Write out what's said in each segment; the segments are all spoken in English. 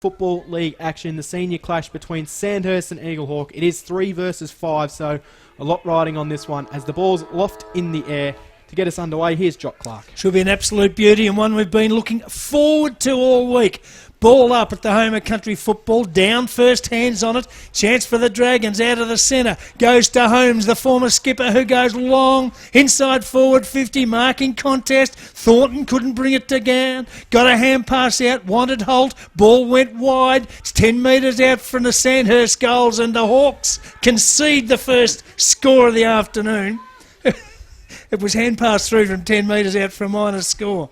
Football League action, the senior clash between Sandhurst and Eaglehawk. It is 3 versus 5, so a lot riding on this one as the ball's loft in the air. To get us underway, here's Jock Clark. Should be an absolute beauty and one we've been looking forward to all week. Ball up at the home of country football. Down first, hands on it. Chance for the Dragons out of the centre. Goes to Holmes, the former skipper, who goes long. Inside forward 50, marking contest. Thornton couldn't bring it to down. Got a hand pass out. Wanted Holt. Ball went wide. It's 10 metres out from the Sandhurst goals, and the Hawks concede the first score of the afternoon. It was hand passed through from 10 metres out for a minor score.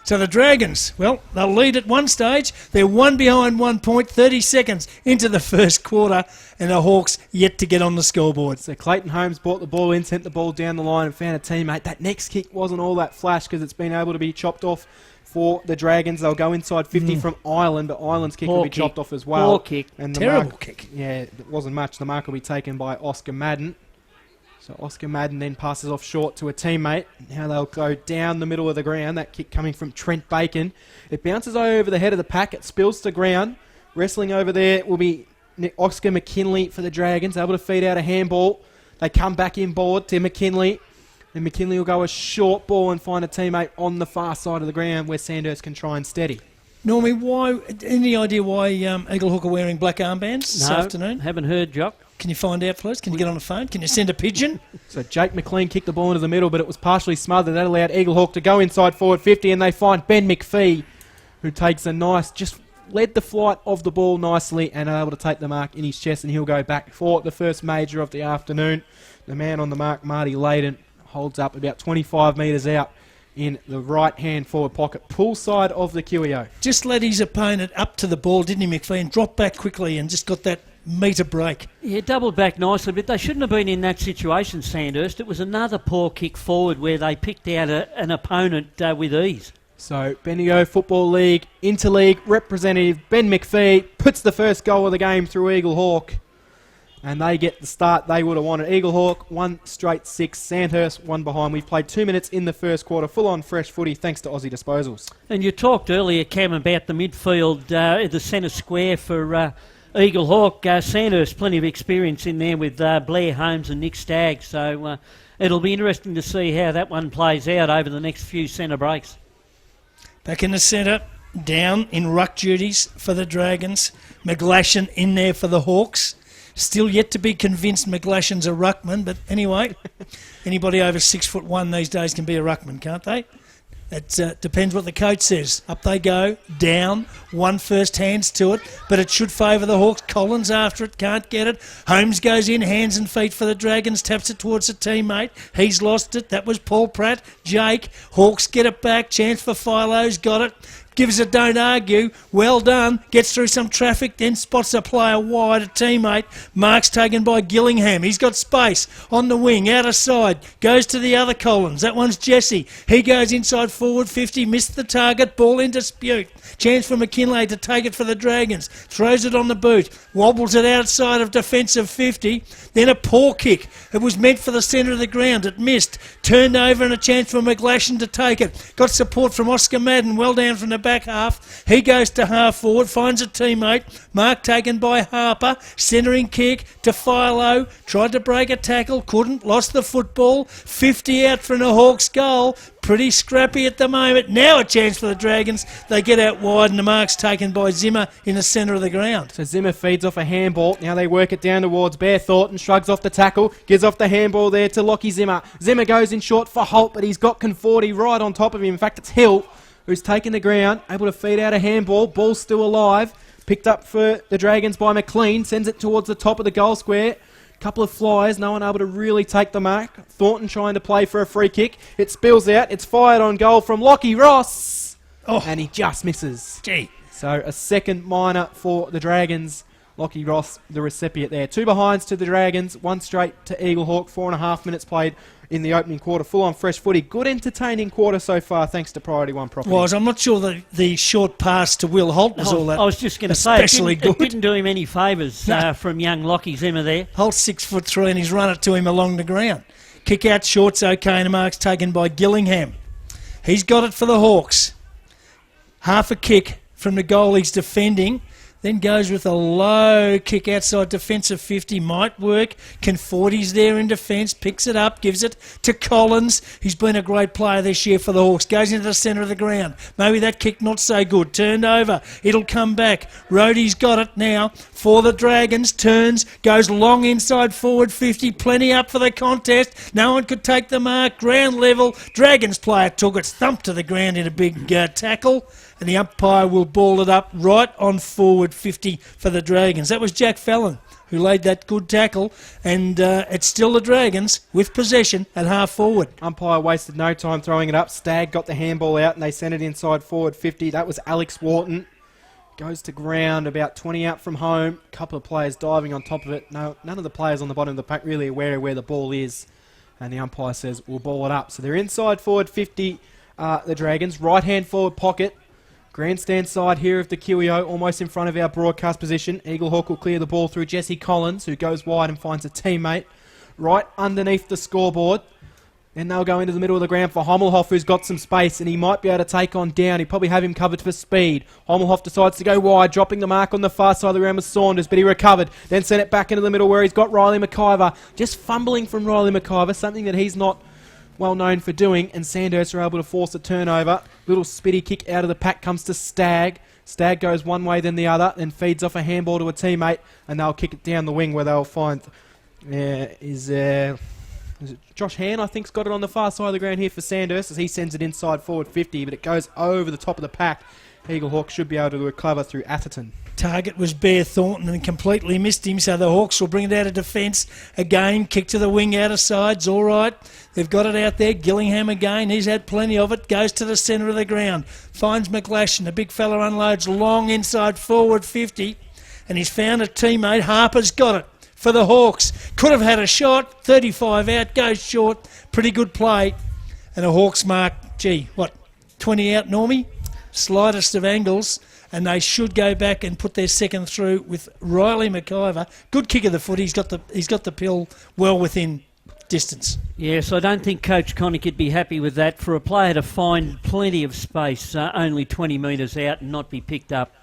So the Dragons, well, they'll lead at one stage. They're one behind 1 point, 30 seconds into the first quarter, and the Hawks yet to get on the scoreboard. So Clayton Holmes brought the ball in, sent the ball down the line and found a teammate. That next kick wasn't all that flash because it's been able to be chopped off for the Dragons. They'll go inside 50 from Ireland, but Ireland's kick will be chopped off as well. Poor kick. And terrible kick. Yeah, it wasn't much. The mark will be taken by Oscar Madden. So Oscar Madden then passes off short to a teammate. Now they'll go down the middle of the ground. That kick coming from Trent Bacon. It bounces over the head of the pack. It spills to ground. Wrestling over there will be Oscar McKinley for the Dragons. Able to feed out a handball. They come back inboard to McKinley. And McKinley will go a short ball and find a teammate on the far side of the ground where Sandhurst can try and steady. Normie, any idea why Eaglehawk are wearing black armbands this afternoon? Haven't heard, Jock. Can you find out, please? Can you get on the phone? Can you send a pigeon? So Jake McLean kicked the ball into the middle, but it was partially smothered. That allowed Eaglehawk to go inside forward 50, and they find Ben McPhee, who takes a nice, just led the flight of the ball nicely and able to take the mark in his chest, and he'll go back for the first major of the afternoon. The man on the mark, Marty Layden, holds up about 25 metres out in the right-hand forward pocket, pool side of the QEO. Just led his opponent up to the ball, didn't he, McPhee, and dropped back quickly and just got that metre break. Yeah, doubled back nicely, but they shouldn't have been in that situation, Sandhurst. It was another poor kick forward where they picked out an opponent with ease. So Bendigo Football League Interleague representative Ben McPhee puts the first goal of the game through Eaglehawk, and they get the start they would have wanted. Eaglehawk 1 straight 6, Sandhurst 1 behind. We've played 2 minutes in the first quarter, full on fresh footy thanks to Aussie Disposals. And you talked earlier, Cam, about the midfield, the centre square for Eaglehawk. Sandhurst, plenty of experience in there with Blair Holmes and Nick Stagg, so it'll be interesting to see how that one plays out over the next few centre breaks. Back in the centre, down in ruck duties for the Dragons. McGlashan in there for the Hawks. Still yet to be convinced McGlashan's a ruckman, but anyway, anybody over 6'1" these days can be a ruckman, can't they? It depends what the coach says. Up they go, down, one first hands to it, but it should favour the Hawks. Collins after it, can't get it. Holmes goes in, hands and feet for the Dragons, taps it towards a teammate. He's lost it. That was Paul Pratt. Jake, Hawks get it back. Chance for Philo's got it. Gives a don't argue. Well done. Gets through some traffic, then spots a player wide, a teammate. Mark's taken by Gillingham. He's got space on the wing, out of side. Goes to the other Collins. That one's Jesse. He goes inside forward 50. Missed the target. Ball in dispute. Chance for McKinley to take it for the Dragons. Throws it on the boot. Wobbles it outside of defensive 50. Then a poor kick. It was meant for the centre of the ground. It missed. Turned over and a chance for McGlashan to take it. Got support from Oscar Madden. Well down from the back half. He goes to half forward. Finds a teammate. Mark taken by Harper. Centering kick to Philo. Tried to break a tackle. Couldn't. Lost the football. 50 out from the Hawks goal. Pretty scrappy at the moment. Now a chance for the Dragons. They get out wide and the mark's taken by Zimmer in the centre of the ground. So Zimmer feeds off a handball. Now they work it down towards Bear Thornton. Shrugs off the tackle. Gives off the handball there to Lockie Zimmer. Zimmer goes in short for Holt, but he's got Conforti right on top of him. In fact, it's Hill who's taken the ground. Able to feed out a handball. Ball's still alive. Picked up for the Dragons by McLean. Sends it towards the top of the goal square. Couple of flyers, no one able to really take the mark. Thornton trying to play for a free kick. It spills out. It's fired on goal from Lockie Ross. And he just misses. Gee. So a second minor for the Dragons. Lockie Ross, the recipient there. 2 behinds to the Dragons, 1 straight to Eaglehawk. 4.5 minutes played in the opening quarter. Full on fresh footy. Good entertaining quarter so far thanks to Priority One Property. I'm not sure the short pass to Will Holt was all that. I was just going to say, it didn't do him any favours from young Lockie Zimmer there. Holt's 6'3" and he's run it to him along the ground. Kick out short's okay and the mark's taken by Gillingham. He's got it for the Hawks. Half a kick from the goal he's defending. then goes with a low kick outside defensive 50, might work. Conforti's there in defence, picks it up, gives it to Collins, who's been a great player this year for the Hawks, goes into the centre of the ground. Maybe that kick not so good, turned over, it'll come back. Rhodey's got it now for the Dragons, turns, goes long inside forward 50, plenty up for the contest, no one could take the mark, ground level, Dragons player took it, thumped to the ground in a big tackle, and the umpire will ball it up right on forward 50 for the Dragons. That was Jack Fallon who laid that good tackle, and it's still the Dragons with possession at half forward. Umpire wasted no time throwing it up. Stagg got the handball out and they sent it inside forward 50. That was Alex Wharton. Goes to ground about 20 out from home. A couple of players diving on top of it. No, none of the players on the bottom of the pack really aware of where the ball is. And the umpire says, we'll ball it up. So they're inside forward 50, the Dragons. Right-hand forward pocket. Grandstand side here of the QEO, almost in front of our broadcast position. Eaglehawk will clear the ball through Jesse Collins, who goes wide and finds a teammate. Right underneath the scoreboard. Then they'll go into the middle of the ground for Hommelhoff, who's got some space, and he might be able to take on Down. He'd probably have him covered for speed. Hommelhoff decides to go wide, dropping the mark on the far side of the ground with Saunders, but he recovered. Then sent it back into the middle where he's got Riley McIver. Just fumbling from Riley McIver, something that he's not well known for doing, and Sandhurst are able to force a turnover. Little spitty kick out of the pack comes to Stagg. Stagg goes one way then the other, then feeds off a handball to a teammate, and they'll kick it down the wing where they'll find... Is it Josh Han, I think, has got it on the far side of the ground here for Sandhurst as he sends it inside forward 50, but it goes over the top of the pack. Eaglehawk should be able to recover through Atherton. Target was Bear Thornton and completely missed him, so the Hawks will bring it out of defence. Again, kick to the wing out of sides, all right. They've got it out there. Gillingham again, he's had plenty of it. Goes to the centre of the ground. Finds McGlashan, the big fella unloads long inside forward 50, and he's found a teammate. Harper's got it for the Hawks. Could have had a shot. 35 out, goes short. Pretty good play. And the Hawks mark, 20 out, Normie? Slightest of angles. And they should go back and put their second through with Riley McIver. Good kick of the foot. He's got the pill well within distance. Yes, I don't think Coach Connick would be happy with that. For a player to find plenty of space, only 20 metres out, and not be picked up.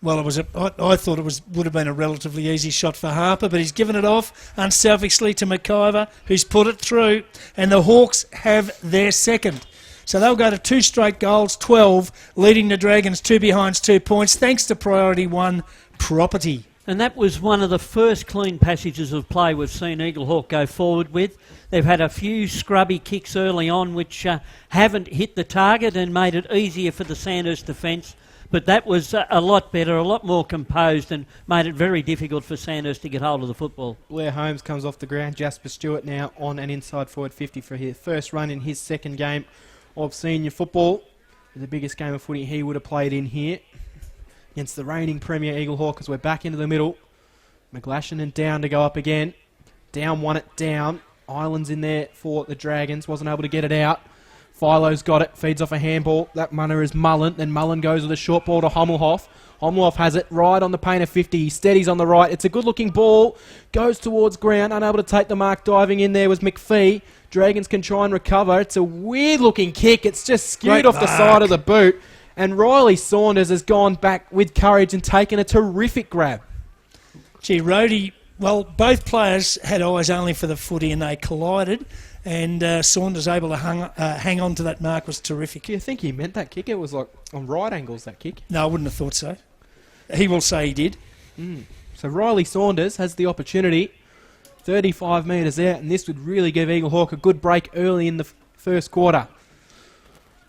Well, I thought it would have been a relatively easy shot for Harper, but he's given it off unselfishly to McIver, who's put it through, and the Hawks have their second. So they'll go to 2 straight goals, 12, leading the Dragons 2 behinds 2 points, thanks to Priority 1 Property. And that was one of the first clean passages of play we've seen Eaglehawk go forward with. They've had a few scrubby kicks early on which haven't hit the target and made it easier for the Sandhurst defence. But that was a lot better, a lot more composed, and made it very difficult for Sandhurst to get hold of the football. Blair Holmes comes off the ground. Jasper Stewart now on an inside forward 50 for his first run in his second game of senior football. The biggest game of footy he would have played in here against the reigning Premier Eaglehawk, as we're back into the middle. McGlashan and Down to go up again. Down won it down. Islands in there for the Dragons. Wasn't able to get it out. Philo's got it. Feeds off a handball. That runner is Mullen. Then Mullen goes with a short ball to Hommelhoff. Hommelhoff has it right on the paint of 50. He steadies on the right. It's a good-looking ball. Goes towards ground. Unable to take the mark. Diving in there was McPhee. Dragons can try and recover. It's a weird-looking kick. It's just skewed off the side of the boot. And Riley Saunders has gone back with courage and taken a terrific grab. Gee, Rhodey, well, both players had eyes only for the footy and they collided. And Saunders able to hang on to that mark was terrific. Do you think he meant that kick? It was like on right angles, that kick. No, I wouldn't have thought so. He will say he did. So Riley Saunders has the opportunity. 35 metres out, and this would really give Eaglehawk a good break early in the first quarter.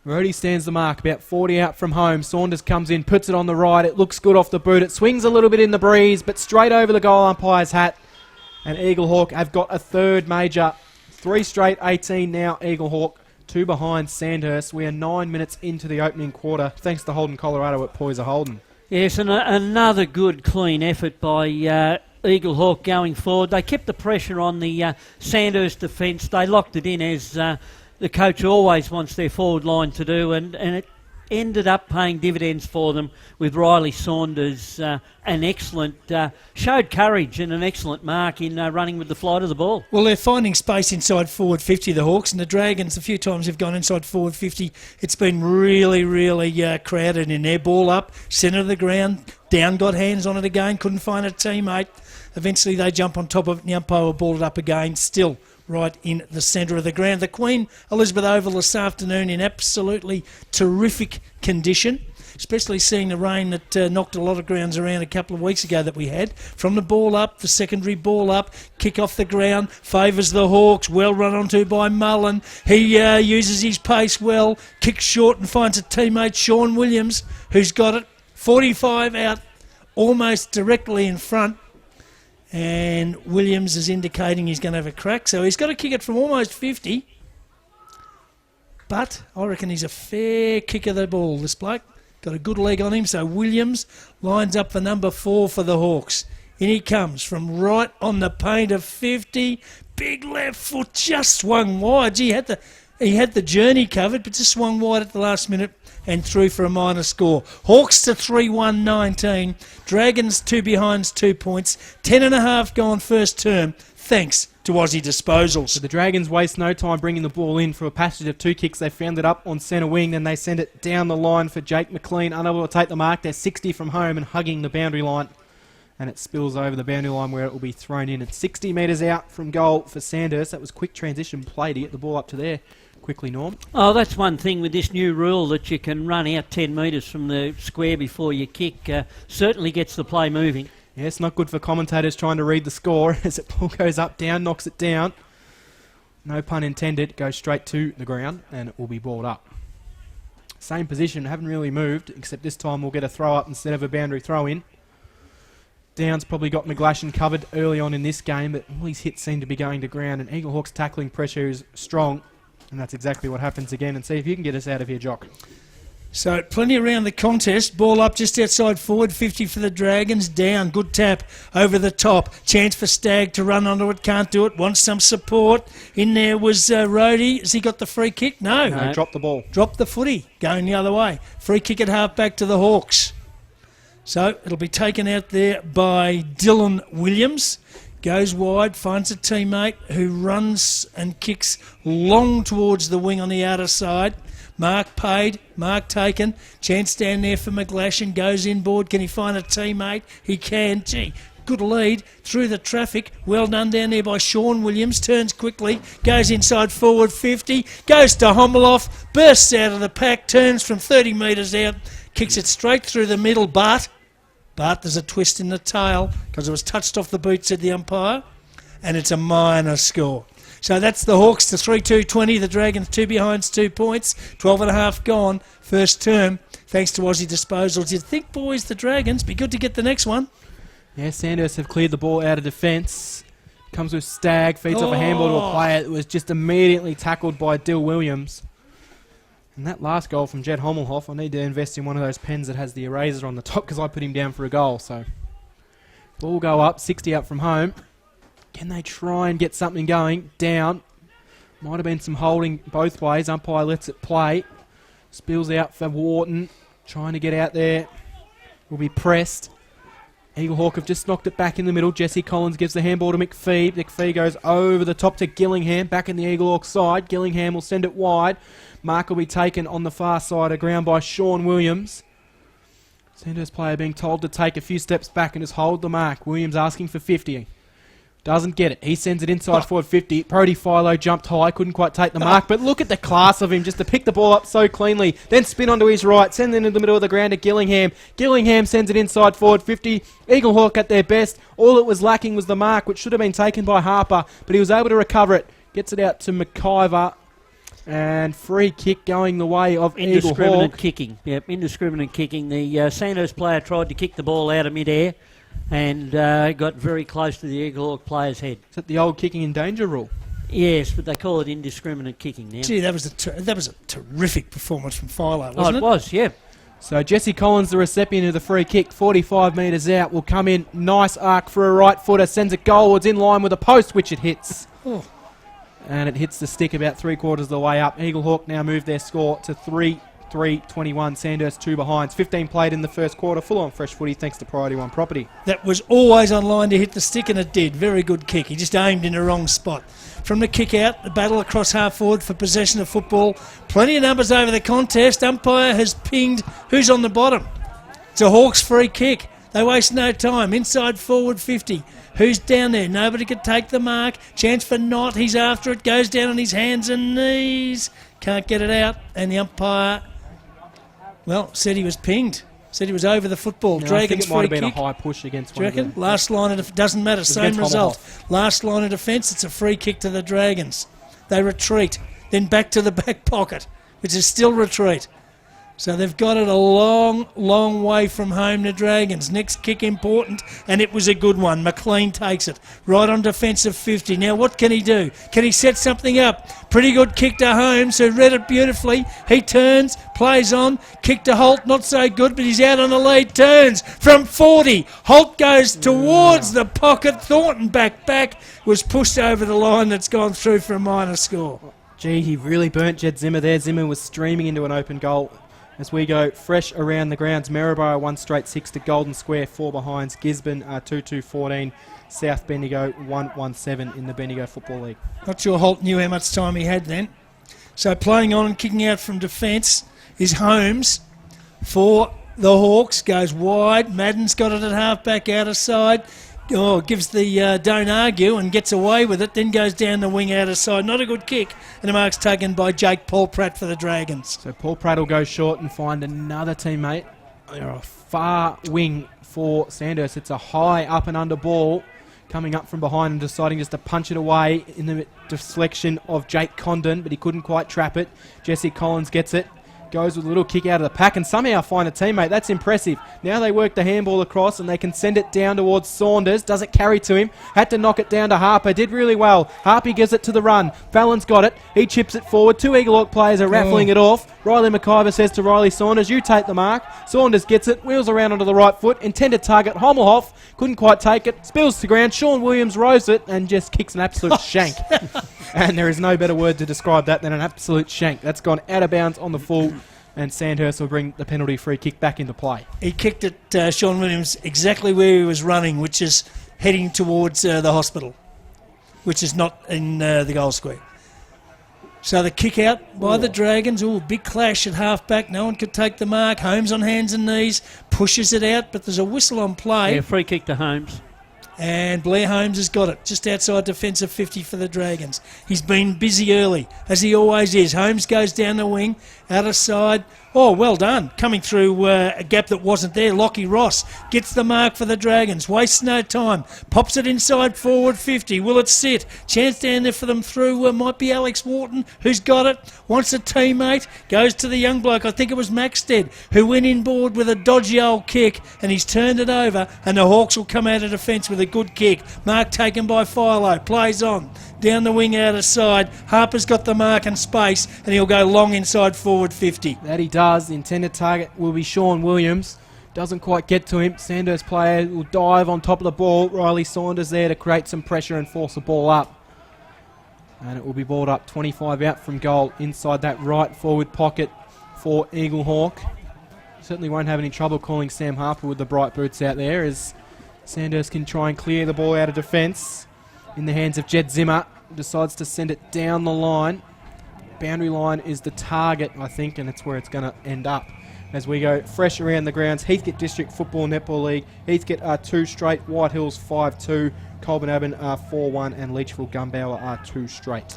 Rhodey stands the mark, about 40 out from home. Saunders comes in, puts it on the right. It looks good off the boot. It swings a little bit in the breeze, but straight over the goal umpire's hat. And Eaglehawk have got a third major. 3 straight 18 now, Eaglehawk. 2 behind Sandhurst. We are 9 minutes into the opening quarter, thanks to Holden Colorado at Poyser Holden. Yes, and another good, clean effort by Eaglehawk going forward. They kept the pressure on the Sandhurst defence. They locked it in as the coach always wants their forward line to do, and ended up paying dividends for them with Riley Saunders, an excellent, showed courage and an excellent mark in running with the flight of the ball. Well, they're finding space inside forward 50, the Hawks, and the Dragons, a few times have gone inside forward 50. It's been really, really crowded in there. Ball up, centre of the ground, Down got hands on it again, couldn't find a teammate. Eventually they jump on top of it, and the umpire will ball it up again, still right in the centre of the ground. The Queen Elizabeth Oval this afternoon in absolutely terrific condition, especially seeing the rain that knocked a lot of grounds around a couple of weeks ago that we had. From the ball up, the secondary ball up, kick off the ground, favours the Hawks, well run onto by Mullen. He uses his pace well, kicks short and finds a teammate, Sean Williams, who's got it. 45 out, almost directly in front. And Williams is indicating he's going to have a crack. So he's got to kick it from almost 50. But I reckon he's a fair kick of the ball, this bloke. Got a good leg on him. So Williams lines up for number 4 for the Hawks. In he comes from right on the paint of 50. Big left foot just swung wide. Gee, he had the journey covered, but just swung wide at the last minute and through for a minor score. Hawks to 3-1-19. Dragons 2 behinds 2 points. 10.5 gone first term, thanks to Aussie Disposals. So the Dragons waste no time bringing the ball in. For a passage of 2 kicks, they found it up on centre wing, then they send it down the line for Jake McLean, unable to take the mark. They're 60 from home and hugging the boundary line, and it spills over the boundary line where it will be thrown in. It's 60 metres out from goal for Sandhurst. That was quick transition play to get the ball up to there quickly, Norm. Oh, that's one thing with this new rule, that you can run out 10 metres from the square before you kick. Certainly gets the play moving. Yeah, it's not good for commentators trying to read the score as it ball goes up, down, knocks it down. No pun intended, goes straight to the ground and it will be balled up. Same position, haven't really moved, except this time we'll get a throw up instead of a boundary throw in. Downs probably got McGlashan covered early on in this game, but all his hits seem to be going to ground, and Eaglehawks' tackling pressure is strong. And that's exactly what happens again. And see if you can get us out of here, Jock. So plenty around the contest. Ball up just outside forward 50 for the Dragons. Down, good tap over the top. Chance for Stagg to run onto it. Can't do it. Wants some support. In there was Rhodey. Has he got the free kick? No. Dropped the ball. Dropped the footy. Going the other way. Free kick at half back to the Hawks. So it'll be taken out there by Dylan Williams. Goes wide, finds a teammate who runs and kicks long towards the wing on the outer side. Mark paid, mark taken. Chance down there for McGlashan. Goes inboard. Can he find a teammate? He can. Gee, good lead through the traffic. Well done down there by Sean Williams. Turns quickly. Goes inside forward 50. Goes to Homeloff. Bursts out of the pack. Turns from 30 metres out. Kicks it straight through the middle. But there's a twist in the tail because it was touched off the boot, said the umpire, and it's a minor score. So that's the Hawks to 3-2-20. The Dragons 2 behinds 2 points. 12.5 gone first term, thanks to Aussie Disposals. You'd think, boys, the Dragons, be good to get the next one. Yeah, Sandhurst have cleared the ball out of defence. Comes with Stagg, feeds off a handball to a player that was just immediately tackled by Dill Williams. And that last goal from Jed Hommelhoff, I need to invest in one of those pens that has the eraser on the top because I put him down for a goal. So, ball go up, 60 up from home. Can they try and get something going? Down. Might have been some holding both ways. Umpire lets it play. Spills out for Wharton. Trying to get out there. Will be pressed. Eaglehawk have just knocked it back in the middle. Jesse Collins gives the handball to McPhee. McPhee goes over the top to Gillingham. Back in the Eaglehawk side. Gillingham will send it wide. Mark will be taken on the far side of ground by Sean Williams. Sandhurst player being told to take a few steps back and just hold the mark. Williams asking for 50. Doesn't get it. He sends it inside forward 50. Brody Philo jumped high. Couldn't quite take the mark. But look at the class of him just to pick the ball up so cleanly. Then spin onto his right. Send it into the middle of the ground to Gillingham. Gillingham sends it inside forward 50. Eaglehawk at their best. All it was lacking was the mark, which should have been taken by Harper. But he was able to recover it. Gets it out to McIver. And free kick going the way of Indiscriminate Eaglehawk. kicking. Yep, indiscriminate kicking. The Sandhurst player tried to kick the ball out of midair and got very close to the Eaglehawk player's head. Is that the old kicking in danger rule? Yes, but they call it indiscriminate kicking now. Gee, that was a terrific performance from Philo, wasn't it? It was, yeah. So Jesse Collins, the recipient of the free kick, 45 metres out, will come in. Nice arc for a right footer. Sends it goalwards in line with a post, which it hits. And it hits the stick about 3/4 of the way up. Eaglehawk now move their score to 3 3:21. Sandhurst 2 behinds. 15 played in the first quarter. Full on fresh footy thanks to Priority One Property. That was always on line to hit the stick, and it did. Very good kick. He just aimed in the wrong spot. From the kick out, the battle across half forward for possession of football. Plenty of numbers over the contest. Umpire has pinged who's on the bottom. It's a Hawks free kick. They waste no time. Inside forward 50. Who's down there? Nobody could take the mark. Chance for Knott. He's after it. Goes down on his hands and knees. Can't get it out. And the umpire, well, said he was pinged. Said he was over the football. No, Dragons I think it free might have been kick. a high push against Do you one of reckon? them. Last line of doesn't matter. Same against result. Tomahawk. Last line of defence. It's a free kick to the Dragons. They retreat. Then back to the back pocket, which is still retreat. So they've got it a long, long way from home to Dragons. Next kick important, and it was a good one. McLean takes it right on defensive 50. Now what can he do? Can he set something up? Pretty good kick to Holmes, who read it beautifully. He turns, plays on, kick to Holt, not so good, but he's out on the lead, turns from 40. Holt goes towards the pocket. Thornton back, was pushed over the line. That's gone through for a minor score. Gee, he really burnt Jed Zimmer there. Zimmer was streaming into an open goal. As we go fresh around the grounds, Maryborough 1 straight 6 to Golden Square 4 behinds. Gisborne 2-2-14. South Bendigo 1-1-7 in the Bendigo Football League. Not sure Holt knew how much time he had then. So playing on and kicking out from defence is Holmes for the Hawks. Goes wide. Madden's got it at half-back out of side. Oh, gives the don't argue and gets away with it. Then goes down the wing out of side. Not a good kick. And the mark's taken by Jake Paul Pratt for the Dragons. So Paul Pratt will go short and find another teammate. They're a far wing for Sandhurst. It's a high up and under ball coming up from behind and deciding just to punch it away in the deflection of Jake Condon, but he couldn't quite trap it. Jesse Collins gets it. Goes with a little kick out of the pack and somehow find a teammate. That's impressive. Now they work the handball across and they can send it down towards Saunders. Does it carry to him? Had to knock it down to Harper. Did really well. Harpy gives it to the run. Fallon's got it. He chips it forward. 2 Eaglehawk players are raffling it off. Riley McIver says to Riley Saunders, you take the mark. Saunders gets it. Wheels around onto the right foot. Intended target Hommelhoff. Couldn't quite take it. Spills to ground. Sean Williams rows it and just kicks an absolute shank. And there is no better word to describe that than an absolute shank. That's gone out of bounds on the full. And Sandhurst will bring the penalty free kick back into play. He kicked it, Sean Williams, exactly where he was running, which is heading towards the hospital, which is not in the goal square. So the kick out by the Dragons. Ooh, big clash at half-back. No one could take the mark. Holmes on hands and knees. Pushes it out, but there's a whistle on play. Yeah, free kick to Holmes. And Blair Holmes has got it, just outside defensive 50 for the Dragons. He's been busy early, as he always is. Holmes goes down the wing, out of side. Oh, well done. Coming through a gap that wasn't there. Lockie Ross gets the mark for the Dragons. Wastes no time. Pops it inside forward 50. Will it sit? Chance down there for them through. Might be Alex Wharton, who's got it. Wants a teammate. Goes to the young bloke. I think it was Maxted, who went inboard with a dodgy old kick, and he's turned it over, and the Hawks will come out of defence with a good kick. Mark taken by Philo. Plays on. Down the wing out of side. Harper's got the mark and space, and he'll go long inside forward 50. That he does. The intended target will be Sean Williams. Doesn't quite get to him. Sandhurst player will dive on top of the ball. Riley Saunders there to create some pressure and force the ball up. And it will be balled up 25 out from goal inside that right forward pocket for Eaglehawk. Certainly won't have any trouble calling Sam Harper with the bright boots out there as Sandhurst can try and clear the ball out of defence. In the hands of Jed Zimmer, decides to send it down the line. Boundary line is the target, I think, and it's where it's going to end up. As we go fresh around the grounds, Heathcote District Football Netball League. Heathcote are 2 straight, White Hills 5-2, Colburn-Aben are 4-1, and Leachville Gumbower are 2 straight.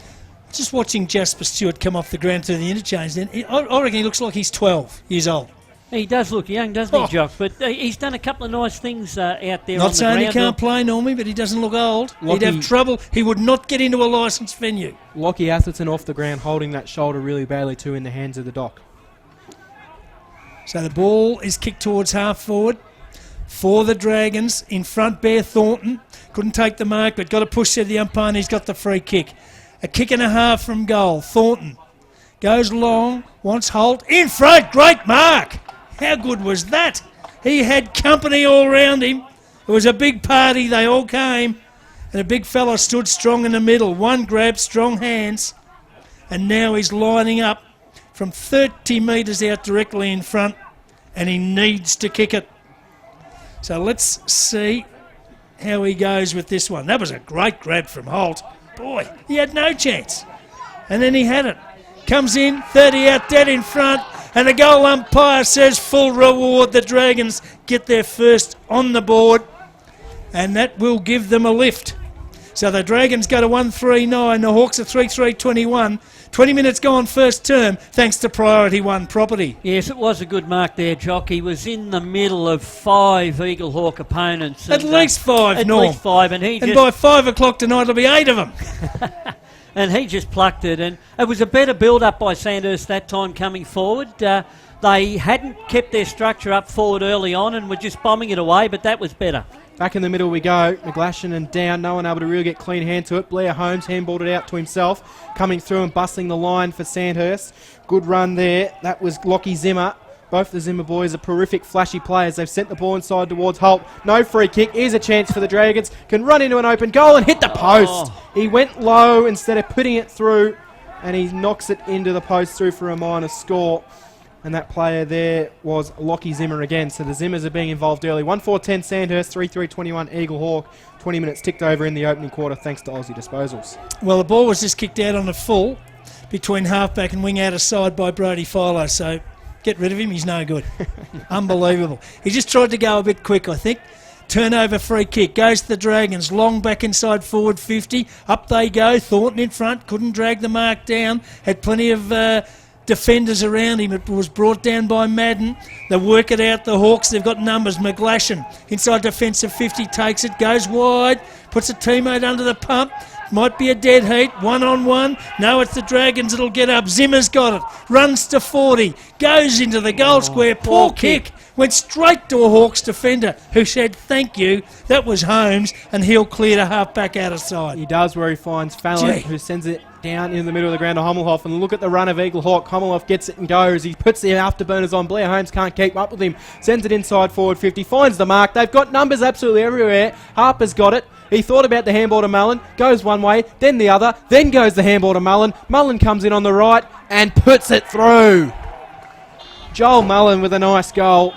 Just watching Jasper Stewart come off the ground through the interchange, then I reckon he looks like he's 12 years old. He does look young, doesn't he, Jock? But he's done a couple of nice things out there on the ground. Not saying he can't play, Normie, but he doesn't look old. Lockie, he'd have trouble. He would not get into a licensed venue. Lockie Atherton off the ground, holding that shoulder really badly too in the hands of the dock. So the ball is kicked towards half forward for the Dragons. In front, Bear Thornton. Couldn't take the mark, but got a push to the umpire, and he's got the free kick. A kick and a half from goal. Thornton goes long, wants Holt. In front, great mark. How good was that? He had company all round him. It was a big party. They all came. And a big fella stood strong in the middle. One grab, strong hands. And now he's lining up from 30 metres out directly in front, and he needs to kick it. So let's see how he goes with this one. That was a great grab from Holt. Boy, he had no chance. And then he had it. Comes in, 30 out, dead in front, and the goal umpire says full reward. The Dragons get their first on the board, and that will give them a lift. So the Dragons go to 139, the Hawks are 3-3-21. 20 minutes gone first term, thanks to Priority One property. Yes, it was a good mark there, Jock. He was in the middle of 5 Eaglehawk opponents. At least 5, Norm. At least 5, and by 5 o'clock tonight, it'll be 8 of them. And he just plucked it, and it was a better build-up by Sandhurst that time coming forward. They hadn't kept their structure up forward early on and were just bombing it away, but that was better. Back in the middle we go. McGlashan and down. No one able to really get clean hand to it. Blair Holmes handballed it out to himself. Coming through and bustling the line for Sandhurst. Good run there. That was Lockie Zimmer. Both the Zimmer boys are terrific, flashy players. They've sent the ball inside towards Holt. No free kick. Here's a chance for the Dragons. Can run into an open goal and hit the post. He went low instead of putting it through, and he knocks it into the post through for a minor score. And that player there was Lockie Zimmer again. So the Zimmers are being involved early. 1-4-10 Sandhurst, 3-3-21 Eaglehawk. 20 minutes ticked over in the opening quarter thanks to Aussie disposals. Well, the ball was just kicked out on the full between halfback and wing out of side by Brody Philo. So get rid of him, he's no good. Unbelievable. He just tried to go a bit quick, I think. Turnover free kick. Goes to the Dragons. Long back inside forward 50. Up they go. Thornton in front. Couldn't drag the mark down. Had plenty of defenders around him. It was brought down by Madden. They work it out, the Hawks. They've got numbers. McGlashan inside defensive 50. Takes it. Goes wide. Puts a teammate under the pump. Might be a dead heat. 1-on-1. No, it's the Dragons that'll get up. Zimmer's got it. Runs to 40. Goes into the goal square. Poor kick. Went straight to a Hawks defender who said thank you. That was Holmes, and he'll clear the half-back out of side. He does, where he finds Fallon, who sends it down in the middle of the ground to Hommelhoff. And look at the run of Eaglehawk. Hommelhoff gets it and goes. He puts the afterburners on. Blair Holmes can't keep up with him. Sends it inside forward 50. Finds the mark. They've got numbers absolutely everywhere. Harper's got it. He thought about the handball to Mullen, goes one way, then the other, then goes the handball to Mullen. Mullen comes in on the right and puts it through. Joel Mullen with a nice goal.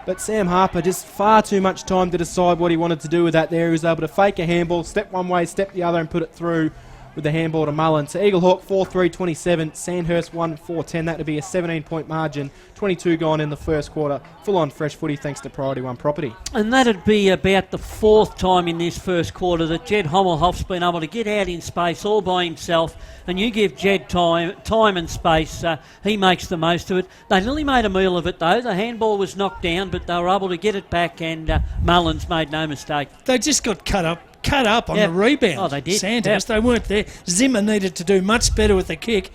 But Sam Harper, just far too much time to decide what he wanted to do with that there. He was able to fake a handball, step one way, step the other, and put it through with the handball to Mullen. So Eaglehawk 4-3-27, Sandhurst 1-4-10. That would be a 17-point margin. 22 gone in the first quarter. Full-on fresh footy thanks to Priority One property. And that'd be about the 4th time in this first quarter that Jed Hommelhoff's been able to get out in space all by himself, and you give Jed time and space, he makes the most of it. They nearly made a meal of it though. The handball was knocked down, but they were able to get it back, and Mullins made no mistake. They just got cut up on the rebound. Oh, they did. Sandhurst, they weren't there. Zimmer needed to do much better with the kick.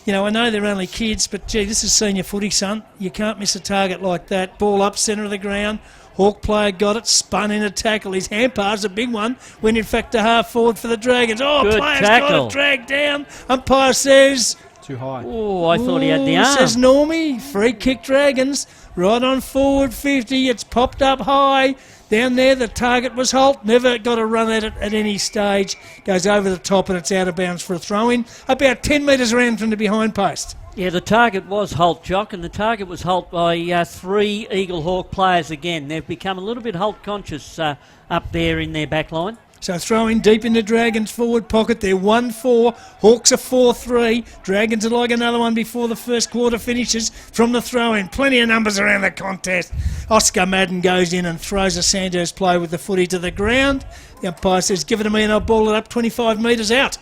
You know, I know they're only kids, but gee, this is senior footy, son. You can't miss a target like that. Ball up, centre of the ground. Hawk player got it, spun in a tackle. His hand pass, a big one, went in fact to half forward for the Dragons. Oh, good player's tackle. got it, dragged down. Umpire says... Too high. Oh, I thought he had the arm. Says Normie, free kick Dragons. Right on forward 50, it's popped up high. Down there, the target was Holt. Never got a run at it at any stage. Goes over the top and it's out of bounds for a throw-in. About 10 metres around from the behind post. Yeah, the target was Holt, Jock, and the target was Holt by 3 Eaglehawk players again. They've become a little bit Holt conscious up there in their back line. So throw in deep in the Dragons' forward pocket. They're 1-4. Hawks are 4-3. Dragons would like another one before the first quarter finishes from the throw-in. Plenty of numbers around the contest. Oscar Madden goes in and throws a Sandhurst play with the footy to the ground. The umpire says, give it to me and I'll ball it up 25 metres out.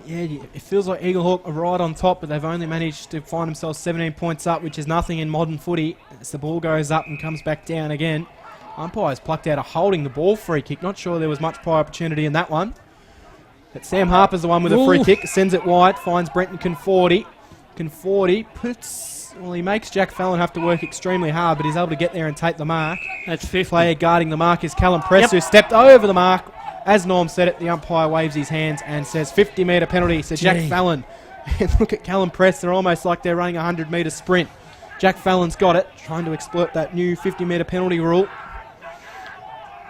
Yeah, it feels like Eaglehawk are right on top, but they've only managed to find themselves 17 points up, which is nothing in modern footy. As the ball goes up and comes back down again. Umpires plucked out a holding the ball free kick. Not sure there was much prior opportunity in that one. But Sam Harper's the one with a free kick. Sends it wide. Finds Brenton Conforti. Conforti puts... Well, he makes Jack Fallon have to work extremely hard, but he's able to get there and take the mark. That's 50. Player guarding the mark is Callum Press, who stepped over the mark. As Norm said it, the umpire waves his hands and says 50-metre penalty. So Jack Fallon. Look at Callum Press. They're almost like they're running a 100-metre sprint. Jack Fallon's got it. Trying to exploit that new 50-metre penalty rule.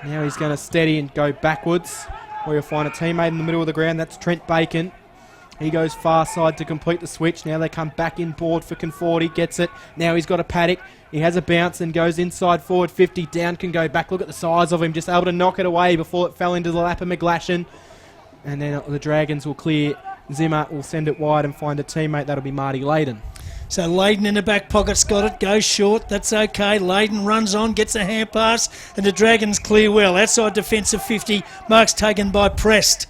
Now he's going to steady and go backwards, where you'll find a teammate in the middle of the ground. That's Trent Bacon. He goes far side to complete the switch. Now they come back in board for Conforti. Gets it. Now he's got a paddock. He has a bounce and goes inside forward 50. Down can go back. Look at the size of him. Just able to knock it away before it fell into the lap of McGlashan. And then the Dragons will clear. Zimmer will send it wide and find a teammate. That'll be Marty Layden. So Layden in the back pocket's got it, goes short, that's okay. Layden runs on, gets a hand pass, and the Dragons clear well. Outside defensive 50, mark's taken by Prest.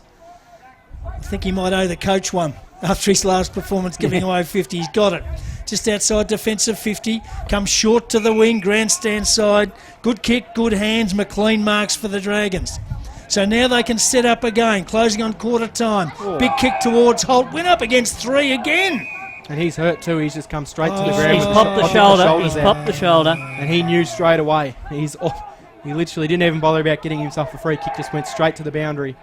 I think he might owe the coach one after his last performance, giving away 50. He's got it. Just outside defensive 50, comes short to the wing, grandstand side. Good kick, good hands, McLean marks for the Dragons. So now they can set up again, closing on quarter time. Big kick towards Holt, went up against 3 again. And he's hurt too. He's just come straight to the ground. He's popped the shoulder. He's popped the shoulder. And he knew straight away. He's off. He literally didn't even bother about getting himself a free kick. Just went straight to the boundary.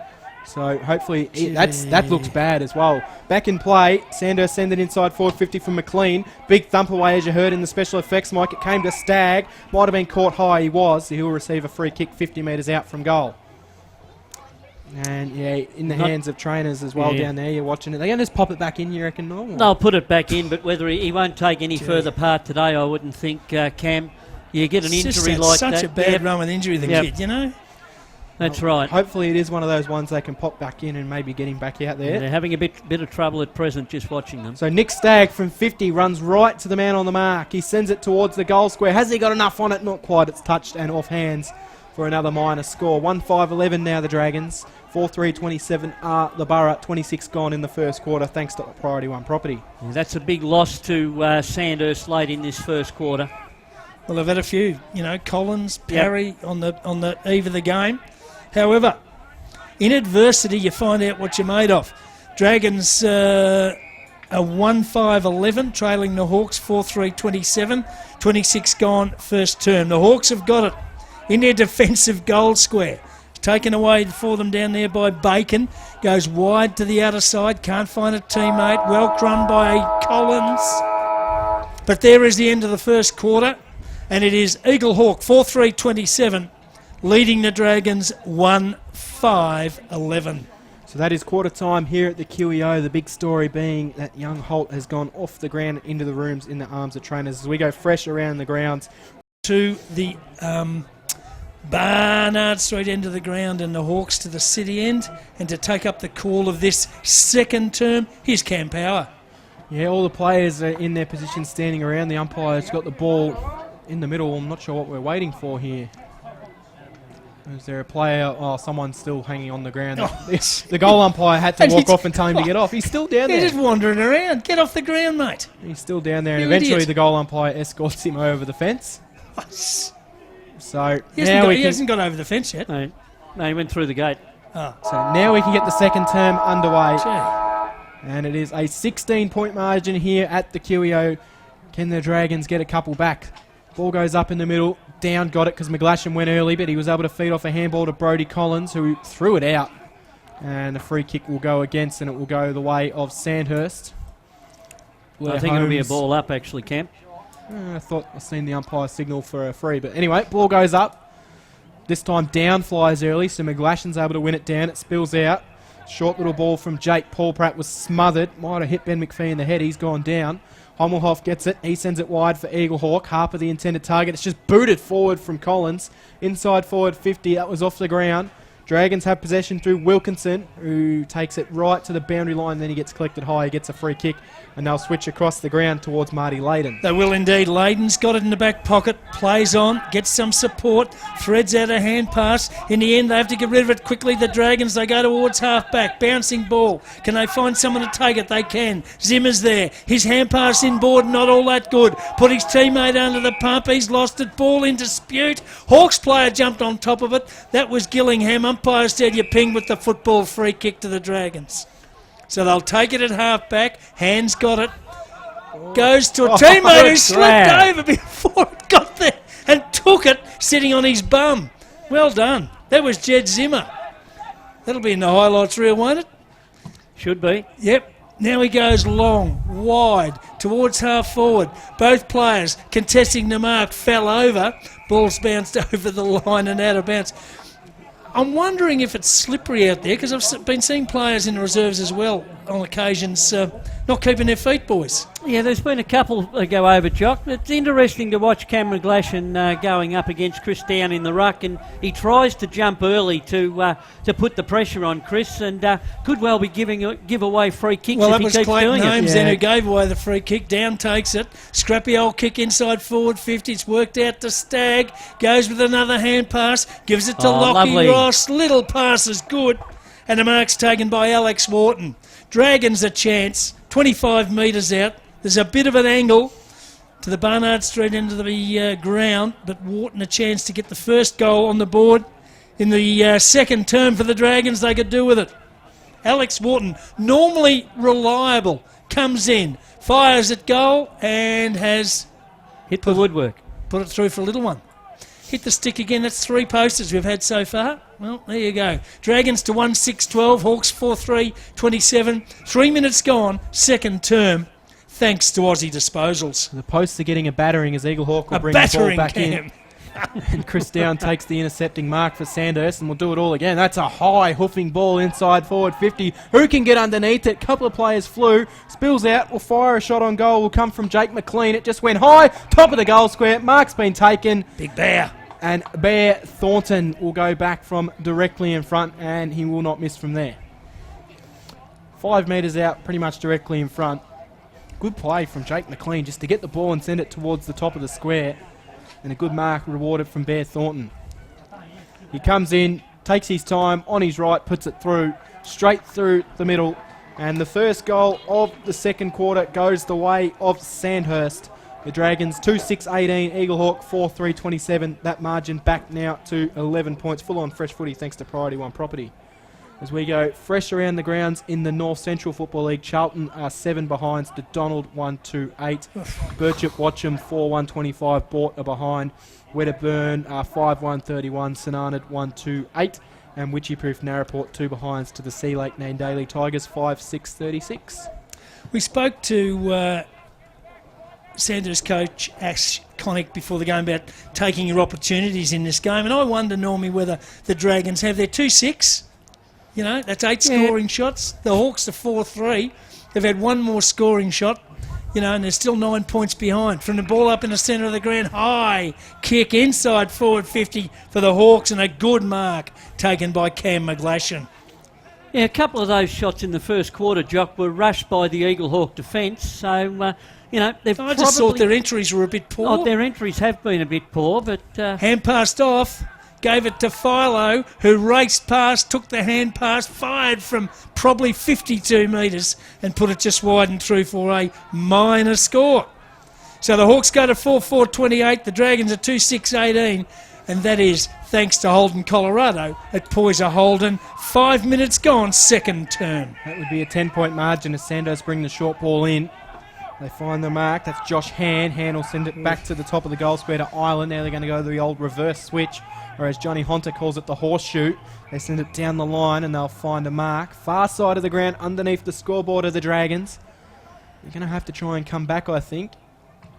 So hopefully that looks bad as well. Back in play. Sandhurst send it inside forward 50 from McLean. Big thump away as you heard in the special effects mic. It came to Stagg. Might have been caught high. He was. He'll receive a free kick 50 metres out from goal. And, yeah, in the hands of trainers as well down there. You're watching it. They're going to just pop it back in, you reckon? No? They'll put it back in, but whether he won't take any further part today, I wouldn't think, Cam. You get an injury like that. Such a bad run with injury, the kid, you know? That's right. Hopefully it is one of those ones they can pop back in and maybe get him back out there. They're having a bit of trouble at present just watching them. So Nick Stagg from 50 runs right to the man on the mark. He sends it towards the goal square. Has he got enough on it? Not quite. It's touched and off hands for another minor score. 1-5-11 now the Dragons. 4-3-27 are the Borough. 26 gone in the first quarter thanks to Priority One Property. Yeah, that's a big loss to Sandhurst late in this first quarter. Well, they've had a few, Collins, Parry on the eve of the game. However, in adversity, you find out what you're made of. Dragons are 1-5-11, trailing the Hawks 4-3-27. 26 gone first term. The Hawks have got it in their defensive goal square. Taken away for them down there by Bacon. Goes wide to the outer side. Can't find a teammate. Well run by Collins. But there is the end of the first quarter. And it is Eaglehawk 4-3-27 leading the Dragons 1-5-11. So that is quarter time here at the QEO. The big story being that young Holt has gone off the ground into the rooms in the arms of trainers as we go fresh around the grounds. To the Barnard Street end of the ground and the Hawks to the city end. And to take up the call of this second term, here's Cam Power. Yeah, all the players are in their positions standing around. The umpire's got the ball in the middle. I'm not sure what we're waiting for here. Is there a player? Oh, someone's still hanging on the ground. The goal umpire had to walk off and tell him to get off. He's still down there. He's just wandering around. Get off the ground, mate. He's still down there, and You eventually idiot. the goal umpire escorts him over the fence. So He now hasn't got over the fence yet. No, he went through the gate. Oh, so now we can get the second term underway. gee. And it is a 16-point margin here at the QEO. Can the Dragons get a couple back? Ball goes up in the middle. Down got it because McGlashan went early, but he was able to feed off a handball to Brodie Collins, who threw it out. And the free kick will go against, and it will go the way of Sandhurst. I think it'll be a ball up, actually, Cam. I thought I seen the umpire signal for a free, but anyway, ball goes up. This time down flies early, so McGlashan's able to win it down. It spills out. Short little ball from Jake. Paul Pratt was smothered. Might have hit Ben McPhee in the head. He's gone down. Hommelhoff gets it. He sends it wide for Eaglehawk. Harper the intended target. It's just booted forward from Collins. Inside forward 50. That was off the ground. Dragons have possession through Wilkinson, who takes it right to the boundary line. Then he gets collected high. He gets a free kick, and they'll switch across the ground towards Marty Layden. They will indeed. Layden's got it in the back pocket, plays on, gets some support, threads out a hand pass. In the end, they have to get rid of it quickly. The Dragons, they go towards half-back, bouncing ball. Can they find someone to take it? They can. Zimmer's there. His hand pass inboard, not all that good. Put his teammate under the pump. He's lost it. Ball in dispute. Hawks player jumped on top of it. That was Gillingham. Umpire said you ping with the football, free kick to the Dragons. So they'll take it at half-back. Hands got it. Goes to a teammate who slipped over before it got there and took it sitting on his bum. Well done. That was Jed Zimmer. That'll be in the highlights reel, won't it? Should be. Yep. Now he goes long, wide, towards half forward. Both players contesting the mark, fell over. Ball's bounced over the line and out of bounds. I'm wondering if it's slippery out there, because been seeing players in the reserves as well on occasions not keeping their feet, boys. Yeah, there's been a couple that go over, Jock. It's interesting to watch Cam McGlashan going up against Chris down in the ruck, and he tries to jump early to put the pressure on Chris, and could well be give away free kicks Well, if that he was keeps Clayton doing Holmes it. then who gave away the free kick. Down takes it. Scrappy old kick inside forward 50. It's worked out to Stagg. Goes with another hand pass. Gives it to Lockie lovely. Ross. Little pass is good. And the mark's taken by Alex Wharton. Dragons a chance. 25 metres out. There's a bit of an angle to the Barnard Street end of the ground, but Wharton a chance to get the first goal on the board. In the second term for the Dragons, they could do with it. Alex Wharton, normally reliable, comes in, fires at goal, and has Hit the woodwork. put it through for a little one. Hit the stick again. That's 3 posters we've had so far. Well, there you go. Dragons to 1-6-12. Hawks 4-3-27. 3 minutes gone. Second term. Thanks to Aussie Disposals. The posts are getting a battering as Eaglehawk will A bring the ball battering, back in. Cam. And Chris Down takes the intercepting mark for Sandhurst, and we'll do it all again. That's a high hoofing ball inside forward 50. Who can get underneath it? Couple of players flew. Spills out. Will fire a shot on goal. Will come from Jake McLean. It just went high. Top of the goal square. Mark's been taken. Big Bear. And Bear Thornton will go back from directly in front, and he will not miss from there. 5 metres out, pretty much directly in front. Good play from Jake McLean just to get the ball and send it towards the top of the square. And a good mark rewarded from Bear Thornton. He comes in, takes his time, on his right, puts it through, straight through the middle. And the first goal of the second quarter goes the way of Sandhurst. The Dragons 2-6-18, Eaglehawk 4-3-27. That margin back now to 11 points. Full on fresh footy thanks to Priority One Property. As we go fresh around the grounds in the North Central Football League, Charlton are 7 behind, to Donald 1-2-8. Birchip Watcham 4-1-25, Bort are behind. Wedderburn 5-1-31, St Arnaud 1-2-8. And Witchyproof Narraport 2 behinds to the Sea Lake Nain Daily Tigers 5-6-36. We spoke to Sandhurst coach Ash Connick before the game about taking your opportunities in this game, and I wonder, Normie, whether the Dragons have their 2-6. You know, that's 8 scoring shots. The Hawks are 4-3. They've had 1 more scoring shot, you know, and they're still 9 points behind. From the ball up in the centre of the ground, high kick inside forward 50 for the Hawks, and a good mark taken by Cam McGlashan. Yeah, a couple of those shots in the first quarter, Jock, were rushed by the Eaglehawk defence. So, you know, they've I just thought their entries were a bit poor. Oh, their entries have been a bit poor, but... Hand passed off, gave it to Philo, who raced past, took the hand pass, fired from probably 52 metres and put it just wide and through for a minor score. So the Hawks go to 4-4-28, the Dragons are 2-6-18, and that is thanks to Holden, Colorado at Poyser Holden. 5 minutes gone, second term. That would be a 10-point margin as Sandos bring the short ball in. They find the mark. That's Josh Hand. Hand will send it back to the top of the goal square to Island. Now they're going to go to the old reverse switch, or as Johnny Hunter calls it, the horseshoe. They send it down the line and they'll find a mark. Far side of the ground, underneath the scoreboard of the Dragons. They're going to have to try and come back, I think.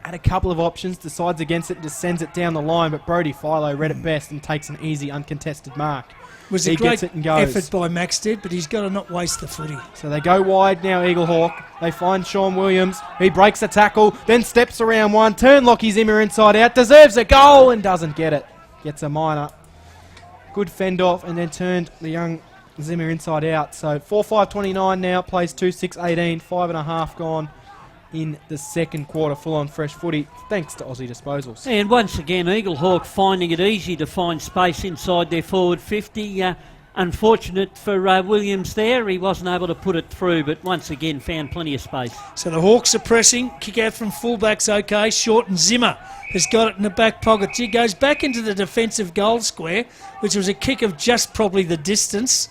Had a couple of options, decides against it and just sends it down the line, but Brody Philo read it best and takes an easy, uncontested mark. Was He a great gets it and goes. effort by Maxted, but he's got to not waste the footy. So they go wide now, Eaglehawk. They find Sean Williams. He breaks a tackle, then steps around one. Turn Lockie Zimmer inside out. Deserves a goal and doesn't get it. Gets a minor. Good fend off and then turned the young Zimmer inside out. So 4-5-29 now. Plays 2-6-18. 5.5 gone in the second quarter. Full on fresh footy thanks to Aussie Disposals. And once again, Eaglehawk finding it easy to find space inside their forward 50. Unfortunate for Williams there. He wasn't able to put it through, but once again found plenty of space. So the Hawks are pressing. Kick out from fullbacks okay. Short and Zimmer has got it in the back pocket. He goes back into the defensive goal square, which was a kick of just probably the distance.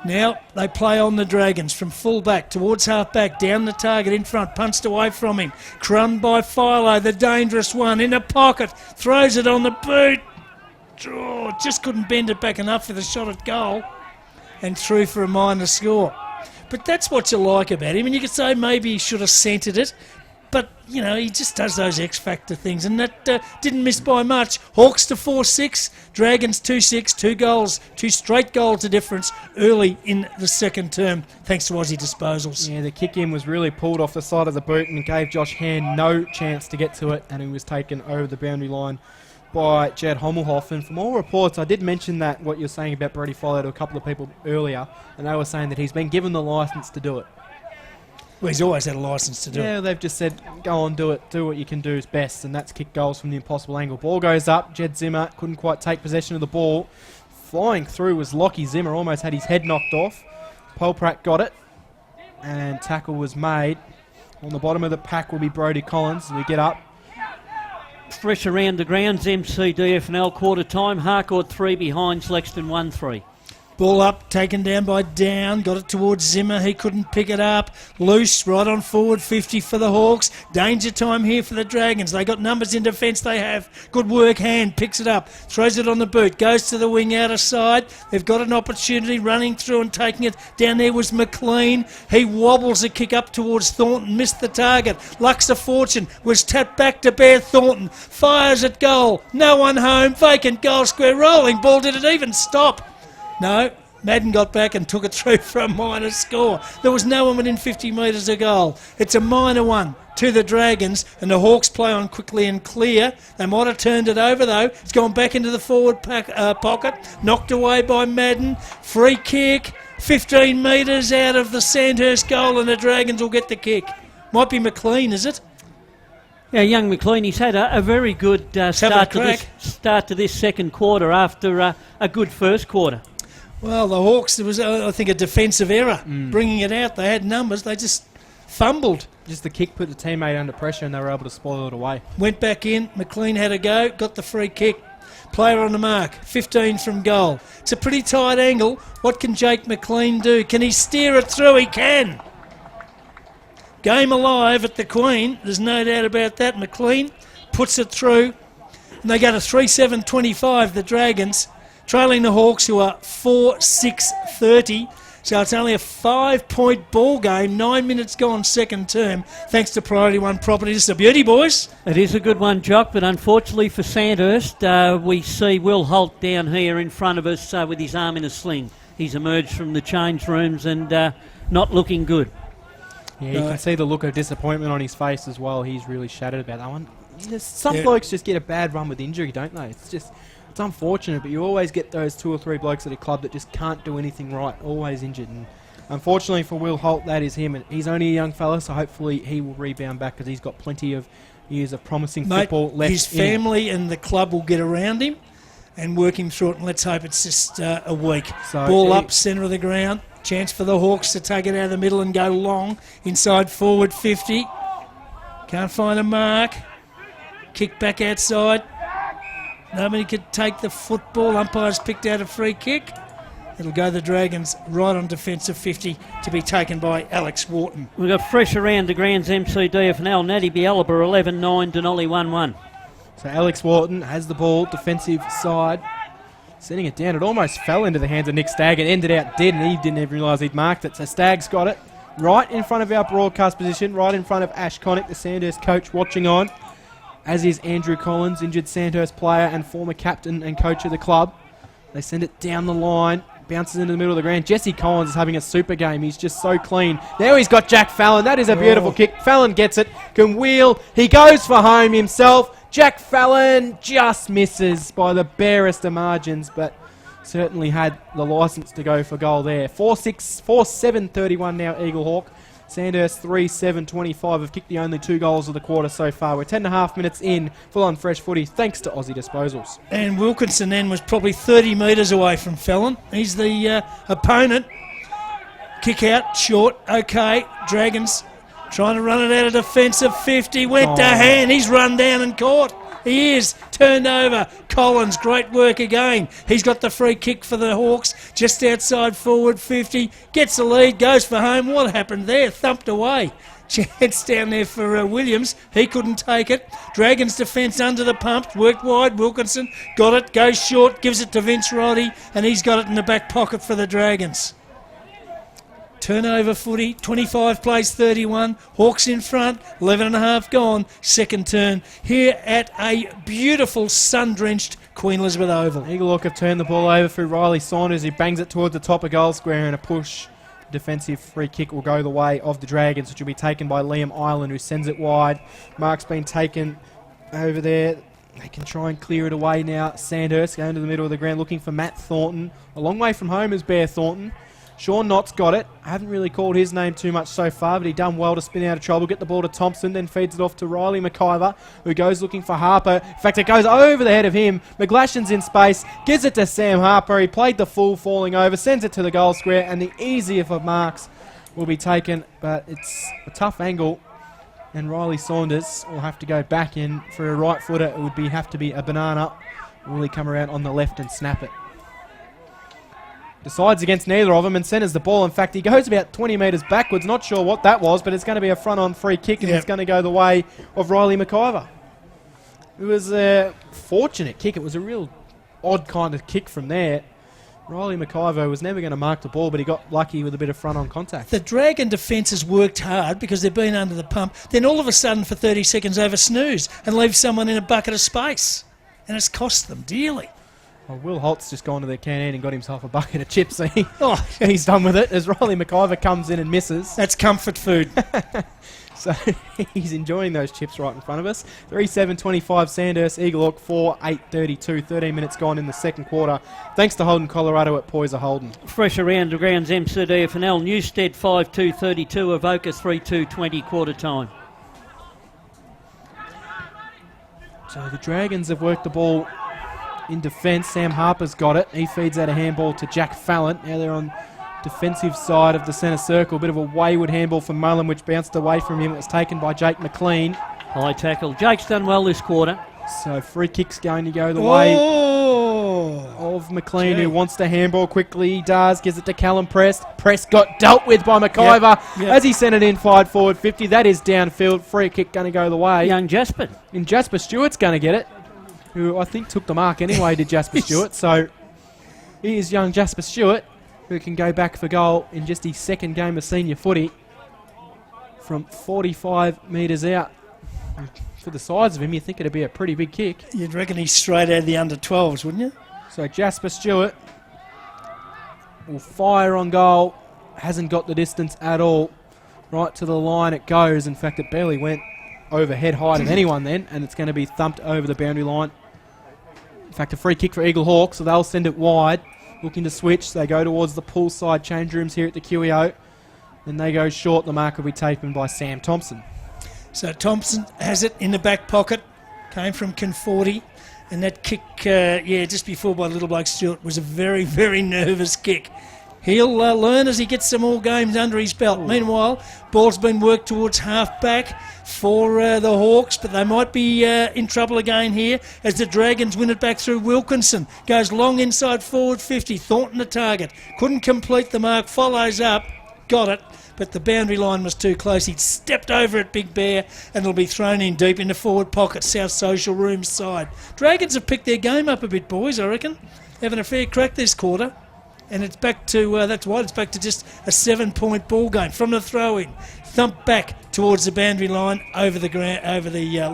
Now they play on the Dragons from full back towards half back, down the target in front, punched away from him. Crumbed by Philo, the dangerous one, in the pocket, throws it on the boot. Oh, just couldn't bend it back enough for the shot at goal and through for a minor score. But that's what you like about him, and you could say maybe he should have centred it, But, you know, he just does those X-factor things, and that didn't miss by much. Hawks to 4-6, Dragons 2-6, 2 goals, 2 straight goals to difference early in the second term, thanks to Aussie disposals. Yeah, the kick-in was really pulled off the side of the boot and gave Josh Hand no chance to get to it, and he was taken over the boundary line by Jed Hommelhoff. And from all reports, I did mention that what you're saying about Brody Follow to a couple of people earlier, and they were saying that he's been given the licence to do it. Well, he's always had a licence to do it. Yeah, they've just said, go on, do it. Do what you can do is best, and that's kick goals from the impossible angle. Ball goes up. Jed Zimmer couldn't quite take possession of the ball. Flying through was Lockie Zimmer. Almost had his head knocked off. Polprat got it, and tackle was made. On the bottom of the pack will be Brodie Collins as we get up. Fresh around the grounds, MCDFNL quarter time. Harcourt 3 behind, Lexington 1-3. Ball up, taken down by Down, got it towards Zimmer, he couldn't pick it up. Loose, right on forward, 50 for the Hawks. Danger time here for the Dragons. They got numbers in defence, they have. Good work, Hand, picks it up, throws it on the boot, goes to the wing outer side. They've got an opportunity, running through and taking it. Down there was McLean. He wobbles a kick up towards Thornton, missed the target. Luxor Fortune was tapped back to Bear Thornton. Fires at goal, no one home, vacant goal square, rolling ball, did it even stop? No, Madden got back and took it through for a minor score. There was no one within 50 metres of goal. It's a minor one to the Dragons, and the Hawks play on quickly and clear. They might have turned it over, though. It's gone back into the forward pocket, knocked away by Madden. Free kick, 15 metres out of the Sandhurst goal, and the Dragons will get the kick. Might be McLean, is it? Yeah, young McLean, he's had a very good start to this second quarter after a good first quarter. Well, the Hawks, there was, I think, a defensive error bringing it out. They had numbers, they just fumbled. Just the kick put the teammate under pressure and they were able to spoil it away. Went back in, McLean had a go, got the free kick. Player on the mark, 15 from goal. It's a pretty tight angle. What can Jake McLean do? Can he steer it through? He can. Game alive at the Queen, there's no doubt about that. McLean puts it through, and they go to 3-7-25, the Dragons, trailing the Hawks, who are 4-6-30. So it's only a 5-point ball game. 9 minutes gone second term, thanks to Priority One Property. This is a beauty, boys. It is a good one, Jock, but unfortunately for Sandhurst, we see Will Holt down here in front of us with his arm in a sling. He's emerged from the change rooms and not looking good. Yeah, you can see the look of disappointment on his face as well. He's really shattered about that one. Some blokes just get a bad run with injury, don't they? It's unfortunate, but you always get those 2 or 3 blokes at a club that just can't do anything right, always injured. And unfortunately for Will Holt, that is him. And he's only a young fella, so hopefully he will rebound back because he's got plenty of years of promising football left. His family and the club will get around him and work him through it, and let's hope it's just a week. So ball up, centre of the ground. Chance for the Hawks to take it out of the middle and go long. Inside forward 50. Can't find a mark. Kick back outside. Nobody could take the football. Umpires picked out a free kick. It'll go the Dragons right on defensive 50 to be taken by Alex Wharton. We've got fresh around the grounds, MCDFNL. Natty Bialaba 11-9, Denali 1-1. So Alex Wharton has the ball, defensive side. Setting it down. It almost fell into the hands of Nick Stagg. It ended out dead, and he didn't even realise he'd marked it. So Stagg's got it right in front of our broadcast position, right in front of Ash Connick, the Sandhurst coach, watching on, as is Andrew Collins, injured Sandhurst player and former captain and coach of the club. They send it down the line, bounces into the middle of the ground. Jesse Collins is having a super game. He's just so clean. Now he's got Jack Fallon. That is a beautiful kick. Fallon gets it, can wheel. He goes for home himself. Jack Fallon just misses by the barest of margins, but certainly had the licence to go for goal there. 4-7-31 now, Eaglehawk. Sandhurst 3-7-25 have kicked the only 2 goals of the quarter so far. We're 10.5 minutes in, full on fresh footy, thanks to Aussie Disposals. And Wilkinson then was probably 30 metres away from Fallon. He's the opponent. Kick out, short, okay. Dragons trying to run it out of defensive 50. Went to Hand. He's run down and caught. He is. Turned over. Collins, great work again. He's got the free kick for the Hawks. Just outside forward 50. Gets the lead. Goes for home. What happened there? Thumped away. Chance down there for Williams. He couldn't take it. Dragons defence under the pump. Worked wide. Wilkinson got it. Goes short. Gives it to Vince Roddy. And he's got it in the back pocket for the Dragons. Turnover footy, 25 plays 31. Hawks in front, 11 and a half gone. Second turn here at a beautiful sun-drenched Queen Elizabeth Oval. Eaglehawk have turned the ball over through Riley Saunders, who bangs it towards the top of goal square, and a push defensive free kick will go the way of the Dragons, which will be taken by Liam Island, who sends it wide. Mark's been taken over there. They can try and clear it away now. Sandhurst going to the middle of the ground looking for Matt Thornton. A long way from home is Bear Thornton. Sean Knott's got it. I haven't really called his name too much so far, but he done well to spin out of trouble. Get the ball to Thompson, then feeds it off to Riley McIver, who goes looking for Harper. In fact, it goes over the head of him. McGlashan's in space, gives it to Sam Harper. He played the fool, falling over, sends it to the goal square, and the easier for marks will be taken, but it's a tough angle. And Riley Saunders will have to go back in for a right footer. It would have to be a banana. Will he come around on the left and snap it? Decides against neither of them and centres the ball. In fact, he goes about 20 metres backwards. Not sure what that was, but it's going to be a front-on free kick, and it's going to go the way of Riley McIver. It was a fortunate kick. It was a real odd kind of kick from there. Riley McIver was never going to mark the ball, but he got lucky with a bit of front-on contact. The Dragon defence has worked hard because they've been under the pump. Then all of a sudden, for 30 seconds, over snooze and leave someone in a bucket of space. And it's cost them dearly. Well, Will Holt's just gone to the canteen and got himself a bucket of chips. He's done with it as Riley McIver comes in and misses. That's comfort food. So he's enjoying those chips right in front of us. 3-7-25 Sandhurst, Eaglehawk 4-8-32. 13 minutes gone in the second quarter. Thanks to Holden Colorado at Poyser Holden. Fresh around the grounds, MCDFNL. Newstead 5-2-32. Avoca 3-2-20 quarter time. So the Dragons have worked the ball in defence. Sam Harper's got it. He feeds out a handball to Jack Fallon. Now they're on defensive side of the centre circle. Bit of a wayward handball from Mullen, which bounced away from him. It was taken by Jake McLean. High tackle. Jake's done well this quarter. So free kick's going to go the way of McLean, who wants to handball quickly. He does. Gives it to Callum Prest. Prest got dealt with by McIver as he sent it in, fired forward 50. That is downfield. Free kick going to go the way. Young Jasper. And Jasper Stewart's going to get it, who I think took the mark anyway, did Jasper Stewart. So here's young Jasper Stewart, who can go back for goal in just his second game of senior footy from 45 metres out. For the size of him, you think it'd be a pretty big kick. You'd reckon he's straight out of the under-12s, wouldn't you? So Jasper Stewart will fire on goal. Hasn't got the distance at all. Right to the line it goes. In fact, it barely went over head height of anyone then, and it's going to be thumped over the boundary line. In fact, a free kick for Eaglehawk, so they'll send it wide. Looking to switch. They go towards the poolside change rooms here at the QEO. Then they go short. The mark will be taken by Sam Thompson. So Thompson has it in the back pocket. Came from Conforti. And that kick, just before by Little Bloke Stewart, was a very, very nervous kick. He'll learn as he gets some more games under his belt. Meanwhile, ball's been worked towards half-back for the Hawks, but they might be in trouble again here as the Dragons win it back through Wilkinson. Goes long inside forward 50. Thornton the target. Couldn't complete the mark. Follows up. Got it. But the boundary line was too close. He'd stepped over it, Big Bear, and it'll be thrown in deep in the forward pocket, South Social Room's side. Dragons have picked their game up a bit, boys, I reckon. Having a fair crack this quarter. And it's back to, that's why it's back to just a 7-point ball game. From the throw-in, thump back towards the boundary line, over the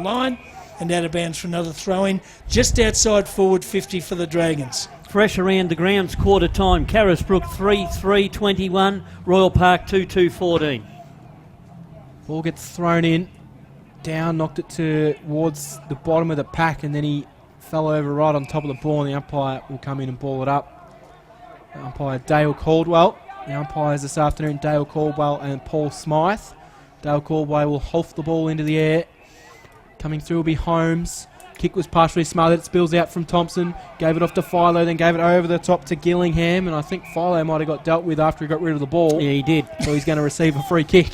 line, and out of bounds for another throw-in, just outside forward 50 for the Dragons. Fresh around the grounds, quarter time. Carisbrook 3-3-21, Royal Park 2-2-14. Ball gets thrown in, down, knocked it towards the bottom of the pack, and then he fell over right on top of the ball, and the umpire will come in and ball it up. The umpire Dale Caldwell. The umpires this afternoon, Dale Caldwell and Paul Smythe. Dale Caldwell will holf the ball into the air. Coming through will be Holmes. Kick was partially smothered. It spills out from Thompson. Gave it off to Philo, then gave it over the top to Gillingham. And I think Philo might have got dealt with after he got rid of the ball. Yeah, he did. So he's going to receive a free kick.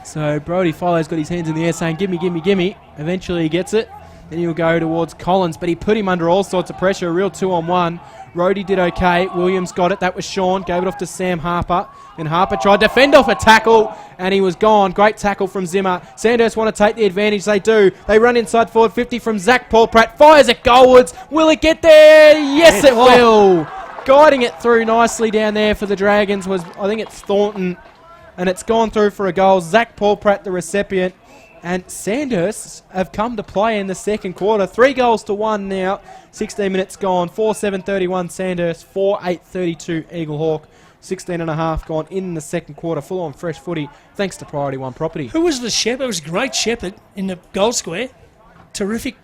So Brody Philo's got his hands in the air saying, gimme, gimme, gimme. Eventually he gets it. Then he'll go towards Collins, but he put him under all sorts of pressure. A real 2-on-1. Rhodey did okay. Williams got it. That was Sean. Gave it off to Sam Harper. Then Harper tried to fend off a tackle, and he was gone. Great tackle from Zimmer. Sandhurst want to take the advantage. They do. They run inside forward 50 from Zach Paul Pratt. Fires it goalwards. Will it get there? Yes, it will. guiding it through nicely down there for the Dragons was, I think it's Thornton, and it's gone through for a goal. Zach Paulpratt, the recipient, and Sandhurst have come to play in the second quarter. 3 goals to 1 now. 16 minutes gone. 4-7-31 Sandhurst, 4-8-32 Eaglehawk. 16 and a half gone in the second quarter. Full on fresh footy thanks to Priority One Property. Who was the shepherd? It was great shepherd in the goal square. Terrific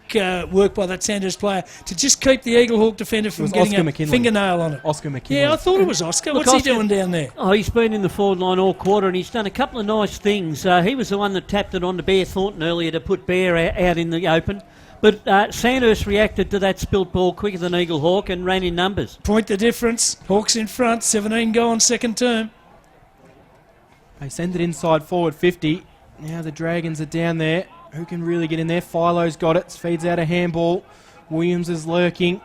work by that Sandhurst player to just keep the Eaglehawk defender from getting Oscar a McKinley. fingernail on it. Oscar McKinley. Yeah, I thought it was Oscar. Look, What's he Oscar- doing down there? Oh, he's been in the forward line all quarter, and he's done a couple of nice things. He was the one that tapped it on to Bear Thornton earlier to put Bear out in the open. But Sandhurst reacted to that spilt ball quicker than Eaglehawk and ran in numbers. Point the difference. Hawks in front, 17 gone, second term. They send it inside forward 50. Now the Dragons are down there. Who can really get in there? Philo's got it. Feeds out a handball. Williams is lurking.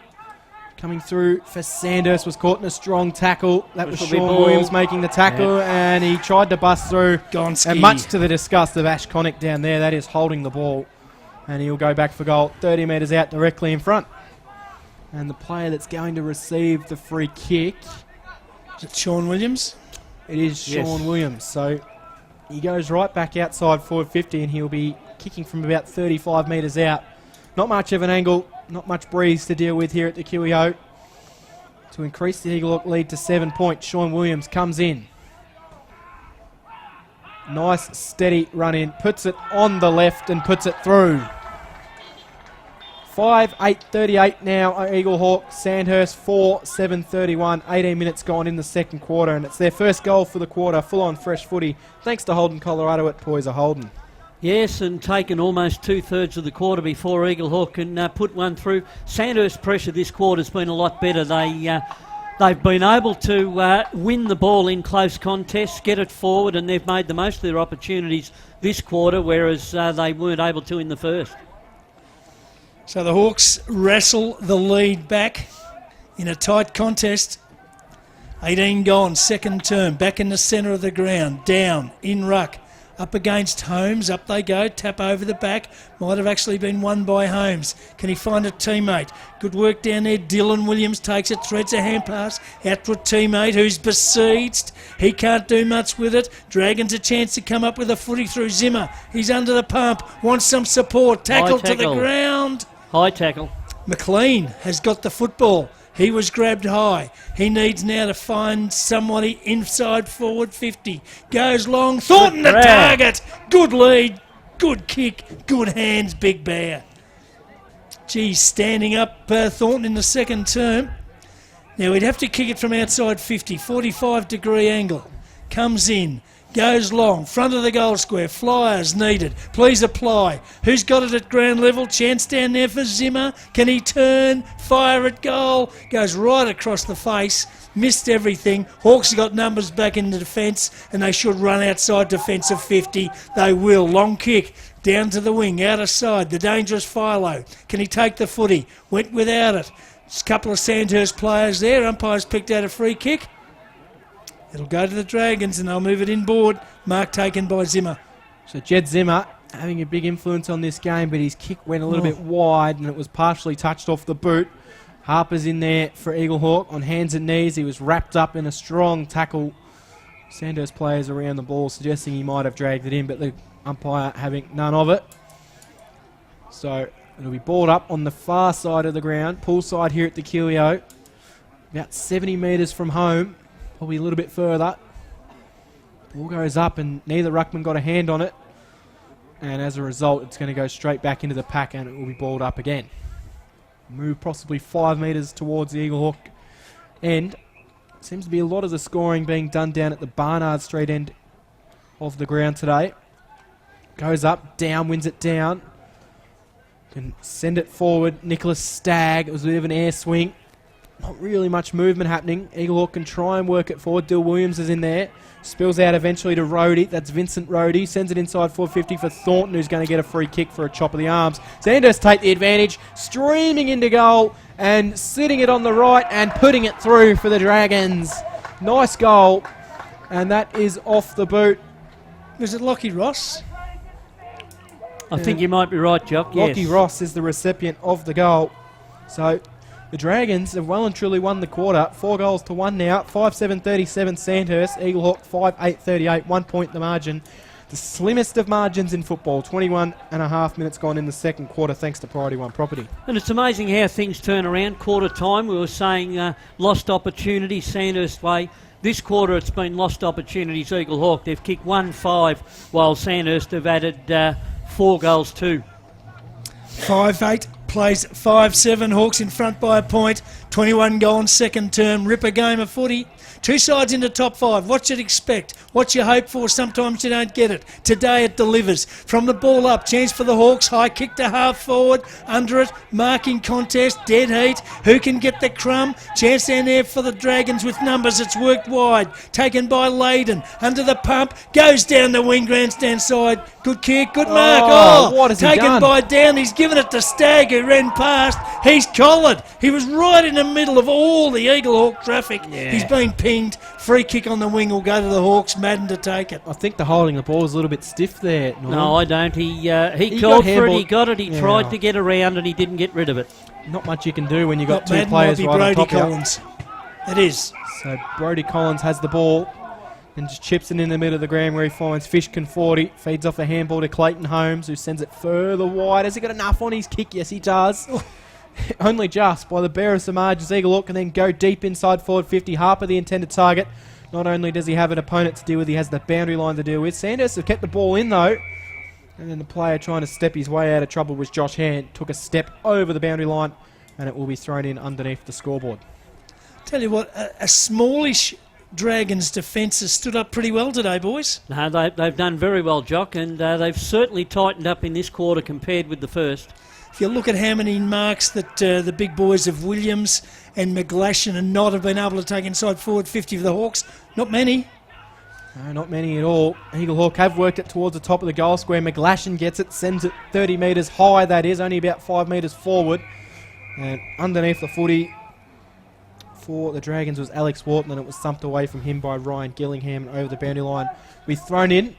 Coming through for Sandhurst, was caught in a strong tackle. That was This'll be Sean ball. Williams making the tackle, and he tried to bust through. Gonski. And much to the disgust of Ash Connick down there, that is holding the ball. And he'll go back for goal, 30 metres out directly in front. And the player that's going to receive the free kick, Is it Sean Williams? it is Yes. Sean Williams. So he goes right back outside forward 50, and he'll be kicking from about 35 metres out. Not much of an angle, not much breeze to deal with here at the QEO. To increase the Eaglehawk lead to 7 points, Sean Williams comes in. Nice steady run in, puts it on the left and puts it through. 5-8-38 now, Eaglehawk. Sandhurst 4-7-31. 18 minutes gone in the second quarter, and it's their first goal for the quarter. Full on fresh footy, thanks to Holden, Colorado at Poyser Holden. Yes, and taken almost 2/3 of the quarter before Eaglehawk can put one through. Sandhurst's pressure this quarter's been a lot better. They've been able to win the ball in close contests, get it forward, and they've made the most of their opportunities this quarter, whereas they weren't able to in the first. So the Hawks wrestle the lead back in a tight contest. 18 gone, second term, back in the centre of the ground, down, in ruck, up against Holmes, up they go, tap over the back, might have actually been won by Holmes. Can he find a teammate? Good work down there, Dylan Williams takes it, threads a hand pass, out to a teammate who's besieged. He can't do much with it. Dragons a chance to come up with a footy through Zimmer. He's under the pump, wants some support, tackle to the tackle. ground. High tackle. McLean has got the football. He was grabbed high. He needs now to find somebody inside forward 50. Goes long. Thornton the grab. target. Good lead. Good kick. Good hands, Big Bear. Geez, standing up Thornton in the second term. Now he'd have to kick it from outside 50. 45-degree angle. Comes in. Goes long, front of the goal square, flyers needed, please apply. Who's got it at ground level? Chance down there for Zimmer. Can he turn, fire at goal? Goes right across the face, missed everything. Hawks have got numbers back in the defence, and they should run outside defence of 50. They will. Long kick, down to the wing, out of side, the dangerous Philo. Can he take the footy? Went without it. There's a couple of Sandhurst players there, umpires picked out a free kick. It'll go to the Dragons and they'll move it inboard. Mark taken by Zimmer. So Jed Zimmer having a big influence on this game, but his kick went a little bit wide and it was partially touched off the boot. Harper's in there for Eaglehawk on hands and knees. He was wrapped up in a strong tackle. Sandhurst players around the ball suggesting he might have dragged it in, but the umpire having none of it. So it'll be balled up on the far side of the ground, pool side here at the QEO. About 70 metres from home. Probably a little bit further. Ball goes up and neither ruckman got a hand on it. And as a result, it's going to go straight back into the pack and it will be balled up again. Move possibly 5 metres towards the Eaglehawk end. Seems to be a lot of the scoring being done down at the Barnard Street end of the ground today. Goes up, down, wins it down. Can send it forward. Nicholas Stagg. It was a bit of an air swing. Not really much movement happening. Eaglehawk can try and work it forward. Dill Williams is in there. Spills out eventually to Rhodey. That's Vincent Rhodey. Sends it inside 450 for Thornton, who's going to get a free kick for a chop of the arms. Sandhurst take the advantage. Streaming into goal and sitting it on the right and putting it through for the Dragons. Nice goal. And that is off the boot. Was it Lockie Ross? I think you might be right, Jock. Yes. Lockie Ross is the recipient of the goal. So The Dragons have well and truly won the quarter. 4 goals to 1 now. 5-7-37 Sandhurst. Eaglehawk 5-8-38. 1 point the margin. The slimmest of margins in football. 21 and a half minutes gone in the second quarter thanks to Priority One Property. And it's amazing how things turn around. Quarter time, we were saying lost opportunities Sandhurst way. This quarter it's been lost opportunities Eaglehawk. They've kicked 1-5 while Sandhurst have added 4 goals too. 5-8 plays 5-7. Hawks in front by a point. 21 gone second term. Ripper game of footy. 2 sides into top 5. What you expect? What you hope for? Sometimes you don't get it. Today it delivers. From the ball up, chance for the Hawks. High kick to half forward. Under it, marking contest. Dead heat. Who can get the crumb? Chance down there for the Dragons with numbers. It's worked wide. Taken by Leyden. Under the pump. Goes down the wing grandstand side. Good kick. Good mark. Oh, what has he taken done? by Down. He's given it to Stagg who ran past. He's collared. He was right in the middle of all the Eaglehawk traffic. Yeah. He's been pinged. Free kick on the wing will go to the Hawks. Madden to take it. I think the holding the ball is a little bit stiff there. Norman. No, I don't. He got called for it, handballed. he got it, he Yeah. tried to get around and he didn't get rid of it. Not much you can do when you've got Not 2 Madden, players might be right on Brody top of you. Collins. It is. So Brody Collins has the ball and just chips it in the middle of the ground where he finds Fish Conforti. Feeds off the handball to Clayton Holmes, who sends it further wide. Has he got enough on his kick? Yes, he does. Only just by the barest of margins. Eaglehawk can then go deep inside forward 50. Harper the intended target. Not only does he have an opponent to deal with, he has the boundary line to deal with. Sandhurst have kept the ball in though. And then the player trying to step his way out of trouble was Josh Hand. Took a step over the boundary line and it will be thrown in underneath the scoreboard. Tell you what, a smallish Dragons defence has stood up pretty well today, boys. No, they've done very well, Jock, and they've certainly tightened up in this quarter compared with the first. If you look at how many marks that the big boys of Williams and McGlashan and Nott have been able to take inside forward 50 for the Hawks, not many. No, not many at all. Eaglehawk have worked it towards the top of the goal square. McGlashan gets it, sends it 30 metres high, that is, only about 5 metres forward. And underneath the footy for the Dragons was Alex Wharton, and it was thumped away from him by Ryan Gillingham and over the boundary line. We've thrown in.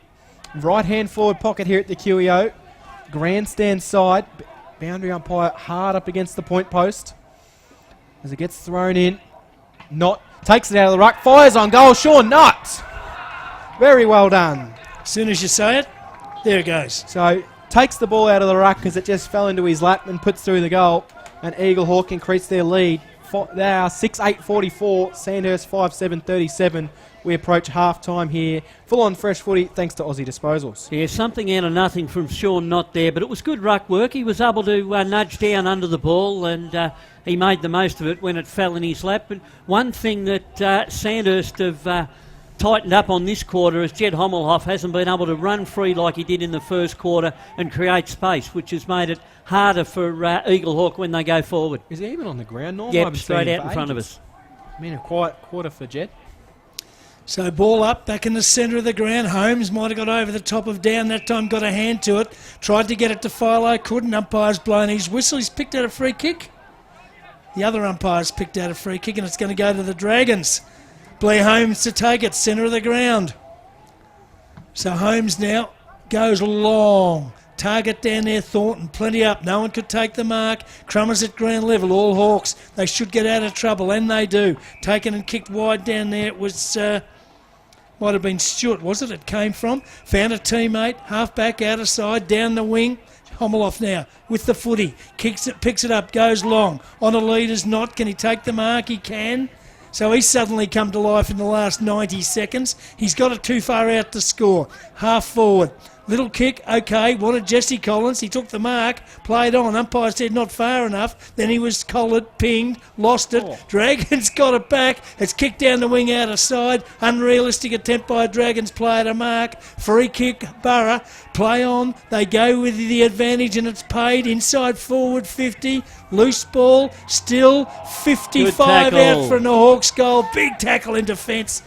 Right-hand forward pocket here at the QEO. Grandstand side. Boundary umpire hard up against the point post. As it gets thrown in. Nott takes it out of the ruck. Fires on goal. Sean Nott. Very well done. As soon as you say it, there it goes. So takes the ball out of the ruck because it just fell into his lap and puts through the goal. And Eaglehawk increase their lead. They are 6-8-44. Sandhurst 5-7-37. We approach half-time here. Full-on fresh footy thanks to Aussie Disposals. Yeah, something out of nothing from Sean Nott there, but it was good ruck work. He was able to nudge down under the ball and he made the most of it when it fell in his lap. But one thing that Sandhurst have tightened up on this quarter is Jed Hommelhoff hasn't been able to run free like he did in the first quarter and create space, which has made it harder for Eaglehawk when they go forward. Is he even on the ground, Norm? I Yep, haven't straight seen him out in for front of ages. us. I mean, a quiet quarter for Jed. So ball up, back in the centre of the ground. Holmes might have got over the top of Down that time, got a hand to it. Tried to get it to Philo, couldn't. Umpire's blown his whistle. He's picked out a free kick. The other umpire's picked out a free kick and it's going to go to the Dragons. Blair Holmes to take it, centre of the ground. So Holmes now goes long. Target down there, Thornton, plenty up. No one could take the mark. Crummers at ground level, all Hawks. They should get out of trouble, and they do. Taken and kicked wide down there. It was, might have been Stewart, was it? It came from. Found a teammate, half back, out of side, down the wing. Hommelhoff now with the footy. Kicks it, picks it up, goes long. On a leader's Nott. Can he take the mark? He can. So he's suddenly come to life in the last 90 seconds. He's got it too far out to score. Half forward. Little kick, okay, wanted Jesse Collins. He took the mark, played on. Umpire said not far enough. Then he was collared, pinged, lost it. Oh. Dragons got it back. It's kicked down the wing out of side. Unrealistic attempt by a Dragons player to mark. Free kick, Borough. Play on. They go with the advantage and it's paid. Inside forward 50. Loose ball. Still 55 out for the Hawks goal. Big tackle in defence.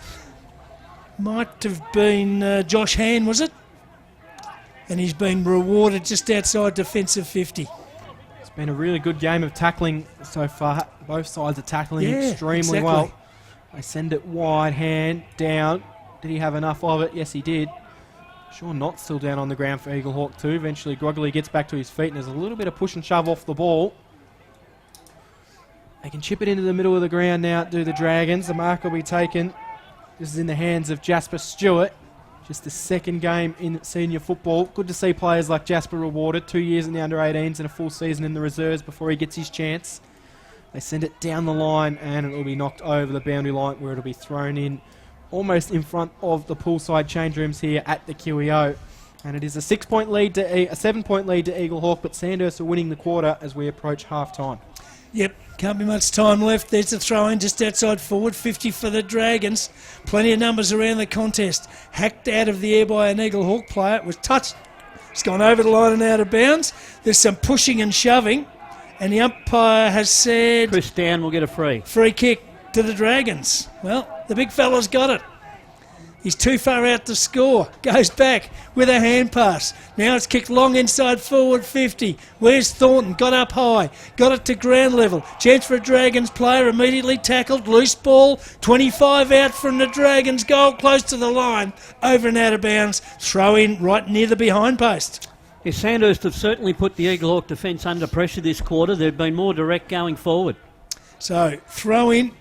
Might have been Josh Hand, was it? And he's been rewarded just outside defensive 50. It's been a really good game of tackling so far. Both sides are tackling Yeah, extremely exactly. well. They send it wide, hand down. Did he have enough of it? Yes, he did. Sean Nott's still down on the ground for Eaglehawk too. Eventually, Groggly gets back to his feet and there's a little bit of push and shove off the ball. They can chip it into the middle of the ground now, do the Dragons. The mark will be taken. This is in the hands of Jasper Stewart. Just the second game in senior football. Good to see players like Jasper rewarded. 2 years in the under-18s and a full season in the reserves before he gets his chance. They send it down the line and it will be knocked over the boundary line where it will be thrown in almost in front of the poolside change rooms here at the QEO. And it is a 7-point lead to Eaglehawk, but Sandhurst are winning the quarter as we approach half-time. Yep, can't be much time left. There's the throw-in just outside forward, 50 for the Dragons. Plenty of numbers around the contest. Hacked out of the air by an Eaglehawk player. It was touched. It's gone over the line and out of bounds. There's some pushing and shoving, and the umpire has said... Chris Down will get a free. Free kick to the Dragons. Well, the big fella's got it. He's too far out to score. Goes back with a hand pass. Now it's kicked long inside forward 50. Where's Thornton? Got up high. Got it to ground level. Chance for a Dragons player. Immediately tackled. Loose ball. 25 out from the Dragons goal. Close to the line. Over and out of bounds. Throw in right near the behind post. Yeah, Sandhurst have certainly put the Eaglehawk defence under pressure this quarter. They've been more direct going forward. So throw in.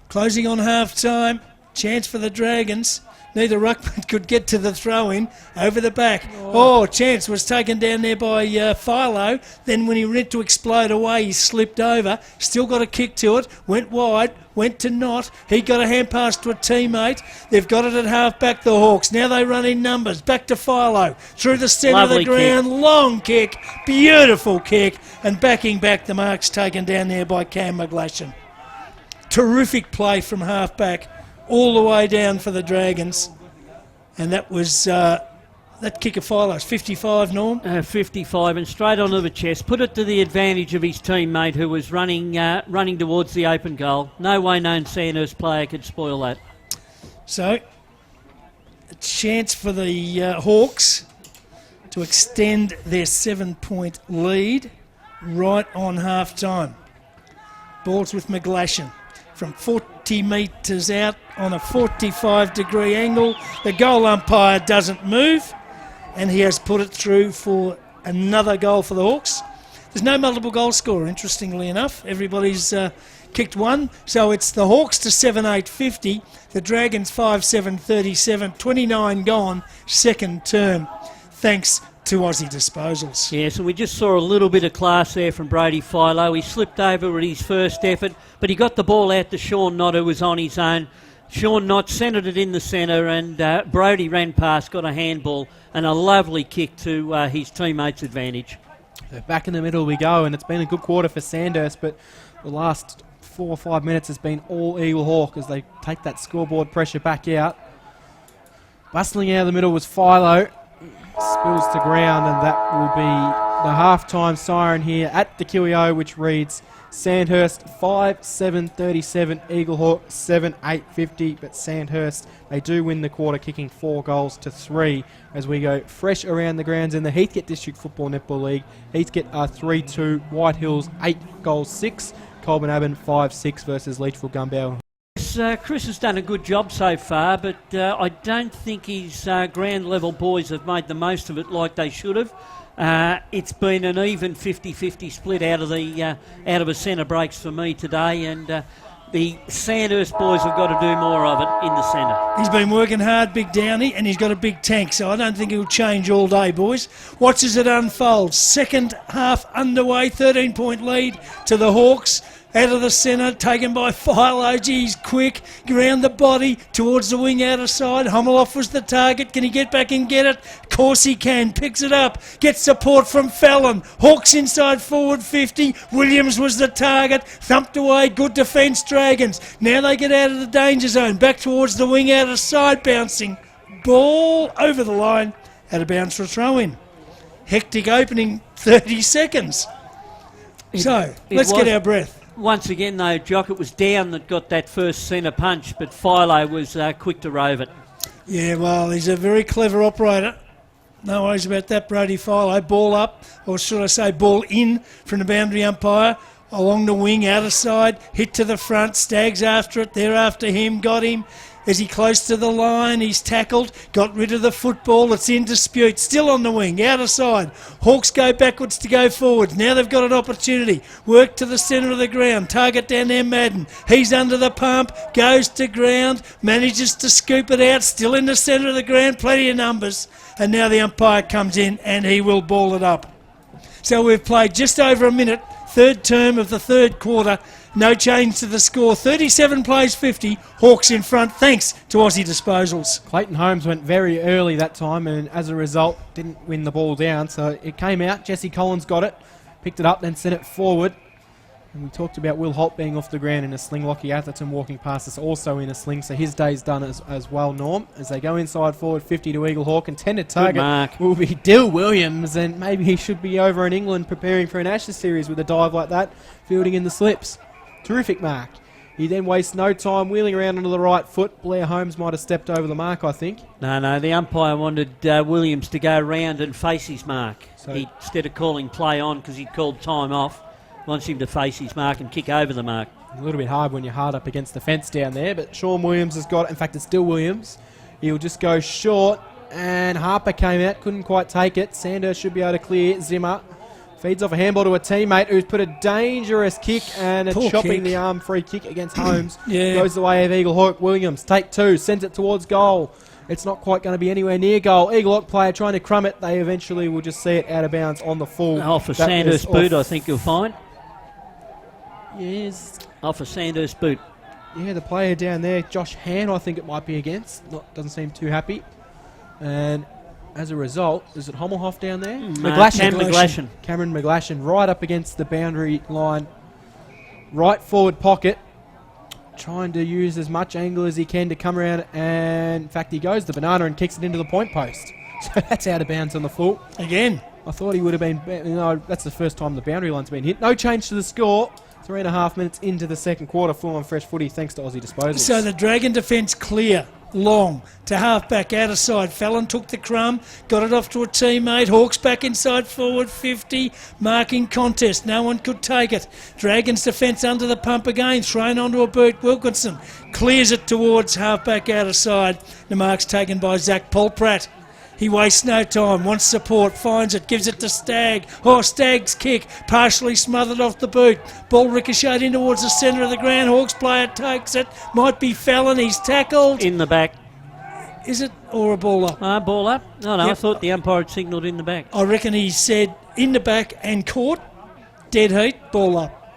Closing on half time. Chance for the Dragons. Neither ruckman could get to the throw-in. Over the back. Oh, chance was taken down there by Philo. Then when he went to explode away, he slipped over. Still got a kick to it. Went wide. Went to Knott. He got a hand pass to a teammate. They've got it at half-back, the Hawks. Now they run in numbers. Back to Philo. Through the centre of the ground. Kick. Long kick. Beautiful kick. And backing back, the mark's taken down there by Cam McGlashan. Terrific play from half-back. All the way down for the Dragons. And that was that kick of Philo's 55, Norm? 55, and straight onto the chest. Put it to the advantage of his teammate who was running towards the open goal. No way known Sandhurst player could spoil that. So, a chance for the Hawks to extend their 7-point lead right on half-time. Ball's with McGlashan. From 40 metres out on a 45-degree angle. The goal umpire doesn't move, and he has put it through for another goal for the Hawks. There's no multiple goal scorer, interestingly enough. Everybody's kicked one, so it's the Hawks to 7-8-50, the Dragons 5-7-37, 29 gone, second term. Thanks to Aussie Disposals. Yes, and we just saw a little bit of class there from Brody Philo. He slipped over at his first effort, but he got the ball out to Sean Knott, who was on his own. Sean Knott centred it in the centre, and Brody ran past, got a handball, and a lovely kick to his teammates' advantage. So back in the middle we go, and it's been a good quarter for Sandhurst, but the last 4 or 5 minutes has been all Eaglehawk as they take that scoreboard pressure back out. Bustling out of the middle was Philo. Spills to ground, and that will be the half-time siren here at the QEO, which reads Sandhurst 5-7-37, Eaglehawk 7-8-50, but Sandhurst, they do win the quarter, kicking 4-3 as we go fresh around the grounds in the Heathcote District Football Netball League. Heathcote are 3-2, White Hills 8-6, Colburn Abbon 5-6 versus Leachville Gumbau. Chris has done a good job so far, but I don't think his ground level boys have made the most of it like they should have. It's been an even 50-50 split out of the centre breaks for me today, and the Sandhurst boys have got to do more of it in the centre. He's been working hard, Big Downie, and he's got a big tank, so I don't think he'll change all day, boys. Watch as it unfolds. Second half underway, 13-point lead to the Hawks. Out of the centre, taken by Philo. He's quick, around the body, towards the wing outer side. Homoloff was the target. Can he get back and get it? Of course he can. Picks it up. Gets support from Fallon. Hawks inside forward 50. Williams was the target. Thumped away. Good defence, Dragons. Now they get out of the danger zone. Back towards the wing outer side, bouncing. Ball over the line. Out of bounds for a throw-in. Hectic opening 30 seconds. Let's get our breath. Once again, though, Jock, it was Down that got that first centre punch, but Philo was quick to rove it. Yeah, well, he's a very clever operator. No worries about that, Brody Philo. Ball up, or should I say ball in from the boundary umpire. Along the wing, outer side, hit to the front. Staggs after it, they're after him, got him. Is he close to the line? He's tackled, got rid of the football. It's in dispute. Still on the wing, outer side. Hawks go backwards to go forwards. Now they've got an opportunity. Work to the centre of the ground. Target down there, Madden. He's under the pump, goes to ground, manages to scoop it out. Still in the centre of the ground, plenty of numbers. And now the umpire comes in and he will ball it up. So we've played just over a minute, third term of the third quarter. No change to the score. 37 plays 50. Hawks in front thanks to Aussie Disposals. Clayton Holmes went very early that time and as a result didn't win the ball down. So it came out. Jesse Collins got it, picked it up, then sent it forward. And we talked about Will Holt being off the ground in a sling. Lockie Atherton walking past us also in a sling. So his day's done as well, Norm. As they go inside forward 50 to Eaglehawk. Intended target will be Dill Williams. And maybe he should be over in England preparing for an Ashes series with a dive like that, fielding in the slips. Terrific mark. He then wastes no time wheeling around onto the right foot. Blair Holmes might have stepped over the mark, I think. No, the umpire wanted Williams to go round and face his mark. So instead of calling play on because he'd called time off, wants him to face his mark and kick over the mark. A little bit hard when you're hard up against the fence down there, but Sean Williams has got it. In fact, it's still Williams. He'll just go short, and Harper came out, couldn't quite take it. Sanders should be able to clear. Zimmer feeds off a handball to a teammate who's put a dangerous kick and a chopping the arm free kick against Holmes. Goes the way of Eaglehawk. Williams, take two, sends it towards goal. It's not quite going to be anywhere near goal. Eaglehawk player trying to crumb it. They eventually will just see it out of bounds on the full. Off a Sanders boot, I think you'll find. Yes. Off a Sanders boot. Yeah, the player down there, Josh Han, I think it might be against. Doesn't seem too happy. And as a result, is it Hommelhoff down there? McGlashan. Cameron McGlashan right up against the boundary line. Right forward pocket. Trying to use as much angle as he can to come around. And in fact, he goes the banana and kicks it into the point post. So that's out of bounds on the full. Again. I thought he would have been, that's the first time the boundary line's been hit. No change to the score. 3.5 minutes into the second quarter, full on fresh footy thanks to Aussie Disposals. So the Dragon defence clear, long, to half-back, outer side. Fallon took the crumb, got it off to a teammate. Hawks back inside forward 50, marking contest. No one could take it. Dragons defence under the pump again, thrown onto a boot. Wilkinson clears it towards half-back, outer side. The mark's taken by Zach Polpratt. He wastes no time, wants support, finds it, gives it to Stagg. Oh, Stagg's kick, partially smothered off the boot. Ball ricocheted in towards the centre of the ground. Hawks player takes it. Might be Fallon, he's tackled. In the back. Is it? Or a ball up? Ball up? No, I thought the umpire had signalled in the back. I reckon he said in the back and caught. Dead heat, ball up.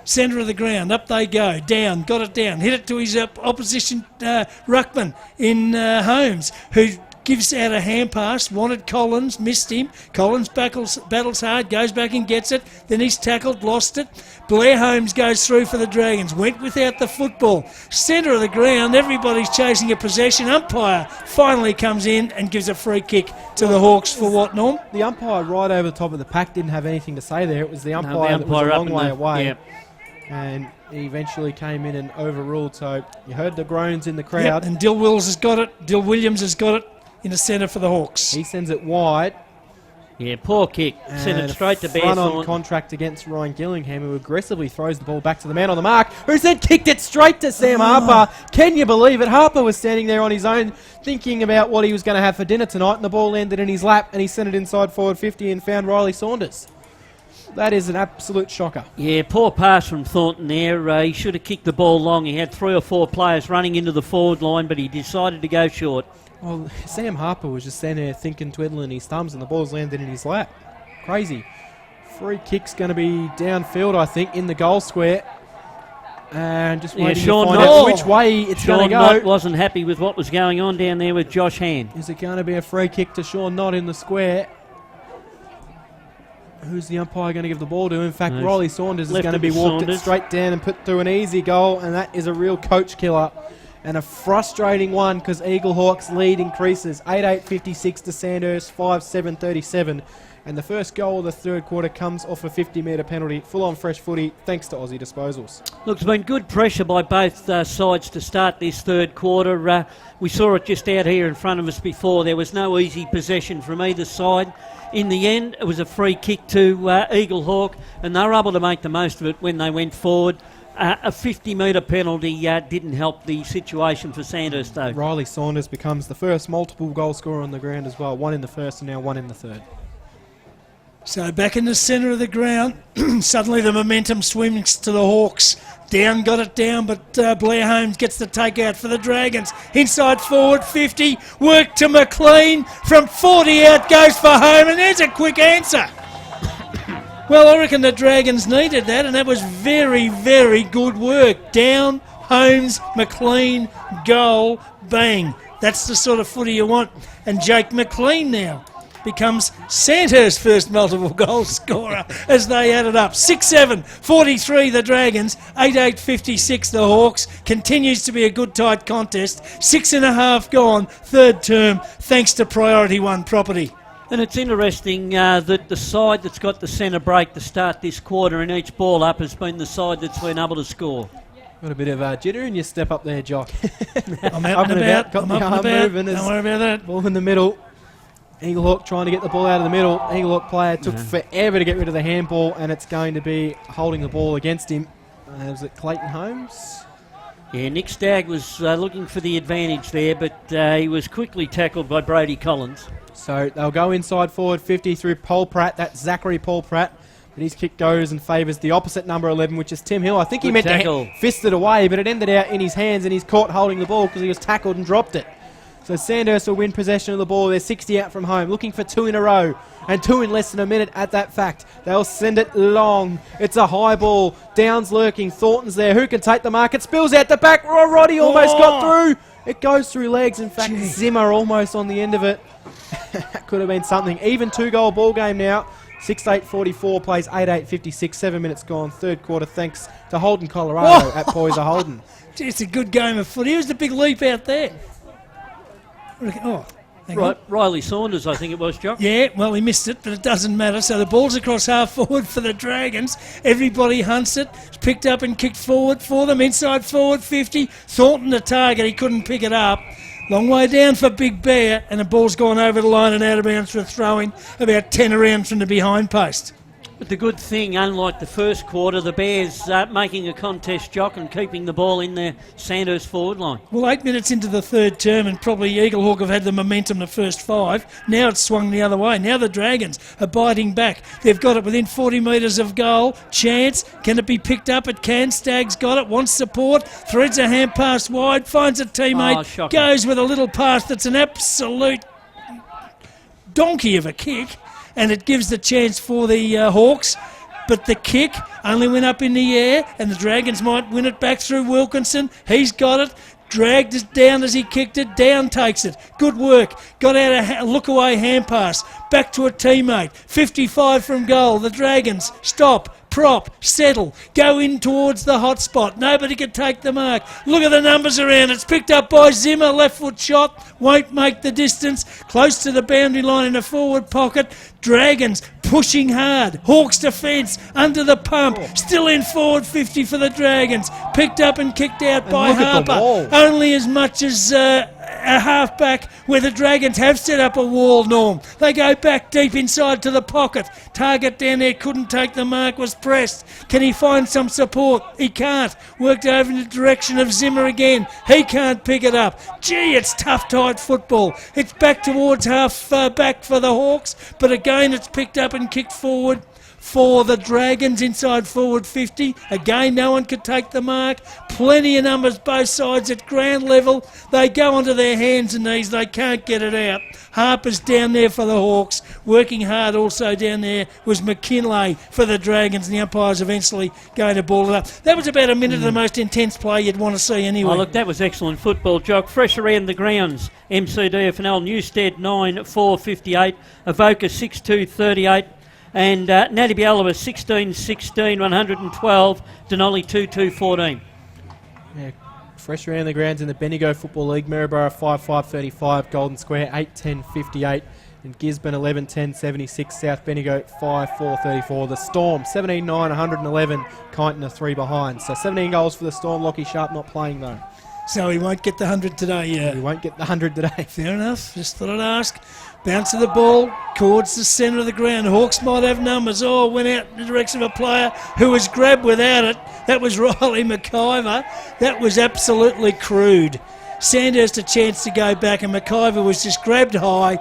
Centre of the ground, up they go, down, got it down. Hit it to his opposition ruckman in Holmes, who gives out a hand pass, wanted Collins, missed him. Collins battles hard, goes back and gets it. Then he's tackled, lost it. Blair Holmes goes through for the Dragons, went without the football. Centre of the ground, everybody's chasing a possession. Umpire finally comes in and gives a free kick to the Hawks for what, Norm? The umpire right over the top of the pack didn't have anything to say there. It was the umpire that was a long way away. Yep. And he eventually came in and overruled. So you heard the groans in the crowd. Yep, and Dill Williams has got it. In the centre for the Hawks. He sends it wide. Yeah, poor kick. Sent it straight to Bear Front on contract against Ryan Gillingham, who aggressively throws the ball back to the man on the mark, who then kicked it straight to Sam Harper. Can you believe it? Harper was standing there on his own, thinking about what he was going to have for dinner tonight, and the ball landed in his lap, and he sent it inside forward 50 and found Riley Saunders. That is an absolute shocker. Yeah, poor pass from Thornton there. He should have kicked the ball long. He had 3 or 4 players running into the forward line, but he decided to go short. Well, Sam Harper was just standing there thinking, twiddling his thumbs, and the ball's landed in his lap. Crazy. Free kick's going to be downfield, I think, in the goal square. And just waiting to find out which way it's going to go. Sean Knott wasn't happy with what was going on down there with Josh Han. Is it going to be a free kick to Sean Knott in the square? Who's the umpire going to give the ball to? In fact, Riley Saunders is going to be walked it straight down and put through an easy goal, and that is a real coach killer. And a frustrating one because Eaglehawks' lead increases. 8-8-56 to Sandhurst, 5-7-37. And the first goal of the third quarter comes off a 50-metre penalty. Full-on fresh footy, thanks to Aussie Disposals. Look, there's been good pressure by both sides to start this third quarter. We saw it just out here in front of us before. There was no easy possession from either side. In the end, it was a free kick to Eaglehawk, and they were able to make the most of it when they went forward. A 50-metre penalty didn't help the situation for Sandhurst, though. Riley Saunders becomes the first multiple goal scorer on the ground as well. One in the first and now one in the third. So back in the centre of the ground, suddenly the momentum swings to the Hawks. Down, got it down, but Blair Holmes gets the takeout for the Dragons. Inside forward, 50, work to McLean. From 40 out, goes for home, and there's a quick answer. Well, I reckon the Dragons needed that, and that was very, very good work. Down, Holmes, McLean, goal, bang. That's the sort of footy you want. And Jake McLean now becomes Sandhurst's first multiple goal scorer as they add it up. 6-7, 43 the Dragons, 8-8, 56 the Hawks. Continues to be a good tight contest. 6.5 gone, third term, thanks to Priority One property. And it's interesting that the side that's got the centre break to start this quarter and each ball up has been the side that's been able to score. Got a bit of jitter in your step up there, Jock. I'm out and about. Got I'm the up and arm about. moving. Don't worry about that. Ball in the middle. Eaglehawk trying to get the ball out of the middle. Eaglehawk player took forever to get rid of the handball, and it's going to be holding the ball against him. Was it Clayton Holmes? Yeah, Nick Stagg was looking for the advantage there, but he was quickly tackled by Brady Collins. So they'll go inside forward 50 through Paul Pratt. That's Zachary Paul Pratt. But his kick goes and favours the opposite number 11, which is Tim Hill. I think he meant to fist it away, but it ended out in his hands, and he's caught holding the ball because he was tackled and dropped it. So Sandhurst will win possession of the ball. They're 60 out from home, looking for 2 in a row, and 2 in less than a minute at that fact. They'll send it long. It's a high ball. Downs lurking. Thornton's there. Who can take the mark? It spills out the back. Oh, Roddy almost got through. It goes through legs. In fact, Zimmer almost on the end of it. That could have been something. Even 2-goal ball game now. 6-8-44 plays 8-8-56. 7 minutes gone. Third quarter. Thanks to Holden, Colorado at Poyser Holden. It's a good game of footy. Here's the big leap out there. Right, Riley Saunders, I think it was, Jock. Yeah, well, he missed it, but it doesn't matter. So the ball's across half forward for the Dragons. Everybody hunts it. It's picked up and kicked forward for them. Inside forward, 50. Thornton the target. He couldn't pick it up. Long way down for Big Bear, and the ball's gone over the line and out of bounds for a throw-in about 10 around from the behind post. But the good thing, unlike the first quarter, the Bears making a contest, Jock, and keeping the ball in the Sandhurst forward line. Well, 8 minutes into the third term, and probably Eaglehawk have had the momentum the first 5. Now it's swung the other way. Now the Dragons are biting back. They've got it within 40 metres of goal. Chance, can it be picked up? It can. Stagg's got it, wants support, threads a hand pass wide, finds a teammate, goes with a little pass that's an absolute donkey of a kick. And it gives the chance for the Hawks. But the kick only went up in the air, and the Dragons might win it back through Wilkinson. He's got it. Dragged it down as he kicked it. Down takes it. Good work. Got out a look-away hand pass. Back to a teammate. 55 from goal. The Dragons stop. Prop, settle, go in towards the hot spot. Nobody can take the mark. Look at the numbers around. It's picked up by Zimmer. Left foot shot. Won't make the distance. Close to the boundary line in a forward pocket. Dragons pushing hard. Hawks defence under the pump. Still in forward 50 for the Dragons. Picked up and kicked out by Harper. Only as much as a half-back where the Dragons have set up a wall, Norm. They go back deep inside to the pocket. Target down there couldn't take the mark, was pressed. Can he find some support? He can't. Worked over in the direction of Zimmer again. He can't pick it up. Gee, it's tough, tight football. It's back towards half back for the Hawks, but again it's picked up and kicked forward for the Dragons inside forward 50. Again, no one could take the mark. Plenty of numbers both sides at ground level. They go onto their hands and knees. They can't get it out. Harper's down there for the Hawks. Working hard also down there was McKinlay for the Dragons, and the umpires eventually going to ball it up. That was about a minute of the most intense play you'd want to see anyway. Oh, look, that was excellent football, Jock. Fresh around the grounds. MCDFNL, Newstead 9-4-58. Avoca 6-2-38. And Natty Bialowa 16-16, 112. Denali 2-2-14. Yeah, fresh around the grounds in the Bendigo Football League. Maryborough 5-5-35. Golden Square 8-10-58. And Gisborne 11-10-76. South Bendigo 5-4-34. The Storm 17-9, 111. Kyneton are 3 behind. So 17 goals for the Storm. Lockie Sharp not playing though. So he won't get the 100 today, yeah. We won't get the 100 today. Fair enough. Just thought I'd ask. Bounce of the ball towards the centre of the ground. Hawks might have numbers. Oh, went out in the direction of a player who was grabbed without it. That was Riley McIver. That was absolutely crude. Sandhurst a chance to go back, and McIver was just grabbed high.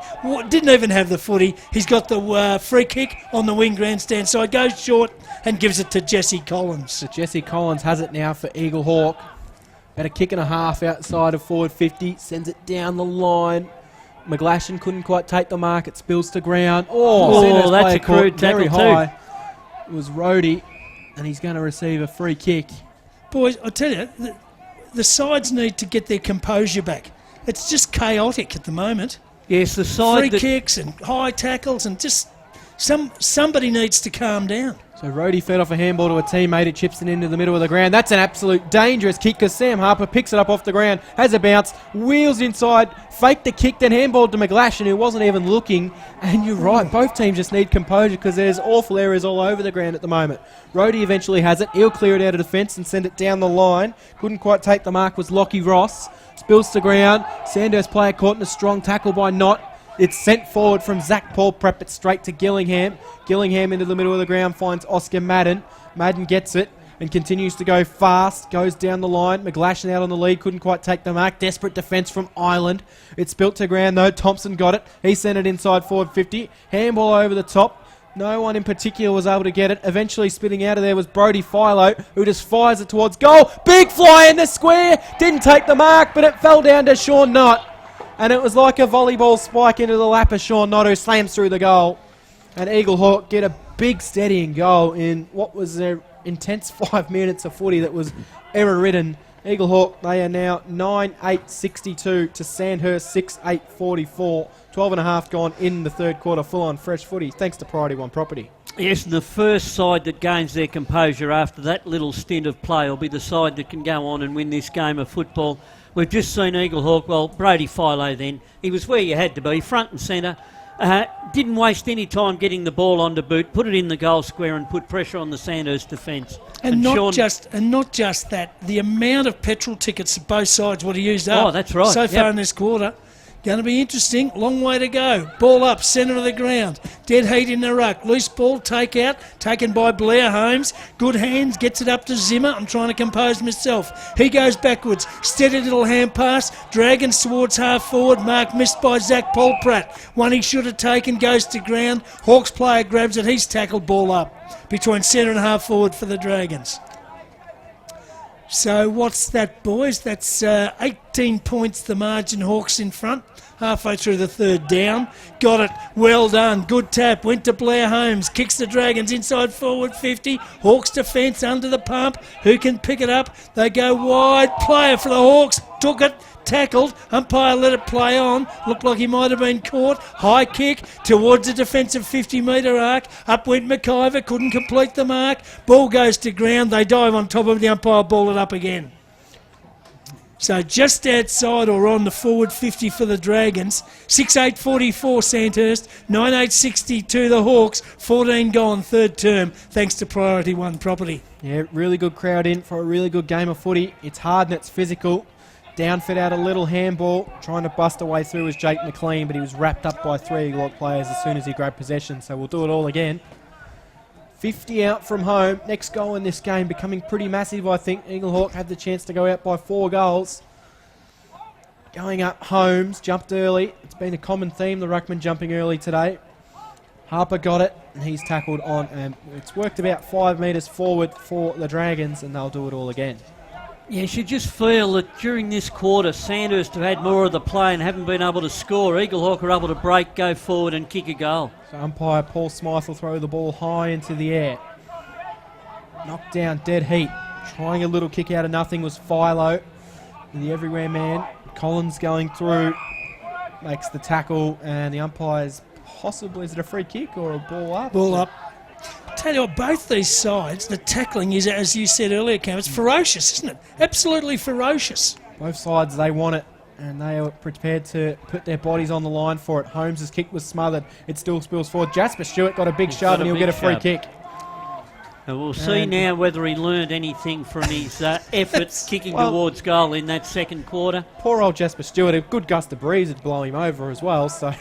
Didn't even have the footy. He's got the free kick on the wing grandstand side. Goes short and gives it to Jesse Collins. So Jesse Collins has it now for Eaglehawk. About a kick and a half outside of forward 50. Sends it down the line. McGlashan couldn't quite take the mark. It spills to ground. Oh, that's a crude tackle very high. It was Rhodey, and he's going to receive a free kick. Boys, I tell you, the sides need to get their composure back. It's just chaotic at the moment. Yes, the side Free kicks and high tackles, and just somebody needs to calm down. So Rhodey fed off a handball to a teammate. It chips it into the middle of the ground. That's an absolute dangerous kick because Sam Harper picks it up off the ground, has a bounce, wheels inside, faked the kick, then handballed to McGlashan, who wasn't even looking. And you're right, both teams just need composure because there's awful errors all over the ground at the moment. Rhodey eventually has it. He'll clear it out of defence and send it down the line. Couldn't quite take the mark was Lockie Ross. Spills to ground. Sandhurst player caught in a strong tackle by Knott. It's sent forward from Zach Paul, prep it straight to Gillingham. Gillingham into the middle of the ground finds Oscar Madden. Madden gets it and continues to go fast. Goes down the line. McGlashan out on the lead. Couldn't quite take the mark. Desperate defence from Ireland. It's built to ground though. Thompson got it. He sent it inside forward 50. Handball over the top. No one in particular was able to get it. Eventually spitting out of there was Brody Philo, who just fires it towards goal. Big fly in the square. Didn't take the mark, but it fell down to Sean Knott. And it was like a volleyball spike into the lap of Sean Knott, who slams through the goal. And Eaglehawk get a big steadying goal in what was an intense 5 minutes of footy that was error-ridden. Eaglehawk, they are now 9-8-62 to Sandhurst 6-8-44. 12 and a half gone in the third quarter, full-on fresh footy, thanks to Priority One Property. Yes, and the first side that gains their composure after that little stint of play will be the side that can go on and win this game of football. We've just seen Eaglehawk, well, Brody Philo then. He was where you had to be, front and centre. Didn't waste any time getting the ball onto boot, put it in the goal square and put pressure on the Sandhurst defence. And not just that, the amount of petrol tickets that both sides would have used up. Oh, that's right. So far in this quarter. Going to be interesting. Long way to go. Ball up, centre of the ground. Dead heat in the ruck. Loose ball, take out. Taken by Blair Holmes. Good hands, gets it up to Zimmer. I'm trying to compose myself. He goes backwards. Steady little hand pass. Dragons towards half forward. Mark missed by Zach Paul Pratt. One he should have taken, goes to ground. Hawks player grabs it. He's tackled, ball up. Between centre and half forward for the Dragons. So what's that, boys? That's 18 points the margin. Hawks in front. Halfway through the third down. Got it. Well done. Good tap. Went to Blair Holmes. Kicks the Dragons inside forward 50. Hawks defence under the pump. Who can pick it up? They go wide. Player for the Hawks. Took it. Tackled. Umpire let it play on. Looked like he might have been caught. High kick towards the defensive 50-metre arc. Up went McIver. Couldn't complete the mark. Ball goes to ground. They dive on top of the umpire. Ball it up again. So just outside or on the forward 50 for the Dragons. 6-8-44 Sandhurst. 9-8-62 the Hawks. 14 gone third term thanks to Priority One Property. Yeah, really good crowd in for a really good game of footy. It's hard and it's physical. Downfit out a little handball. Trying to bust away through was Jake McLean, but he was wrapped up by three Eaglehawk players as soon as he grabbed possession. So we'll do it all again. 50 out from home. Next goal in this game becoming pretty massive, I think. Eaglehawk had the chance to go out by 4 goals. Going up, Holmes jumped early. It's been a common theme, the ruckman jumping early today. Harper got it, and he's tackled on. And it's worked about 5 metres forward for the Dragons, and they'll do it all again. Yes, you just feel that during this quarter, Sandhurst have had more of the play and haven't been able to score. Eaglehawk are able to break, go forward and kick a goal. So umpire Paul Smythe will throw the ball high into the air. Knocked down, dead heat. Trying a little kick out of nothing was Philo. The everywhere man. Collins going through. Makes the tackle, and the umpire's possibly, is it a free kick or a ball up? Ball up. Tell you what, both these sides, the tackling is, as you said earlier, Cam, it's ferocious, isn't it? Absolutely ferocious. Both sides, they want it, and they are prepared to put their bodies on the line for it. Holmes' kick was smothered. It still spills forward. Jasper Stewart got a big shove, and he'll get a free kick. And we'll see And- now whether he learned anything from his efforts kicking Well- towards goal in that second quarter. Poor old Jasper Stewart, a good gust of breeze would blow him over as well, so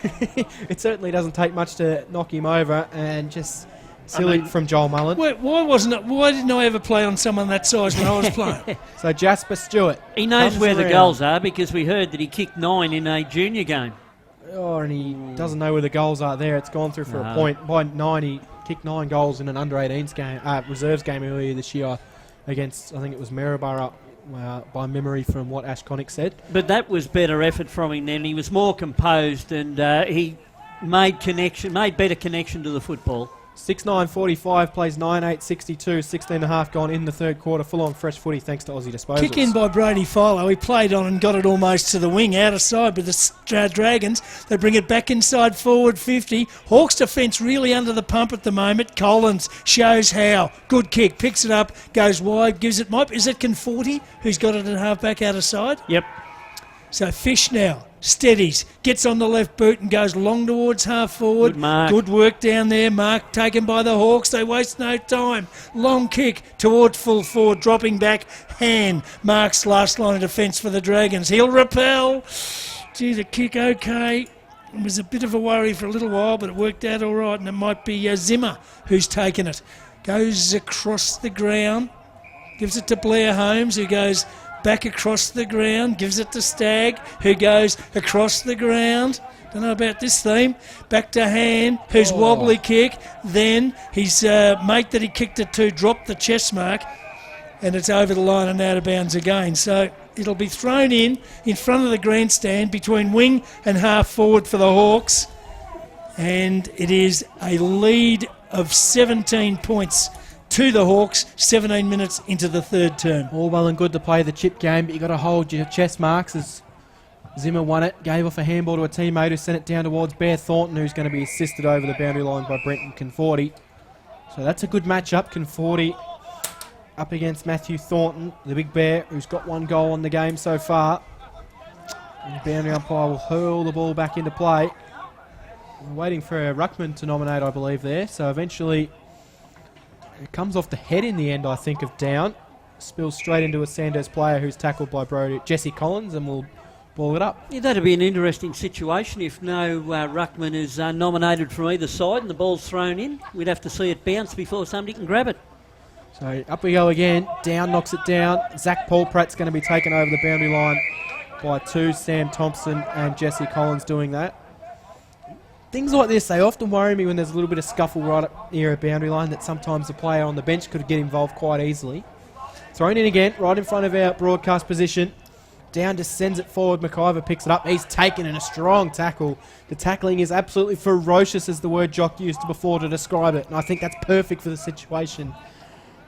it certainly doesn't take much to knock him over, and just silly from Joel Mullen. Why didn't I ever play on someone that size when I was playing? So Jasper Stewart. He knows comes where the around. goals are because we heard that he kicked 9 in a junior game. Oh, and he doesn't know where the goals are there. It's gone through for a point. By 9, he kicked 9 goals in an under-18s game, reserves game earlier this year against, I think it was Maryborough, by memory from what Ash Connick said. But that was better effort from him then. He was more composed and he made better connection to the football. 6-9-45, plays 9-8-62, 16.5 gone in the third quarter. Full-on fresh footy thanks to Aussie Disposals. Kick in by Brady Philo. He played on and got it almost to the wing, out of side with the Dragons. They bring it back inside forward 50. Hawks defence really under the pump at the moment. Collins shows how. Good kick, picks it up, goes wide, gives it Mike. Is it Conforti who's got it at half back out of side? Yep. So Fish now steadies, gets on the left boot and goes long towards half forward. Good mark. Good work down there. Mark taken by the Hawks. They waste no time. Long kick towards full forward, dropping back. Hand. Mark's last line of defence for the Dragons. He'll repel. Gee, the kick okay. It was a bit of a worry for a little while, but it worked out all right, and it might be Zimmer who's taken it. Goes across the ground. Gives it to Blair Holmes, who goes back across the ground, gives it to Stagg, who goes across the ground. Don't know about this theme. Back to Hand, who's wobbly kick. Then his mate that he kicked it to dropped the chest mark, and it's over the line and out of bounds again. So it'll be thrown in front of the grandstand between wing and half forward for the Hawks. And it is a lead of 17 points to the Hawks, 17 minutes into the third term. All well and good to play the chip game, but you've got to hold your chest marks as Zimmer won it, gave off a handball to a teammate who sent it down towards Bear Thornton, who's going to be assisted over the boundary line by Brenton Conforti. So that's a good matchup. Conforti up against Matthew Thornton, the big bear, who's got 1 goal on the game so far. And the boundary umpire will hurl the ball back into play. We're waiting for a ruckman to nominate, I believe, there. So eventually it comes off the head in the end, I think, of down. Spills straight into a Sandhurst player who's tackled by Jesse Collins and will ball it up. Yeah, that'd be an interesting situation if no ruckman is nominated from either side and the ball's thrown in. We'd have to see it bounce before somebody can grab it. So up we go again. Down knocks it down. Zach Paulpratt's going to be taken over the boundary line by 2, Sam Thompson and Jesse Collins doing that. Things like this, they often worry me when there's a little bit of scuffle right up near a boundary line, that sometimes the player on the bench could get involved quite easily. Thrown in again, right in front of our broadcast position. Down just sends it forward. McIver picks it up. He's taken in a strong tackle. The tackling is absolutely ferocious, as the word Jock used before to describe it. And I think that's perfect for the situation.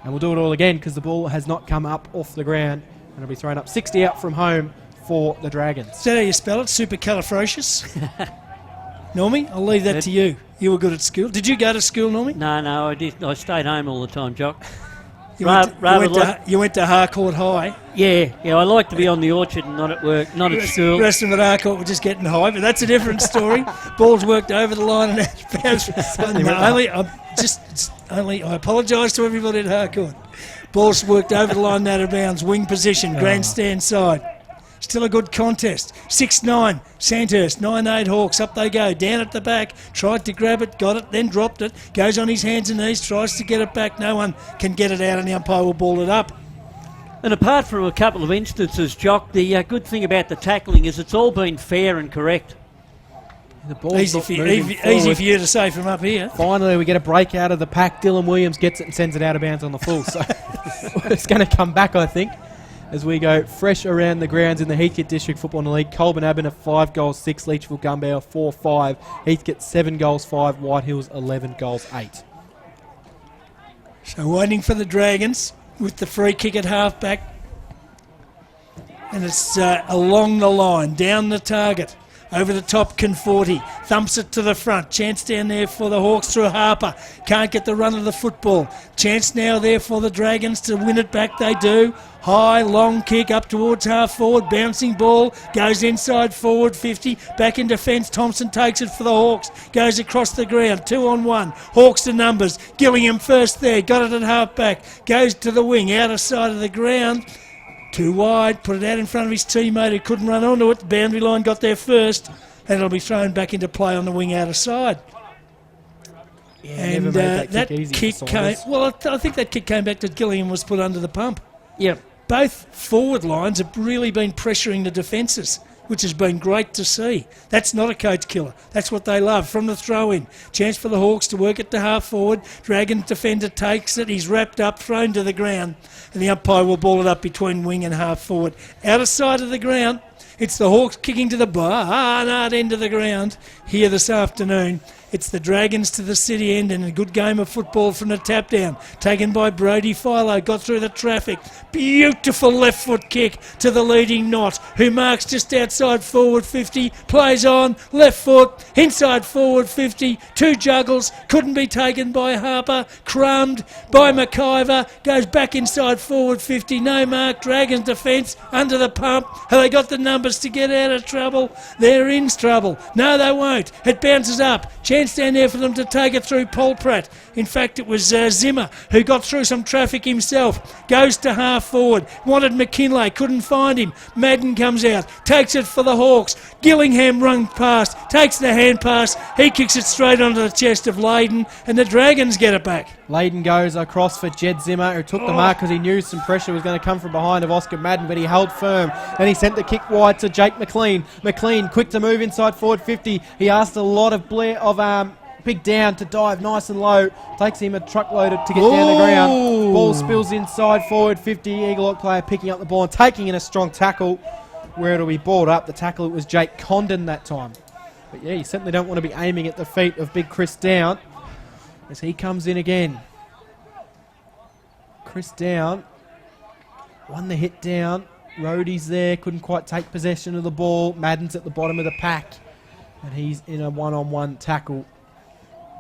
And we'll do it all again because the ball has not come up off the ground. And it'll be thrown up 60 out from home for the Dragons. Is that how you spell it? Supercalifragious? Normie, I'll leave that to you. You were good at school. Did you go to school, Normie? No, I did. I stayed home all the time, Jock. You went to Harcourt High. Yeah, I like to be on the orchard and not at work, not at school. The rest of it, Harcourt were just getting high, but that's a different story. Ball's worked over the line and out of bounds. I apologise to everybody at Harcourt. Ball's worked over the line and out of bounds. Wing position, grandstand side. Still a good contest. 6-9, Sandhurst, 9-8 Hawks. Up they go, down at the back. Tried to grab it, got it, then dropped it. Goes on his hands and knees, tries to get it back. No one can get it out, and the umpire will ball it up. And apart from a couple of instances, Jock, the good thing about the tackling is it's all been fair and correct. The ball's easy for you to say from up here. Finally, we get a break out of the pack. Dylan Williams gets it and sends it out of bounds on the full. So it's going to come back, I think, as we go fresh around the grounds in the Heathcote District Football League. Colburn Abbott 5 goals, 6. Leachville Gumbau 4-5. Heathcote 7 goals, 5. Whitehills 11 goals, 8. So waiting for the Dragons with the free kick at half back. And it's along the line, down the target. Over the top, Conforti thumps it to the front. Chance down there for the Hawks through Harper. Can't get the run of the football. Chance now there for the Dragons to win it back. They do. High, long kick up towards half forward. Bouncing ball. Goes inside forward 50. Back in defence. Thompson takes it for the Hawks. Goes across the ground. 2 on 1. Hawks to numbers. Gillingham first there. Got it at half back. Goes to the wing. Outer side of the ground. Too wide, put it out in front of his teammate who couldn't run onto it. The boundary line got there first, and it'll be thrown back into play on the wing outer side. Yeah, and never made that kick, easy kick for came. Saunders. Well, I think that kick came back to Gillingham was put under the pump. Yep. Both forward lines have really been pressuring the defences, which has been great to see. That's not a coach killer. That's what they love. From the throw-in. Chance for the Hawks to work it to half forward. Dragons defender takes it. He's wrapped up, thrown to the ground. And the umpire will ball it up between wing and half forward. Outer side of the ground. It's the Hawks kicking to the Barnard end of the ground here this afternoon. It's the Dragons to the city end and a good game of football from the tap down. Taken by Brody Philo, got through the traffic. Beautiful left foot kick to the leading knot, who marks just outside forward 50. Plays on, left foot, inside forward 50. 2 juggles, couldn't be taken by Harper. Crumbed by McIver, goes back inside forward 50. No mark, Dragons defence under the pump. Have they got the numbers to get out of trouble? They're in trouble. No, they won't. It bounces up. Chance down there for them to take it through Paul Pratt. In fact, it was Zimmer who got through some traffic himself. Goes to half forward. Wanted McKinlay. Couldn't find him. Madden comes out. Takes it for the Hawks. Gillingham runs past. Takes the hand pass. He kicks it straight onto the chest of Leyden. And the Dragons get it back. Leyden goes across for Jed Zimmer, who took the mark because he knew some pressure was going to come from behind of Oscar Madden, but he held firm. Then he sent the kick wide to Jake McLean. McLean, quick to move inside forward 50. He asked a lot of Big Down to dive nice and low. Takes him a truckload to get down the ground. Ball spills inside forward 50. Eaglehawk player picking up the ball and taking in a strong tackle where it'll be balled up. The tackle, it was Jake Condon that time. But yeah, you certainly don't want to be aiming at the feet of big Chris Down as he comes in again. Chris Down won the hit down. Rhodey's there, couldn't quite take possession of the ball. Madden's at the bottom of the pack and he's in a one-on-one tackle.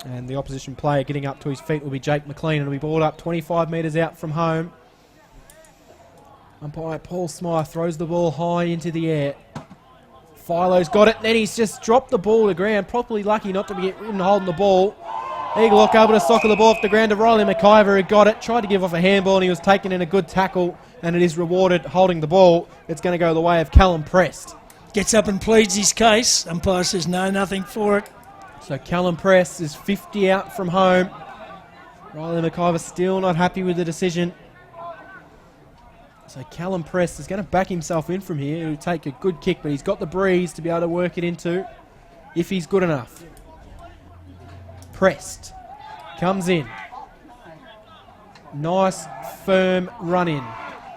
And the opposition player getting up to his feet will be Jake McLean. It'll be balled up 25 metres out from home. Umpire Paul Smythe throws the ball high into the air. Philo's got it, then he's just dropped the ball to ground. Probably lucky not to be even holding the ball. Eaglehawk able to soccer the ball off the ground to Riley McIver, who got it. Tried to give off a handball and he was taken in a good tackle. And it is rewarded holding the ball. It's going to go the way of Callum Prest. Gets up and pleads his case. Umpire says no, nothing for it. So Callum Press is 50 out from home. Riley McIver still not happy with the decision. So Callum Press is going to back himself in from here. He'll take a good kick, but he's got the breeze to be able to work it into if he's good enough. Pressed. Comes in. Nice, firm run in.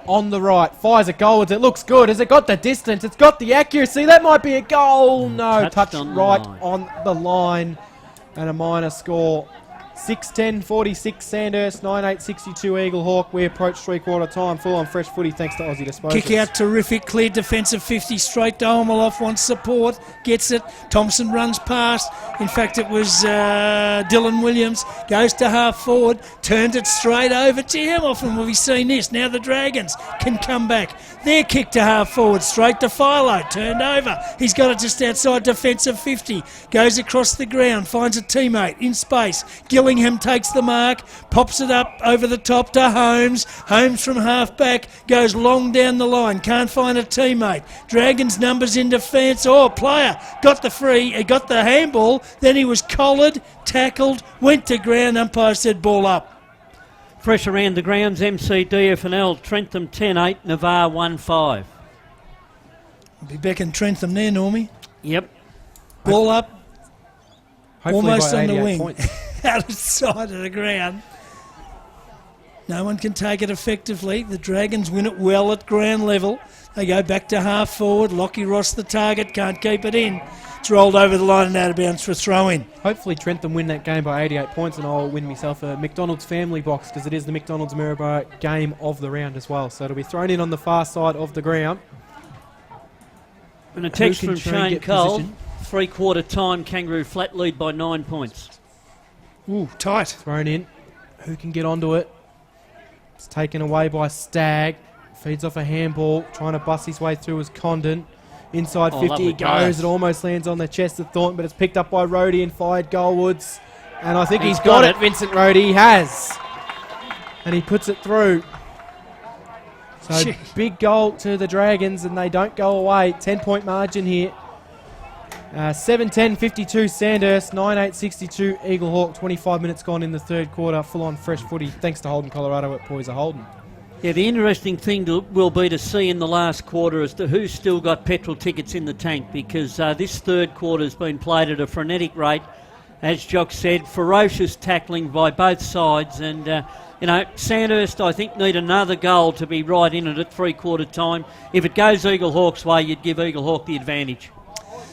On the right. Fires a goal. It looks good. Has it got the distance? It's got the accuracy. That might be a goal. No, touched right on the line. And a minor score. 6-10-46 Sandhurst, 9-8-62 Eaglehawk. We approach three-quarter time. Full on fresh footy thanks to Aussie Disposals. Kick out terrific, clear defensive 50 straight to Omeloff, wants support, gets it. Thompson runs past. In fact, it was Dylan Williams. Goes to half forward, turned it straight over to him. Often have we seen this? Now the Dragons can come back. Their kick to half forward, straight to Philo, turned over. He's got it just outside defensive 50. Goes across the ground, finds a teammate in space. Gillingham takes the mark, pops it up over the top to Holmes. Holmes from half back goes long down the line, can't find a teammate. Dragons numbers in defence. Oh, player got the free, he got the handball, then he was collared, tackled, went to ground. Umpire said ball up. Fresh around the grounds, MCDFNL, Trentham 10-8, Navarre 1-5. Be back in Trentham there, Normie. Yep. Ball up. Hopefully almost by on the 88 wing. points. Out of sight of the ground. No one can take it effectively. The Dragons win it well at ground level. They go back to half forward. Lockie Ross the target, can't keep it in. It's rolled over the line and out of bounds for a throw-in. Hopefully Trentham win that game by 88 points and I'll win myself a McDonald's family box because it is the McDonald's Maryborough game of the round as well. So it'll be thrown in on the far side of the ground. And a text Who can from try and Shane get Cole. position? 3-quarter time, Kangaroo flat lead by 9 points. Ooh, tight. Thrown in. Who can get onto it? It's taken away by Stagg. Feeds off a handball. Trying to bust his way through as Condon. Inside 50 lovely he goes. pass. It almost lands on the chest of Thornton, but it's picked up by Rhodey and fired goalwards. And I think He's he's got got it, Vincent Rhodey. He has. And he puts it through. So Gee. big goal to the Dragons, and they don't go away. 10-point margin here. 7-10, 52 Sandhurst, 9-8, 62 Eaglehawk. 25 minutes gone in the third quarter. Full-on fresh footy, thanks to Holden Colorado at Poyser Holden. Yeah, the interesting thing will be to see in the last quarter as to who's still got petrol tickets in the tank, because this third quarter has been played at a frenetic rate. As Jock said, ferocious tackling by both sides, and Sandhurst, I think, need another goal to be right in it at 3-quarter time. If it goes Eaglehawk's way, you'd give Eaglehawk the advantage.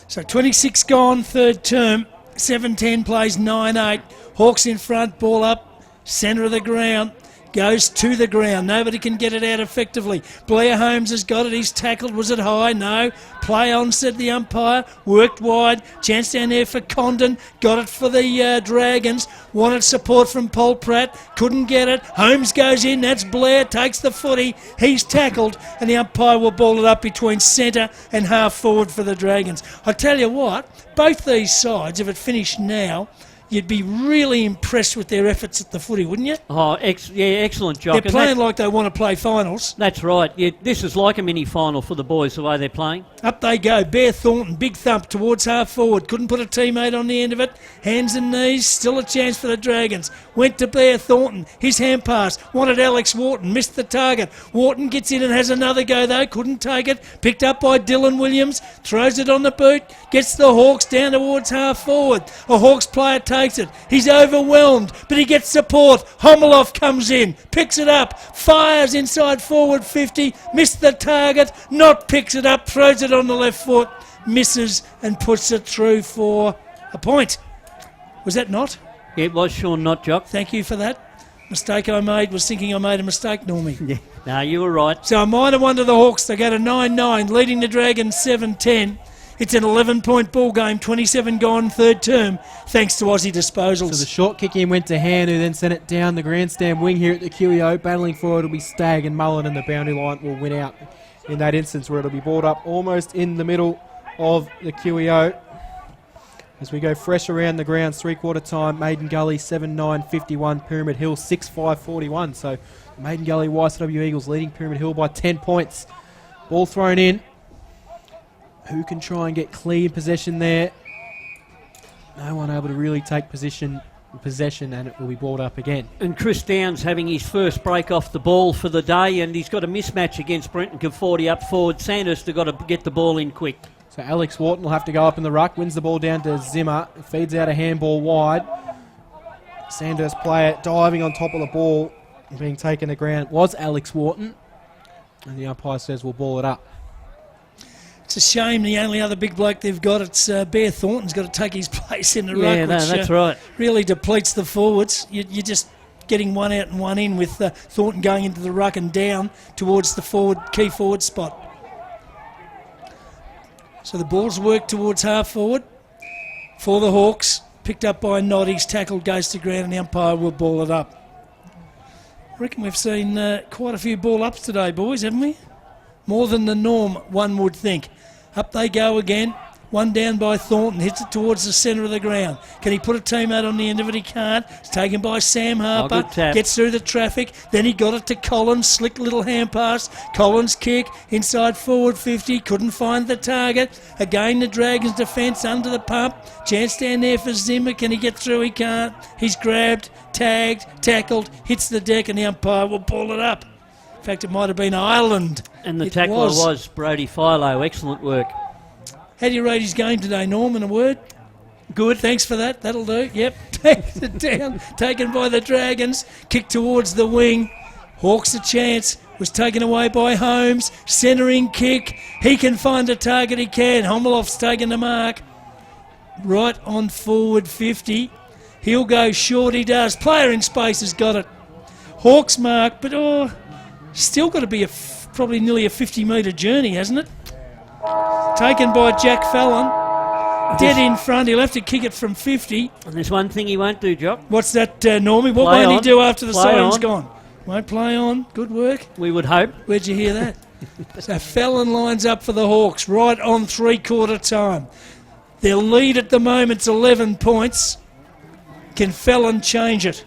So 26 gone, third term. 7-10 plays 9-8. Hawks in front, ball up, centre of the ground. Goes to the ground. Nobody can get it out effectively. Blair Holmes has got it. He's tackled. Was it high? No. Play on, said the umpire. Worked wide. Chance down there for Condon. Got it for the Dragons. Wanted support from Paul Pratt. Couldn't get it. Holmes goes in. That's Blair. Takes the footy. He's tackled. And the umpire will ball it up between centre and half forward for the Dragons. I tell you what, both these sides, if it finished now, you'd be really impressed with their efforts at the footy, wouldn't you? Oh, excellent, Jock. They're playing like they want to play finals. That's right. Yeah, this is like a mini-final for the boys, the way they're playing. Up they go. Bear Thornton, big thump towards half forward. Couldn't put a teammate on the end of it. Hands and knees, still a chance for the Dragons. Went to Bear Thornton. His hand pass. Wanted Alex Wharton. Missed the target. Wharton gets in and has another go though. Couldn't take it. Picked up by Dylan Williams. Throws it on the boot. Gets the Hawks down towards half forward. A Hawks player takes it. He's overwhelmed, but he gets support. Homeloff comes in. Picks it up. Fires inside forward 50. Missed the target. Not picks it up. Throws it on the left foot. Misses and puts it through for a point. Was that not? Yeah, it was Sean, not Jock. Thank you for that. Mistake I made was thinking I made a mistake, Normie. Yeah. No, you were right. So a minor one to the Hawks. They go to 9-9, leading the Dragons 7-10. It's an 11-point ball game, 27 gone, third term, thanks to Aussie disposals. So the short kick in went to Han, who then sent it down the grandstand wing here at the QEO. Battling for it will be Stagg, and Mullen, and the boundary line will win out in that instance, where it'll be brought up almost in the middle of the QEO. As we go fresh around the grounds, 3-quarter time, Maiden Gully 7-9, 51, Pyramid Hill 6-5, 41. So Maiden Gully YCW Eagles leading Pyramid Hill by 10 points. Ball thrown in. Who can try and get clean possession there? No one able to really take possession, and it will be balled up again. And Chris Downs having his first break off the ball for the day, and he's got a mismatch against Brenton Conforti up forward. Sandhurst have got to get the ball in quick. So Alex Wharton will have to go up in the ruck, wins the ball down to Zimmer, feeds out a handball wide. Sandhurst player diving on top of the ball, being taken to ground was Alex Wharton, and the umpire says we'll ball it up. It's a shame the only other big bloke they've got, it's Bear Thornton's got to take his place in the ruck, Yeah, no, which that's right. really depletes the forwards. You're just getting one out and one in with Thornton going into the ruck and down towards the key forward spot. So the ball's worked towards half forward for the Hawks. Picked up by Nod. He's tackled, goes to ground, and the umpire will ball it up. I reckon we've seen quite a few ball ups today, boys, haven't we? More than the norm, one would think. Up they go again. One down by Thornton, hits it towards the centre of the ground. Can he put a teammate on the end of it? He can't. It's taken by Sam Harper. Good tap. Gets through the traffic. Then he got it to Collins. Slick little hand pass. Collins kick. Inside forward 50. Couldn't find the target. Again the Dragons defence under the pump. Chance down there for Zimmer. Can he get through? He can't. He's grabbed, tagged, tackled, hits the deck, and the umpire will pull it up. In fact, it might have been Ireland. And the tackler was Brody Philo. Excellent work. How do you rate his game today, Norm, in a word? Good, thanks for that. That'll do. Yep. Takes it down. Taken by the Dragons. Kicked towards the wing. Hawks a chance. Was taken away by Holmes. Centering kick. He can find a target. He can. Homeloff's taken the mark. Right on forward 50. He'll go short. He does. Player in space has got it. Hawks mark, but still got to be probably nearly a 50-metre journey, hasn't it? Taken by Jack Fallon. Dead in front. He'll have to kick it from 50. And there's one thing he won't do, Jock. What's that, Normie? What Play won't he on. do after the Play siren's on. gone? Won't play on. Good work. We would hope. Where'd you hear that? So Fallon lines up for the Hawks right on three-quarter time. Their lead at the moment's 11 points. Can Fallon change it?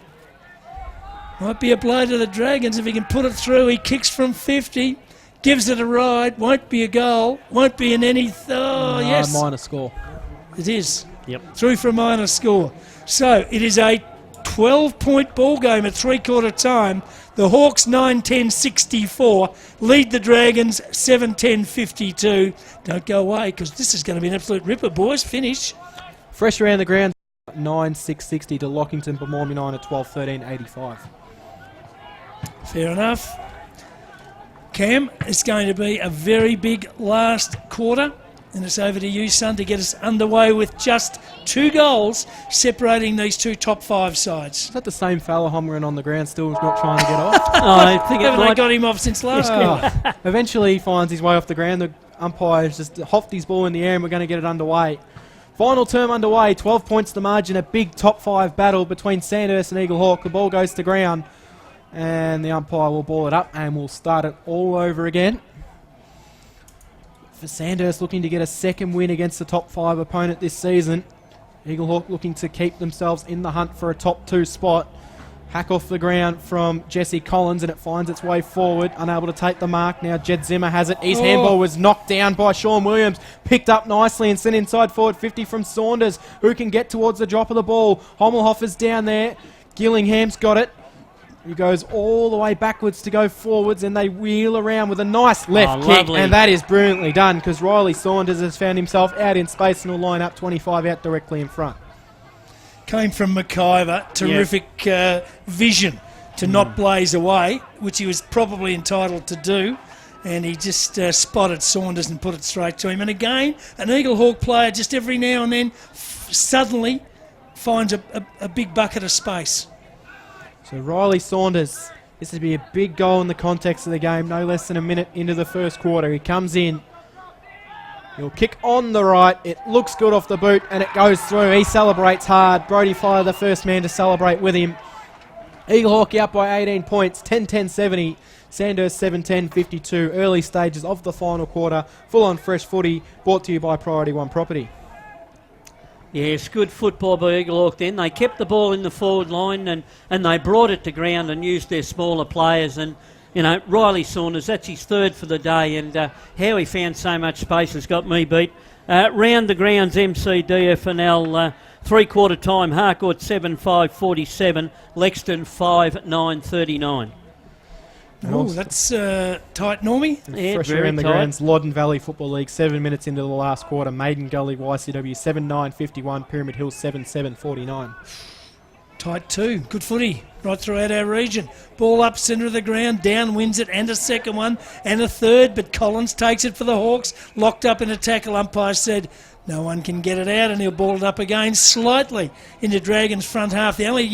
Might be a blow to the Dragons if he can put it through. He kicks from 50, gives it a ride. Won't be a goal. Won't be in any... yes. Minor score. It is. Yep. Through for a minor score. So it is a 12-point ball game at three-quarter time. The Hawks 9-10-64 lead the Dragons 7-10-52. Don't go away because this is going to be an absolute ripper, boys. Finish. Fresh around the ground, 9-6-60 to Lockington, Bemorm United 12-13-85. Fair enough. Cam, it's going to be a very big last quarter. And it's over to you, son, to get us underway with just 2 goals separating these two top 5 sides. Is that the same fella hovering on the ground still not trying to get off? I think it Haven't they might... got him off since last quarter? Eventually he finds his way off the ground. The umpire's just hopped his ball in the air and we're going to get it underway. Final term underway, 12 points to margin, a big top 5 battle between Sandhurst and Eaglehawk. The ball goes to ground and the umpire will ball it up and we'll start it all over again. For Sandhurst looking to get a second win against the top 5 opponent this season. Eaglehawk looking to keep themselves in the hunt for a top 2 spot. Hack off the ground from Jesse Collins and it finds its way forward. Unable to take the mark. Now Jed Zimmer has it. His handball was knocked down by Sean Williams. Picked up nicely and sent inside forward 50 from Saunders, who can get towards the drop of the ball. Hommelhofer's down there. Gillingham's got it. He goes all the way backwards to go forwards and they wheel around with a nice left kick. Lovely. And that is brilliantly done because Riley Saunders has found himself out in space and will line up 25 out directly in front. Came from McIver. Terrific vision to not blaze away, which he was probably entitled to do. And he just spotted Saunders and put it straight to him. And again, an Eaglehawk player just every now and then suddenly finds a big bucket of space. So Riley Saunders, this would be a big goal in the context of the game, no less than a minute into the first quarter. He comes in, he'll kick on the right, it looks good off the boot and it goes through. He celebrates hard. Brodie Fire, the first man to celebrate with him. Eaglehawk out by 18 points, 10-10-70. Sandhurst 7-10-52. Early stages of the final quarter. Full on fresh footy, brought to you by Priority One Property. Yes, good football by Eaglehawk then. They kept the ball in the forward line and they brought it to ground and used their smaller players. And, you know, Riley Saunders, that's his 3rd for the day. And how he found so much space has got me beat. Round the grounds, MCDFNL, three-quarter time, Harcourt 7-5-47, Lexington 5-9-39. Oh, that's tight, Normie. Yeah, Fresh very around the tight. grounds, Loddon Valley Football League, 7 minutes into the last quarter. Maiden Gully YCW 7-9-51, Pyramid Hill 7-7-49. Tight too. Good footy right throughout our region. Ball up centre of the ground. Down wins it and a second one and a third. But Collins takes it for the Hawks. Locked up in a tackle. Umpire said no one can get it out and he'll ball it up again slightly into Dragons' front half. The only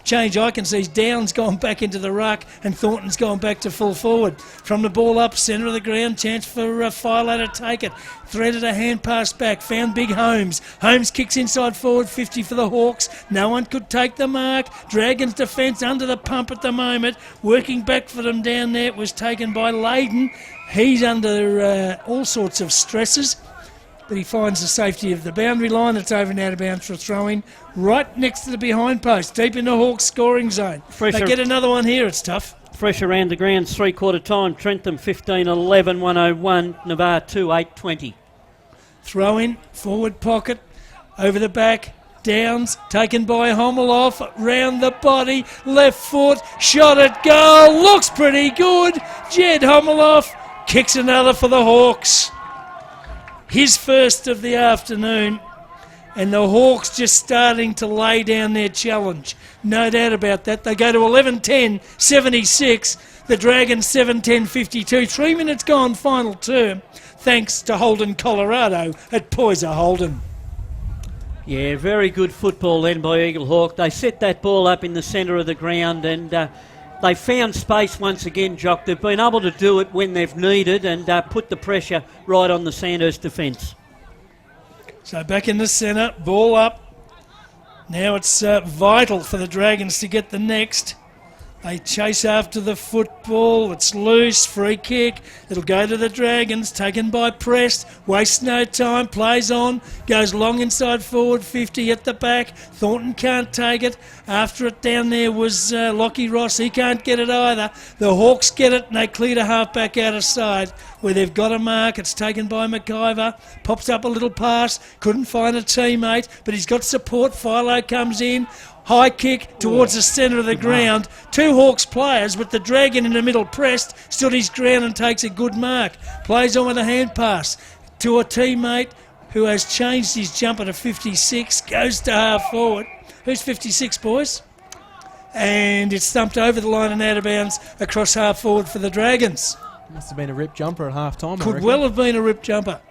change I can see is Downs gone back into the ruck and Thornton's gone back to full forward. From the ball up centre of the ground, chance for Philo to take it. Threaded a hand pass back, found Big Holmes. Holmes kicks inside forward, 50 for the Hawks. No one could take the mark. Dragons' defence under the pump at the moment. Working back for them down there. It was taken by Layden. He's under all sorts of stresses. But he finds the safety of the boundary line. It's over and out of bounds for a throw-in. Right next to the behind post, deep in the Hawks' scoring zone. They get another one here, it's tough. Fresh around the grounds, three-quarter time, Trentham 15-11, 101, Navarre 2-8-20. Throw in, forward pocket, over the back, Downs, taken by Hommelhoff, round the body, left foot, shot at goal, looks pretty good. Jed Hommelhoff kicks another for the Hawks. His first of the afternoon, and the Hawks just starting to lay down their challenge. No doubt about that. They go to 11-10-76, the Dragons 7-10-52. 3 minutes gone, final term, thanks to Holden, Colorado at Poyser Holden. Yeah, very good football then by Eaglehawk. They set that ball up in the centre of the ground and they found space once again, Jock. They've been able to do it when they've needed and put the pressure right on the Sandhurst defence. So back in the centre, ball up. Now it's vital for the Dragons to get the next. They chase after the football. It's loose. Free kick. It'll go to the Dragons. Taken by Prest. Wastes no time. Plays on. Goes long inside forward 50 at the back. Thornton can't take it. After it down there was Lockie Ross. He can't get it either. The Hawks get it and they clear to half back out of side where they've got a mark. It's taken by McIver. Pops up a little pass. Couldn't find a teammate, but he's got support. Philo comes in. High kick towards the centre of the ground. Two Hawks players with the Dragon in the middle pressed, stood his ground and takes a good mark. Plays on with a hand pass to a teammate who has changed his jumper to 56, goes to half forward. Who's 56, boys? And it's thumped over the line and out of bounds across half forward for the Dragons. Must have been a rip jumper at half time. Could well have been a rip jumper.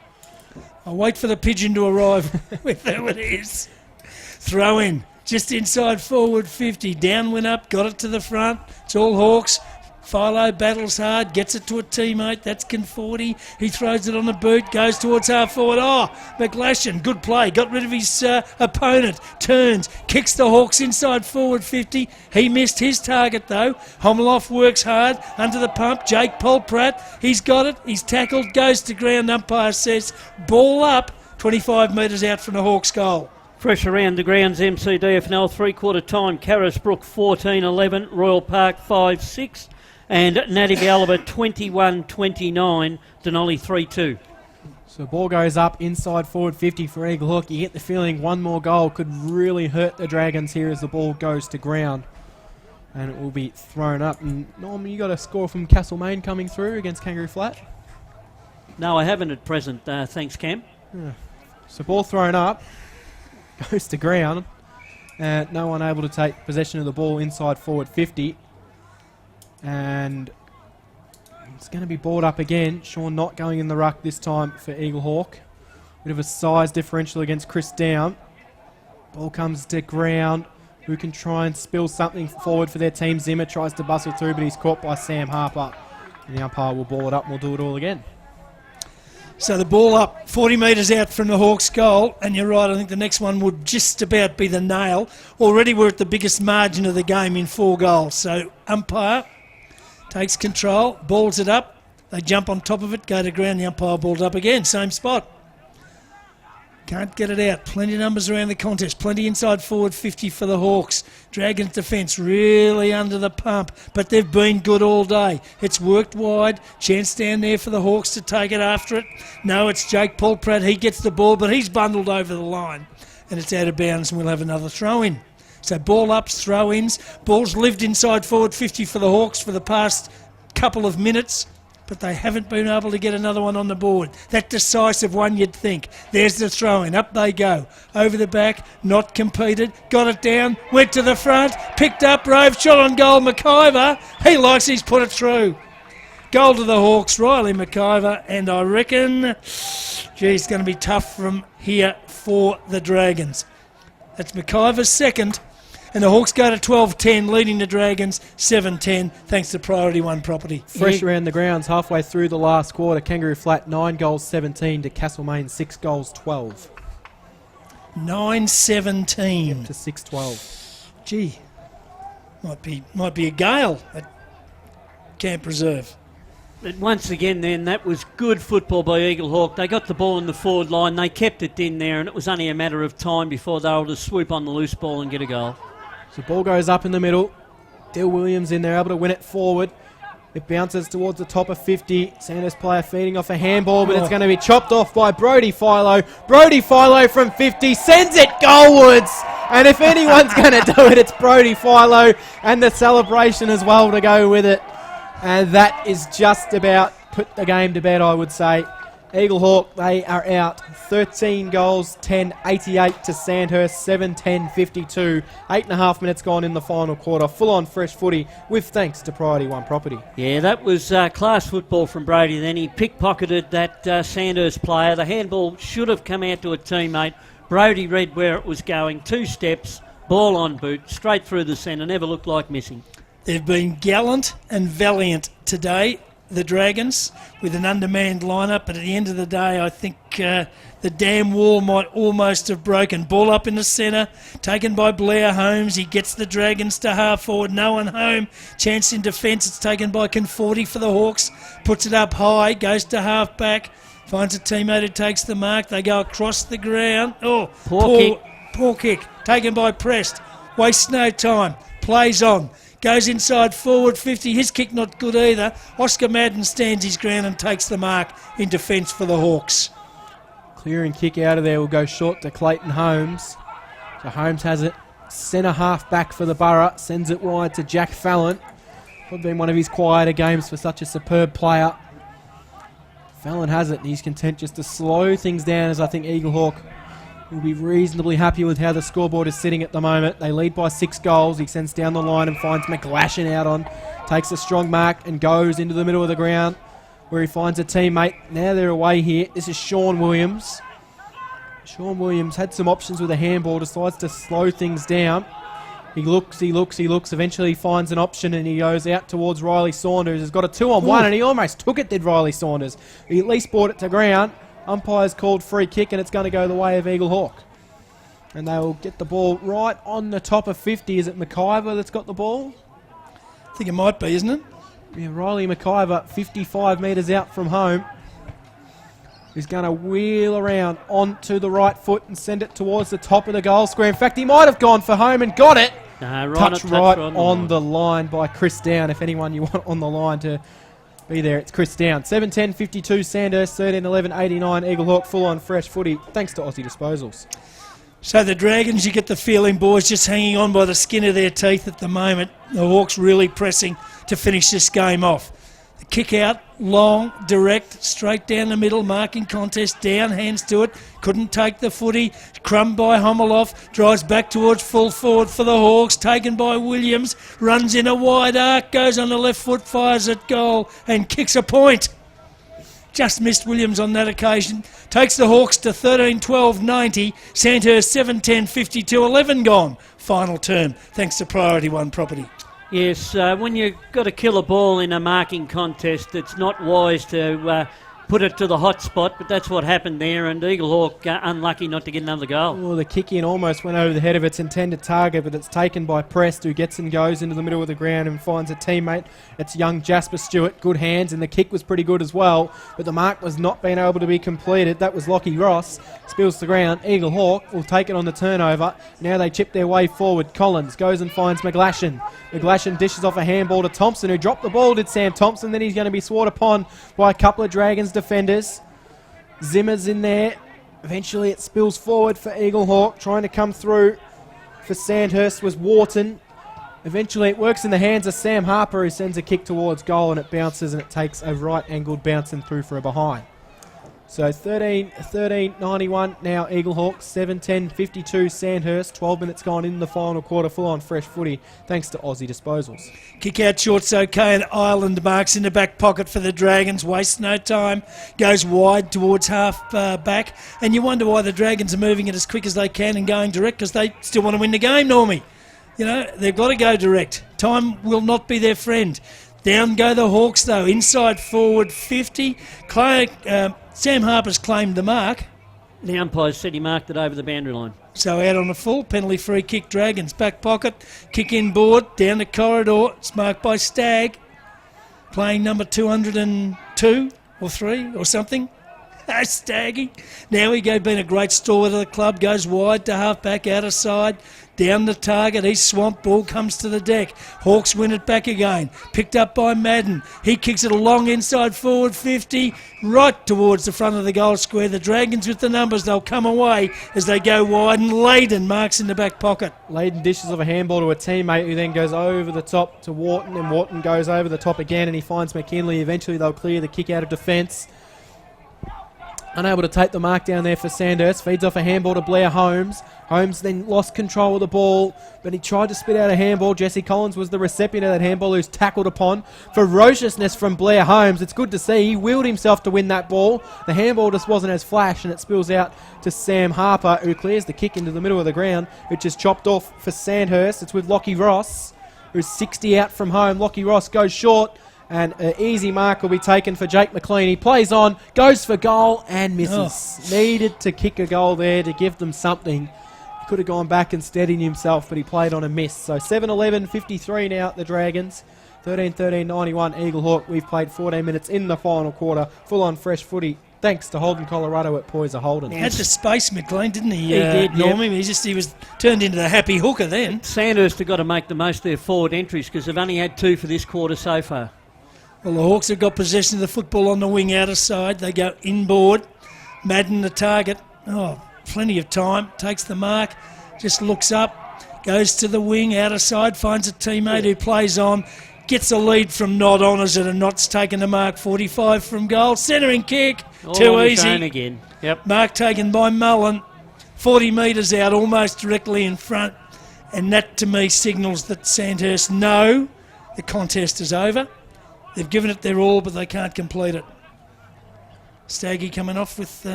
I'll wait for the pigeon to arrive with who it is. Throw in. Just inside forward 50. Downwind up, got it to the front. It's all Hawks. Philo battles hard, gets it to a teammate. That's Conforti. He throws it on the boot, goes towards half forward. Oh, McGlashan, good play. Got rid of his opponent. Turns, kicks the Hawks inside forward 50. He missed his target though. Homoloff works hard under the pump. Jake Polpratt, he's got it. He's tackled, goes to ground. Umpire says ball up. 25 metres out from the Hawks' goal. Fresh around the grounds, MCDFNL three-quarter time. Carisbrook 14-11, Royal Park 5-6, and Natty Gallagher 21-29, Denali 3-2. So ball goes up inside forward 50 for Eaglehawk. You get the feeling one more goal could really hurt the Dragons here as the ball goes to ground. And it will be thrown up. And Norm, you got a score from Castlemaine coming through against Kangaroo Flat? No, I haven't at present, thanks Cam. Yeah. So ball thrown up. Goes to ground. No one able to take possession of the ball inside forward 50. And it's going to be balled up again. Sean not going in the ruck this time for Eaglehawk. Bit of a size differential against Chris Down. Ball comes to ground. Who can try and spill something forward for their team? Zimmer tries to bustle through, but he's caught by Sam Harper. And the umpire will ball it up and we'll do it all again. So the ball up 40 metres out from the Hawks' goal, and you're right, I think the next one would just about be the nail. Already we're at the biggest margin of the game in 4 goals. So umpire takes control, balls it up, they jump on top of it, go to ground, the umpire balls up again, same spot. Can't get it out. Plenty of numbers around the contest. Plenty inside forward 50 for the Hawks. Dragons defence really under the pump, but they've been good all day. It's worked wide. Chance down there for the Hawks to take it after it. No, it's Jake Polpratt. He gets the ball, but he's bundled over the line. And it's out of bounds and we'll have another throw-in. So ball ups, throw-ins. Ball's lived inside forward 50 for the Hawks for the past couple of minutes, but they haven't been able to get another one on the board. That decisive one, you'd think. There's the throw-in. Up they go. Over the back, not competed. Got it down, went to the front, picked up, Rove, shot on goal, McIver. He likes he's put it through. Goal to the Hawks, Riley McIver, and I reckon, it's going to be tough from here for the Dragons. That's McIver's second. And the Hawks go to 12-10, leading the Dragons 7-10, thanks to Priority One Property. Fresh around the grounds, halfway through the last quarter. Kangaroo Flat 9 goals 17 to Castlemaine 6 goals 12. 9-17 to 6-12. Gee, might be a gale at Camp Reserve. But once again then, that was good football by Eaglehawk. They got the ball in the forward line, they kept it in there, and it was only a matter of time before they were able to swoop on the loose ball and get a goal. So ball goes up in the middle. Dill Williams in there, able to win it forward. It bounces towards the top of 50. Sandhurst player feeding off a handball, but it's going to be chopped off by Brody Philo. Brody Philo from 50 sends it goalwards. And if anyone's going to do it, it's Brody Philo. And the celebration as well to go with it. And that is just about put the game to bed, I would say. Eaglehawk, they are out 13 goals, 10-88 to Sandhurst, 7-10-52. 8.5 minutes gone in the final quarter. Full-on fresh footy with thanks to Priority One Property. Yeah, that was class football from Brady. Then he pickpocketed that Sandhurst player. The handball should have come out to a teammate. Brody read where it was going. 2 steps, ball on boot, straight through the centre. Never looked like missing. They've been gallant and valiant today, the Dragons, with an undermanned lineup. But at the end of the day, I think the dam wall might almost have broken. Ball up in the centre, taken by Blair Holmes. He gets the Dragons to half forward. No one home. Chance in defence. It's taken by Conforti for the Hawks. Puts it up high, goes to half back. Finds a teammate who takes the mark. They go across the ground. Oh, poor kick. Taken by Prest. Wastes no time. Plays on. Goes inside forward 50. His kick not good either. Oscar Madden stands his ground and takes the mark in defence for the Hawks. Clearing kick out of there will go short to Clayton Holmes. So Holmes has it. Centre half back for the Borough. Sends it wide to Jack Fallon. Would have been one of his quieter games for such a superb player. Fallon has it and he's content just to slow things down, as I think Eaglehawk will be reasonably happy with how the scoreboard is sitting at the moment. They lead by 6 goals. He sends down the line and finds McGlashan out on. Takes a strong mark and goes into the middle of the ground where he finds a teammate. Now they're away here. This is Sean Williams. Sean Williams had some options with a handball. Decides to slow things down. He looks. Eventually he finds an option and he goes out towards Riley Saunders. He's got a 2-on-1 and he almost took it, did Riley Saunders. He at least brought it to ground. Umpire's called free kick and it's going to go the way of Eaglehawk. And they will get the ball right on the top of 50. Is it McIver that's got the ball? I think it might be, isn't it? Yeah, Riley McIver, 55 metres out from home. He's going to wheel around onto the right foot and send it towards the top of the goal square. In fact, he might have gone for home and got it. Touch right on the line by Chris Down. If anyone you want on the line to be there, it's Chris Down. 7-10-52 Sandhurst, 13-11-89 Eaglehawk, full on fresh footy thanks to Aussie Disposals. So the Dragons, you get the feeling, boys, just hanging on by the skin of their teeth at the moment. The Hawks really pressing to finish this game off. The kick out, long, direct, straight down the middle, marking contest, down, hands to it. Couldn't take the footy. Crumbed by Homoloff, drives back towards full forward for the Hawks, taken by Williams, runs in a wide arc, goes on the left foot, fires at goal and kicks a point. Just missed Williams on that occasion. Takes the Hawks to 13-12-90. Sandhurst 7-10-52, 11 gone. Final term, thanks to Priority One Property. Yes, when you've got to kill a ball in a marking contest, it's not wise to put it to the hot spot, but that's what happened there, and Eaglehawk unlucky not to get another goal. Well, the kick in almost went over the head of its intended target, but it's taken by Prest, who gets and goes into the middle of the ground and finds a teammate. It's young Jasper Stewart, good hands, and the kick was pretty good as well, but the mark was not being able to be completed. That was Lockie Ross. Spills to the ground. Eaglehawk will take it on the turnover. Now they chip their way forward. Collins goes and finds McGlashan. McGlashan dishes off a handball to Thompson, who dropped the ball, did Sam Thompson. Then he's going to be swore upon by a couple of Dragons defenders. Zimmer's in there. Eventually it spills forward for Eaglehawk. Trying to come through for Sandhurst was Wharton. Eventually it works in the hands of Sam Harper, who sends a kick towards goal, and it bounces and it takes a right angled bounce and through for a behind. So 13-91 now Eaglehawk, 7-10-52 Sandhurst, 12 minutes gone in the final quarter, full on fresh footy thanks to Aussie Disposals. Kick out short's okay, and Ireland marks in the back pocket for the Dragons, wastes no time, goes wide towards half back, and you wonder why the Dragons are moving it as quick as they can and going direct, because they still want to win the game, Normie. You know, they've got to go direct. Time will not be their friend. Down go the Hawks though, inside forward 50. Sam Harper's claimed the mark. The umpire said he marked it over the boundary line. So out on a full, penalty free kick, Dragons back pocket, kick in board, down the corridor, it's marked by Stagg, playing number 202 or 3 or something. Staggy. Now he been a great stalwart of the club, goes wide to half back, out of side, down the target, he's swamped, ball comes to the deck. Hawks win it back again, picked up by Madden. He kicks it along inside forward 50, right towards the front of the goal square. The Dragons with the numbers, they'll come away as they go wide, and Leyden marks in the back pocket. Leyden dishes off a handball to a teammate, who then goes over the top to Wharton, and Wharton goes over the top again, and he finds McKinley. Eventually they'll clear the kick out of defence. Unable to take the mark down there for Sandhurst. Feeds off a handball to Blair Holmes. Holmes then lost control of the ball, but he tried to spit out a handball. Jesse Collins was the recipient of that handball, who's tackled upon. Ferociousness from Blair Holmes. It's good to see. He willed himself to win that ball. The handball just wasn't as flash, and it spills out to Sam Harper, who clears the kick into the middle of the ground, which is chopped off for Sandhurst. It's with Lockie Ross. who's 60 out from home. Lockie Ross goes short, and an easy mark will be taken for Jake McLean. He plays on, goes for goal, and misses. Needed to kick a goal there to give them something. He could have gone back and steadied himself, but he played on a miss. So 7-11-53 now at the Dragons. 13-13-91 Eaglehawk. We've played 14 minutes in the final quarter. Full on fresh footy. Thanks to Holden Colorado at Poyser Holden. He had the space, McLean, didn't he? He did, Norman. He was turned into the happy hooker then. Sandhurst have got to make the most of their forward entries because they've only had 2 for this quarter so far. Well, the Hawks have got possession of the football on the wing outer side. They go inboard. Madden the target. Oh, plenty of time. Takes the mark. Just looks up. Goes to the wing outer side. Finds a teammate who plays on. Gets a lead from Nod, honours it, and Nod's taken the mark. 45 from goal. Centering kick. All Too on his easy. own again. Yep. Mark taken by Mullen. 40 metres out, almost directly in front. And that, to me, signals that Sandhurst know the contest is over. They've given it their all, but they can't complete it. Staggy coming off with...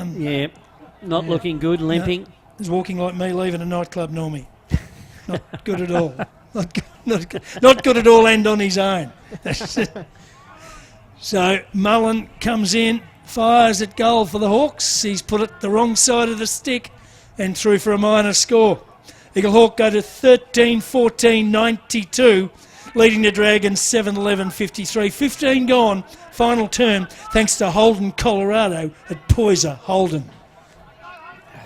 not looking good, limping. No, he's walking like me leaving a nightclub, Normie. Not good at all. Not good at all, and on his own. So Mullen comes in, fires at goal for the Hawks. He's put it the wrong side of the stick and through for a minor score. Eaglehawk go to 13-14-92, leading the Dragons 7-11-53. 15 gone, final term, thanks to Holden Colorado at Poyser Holden.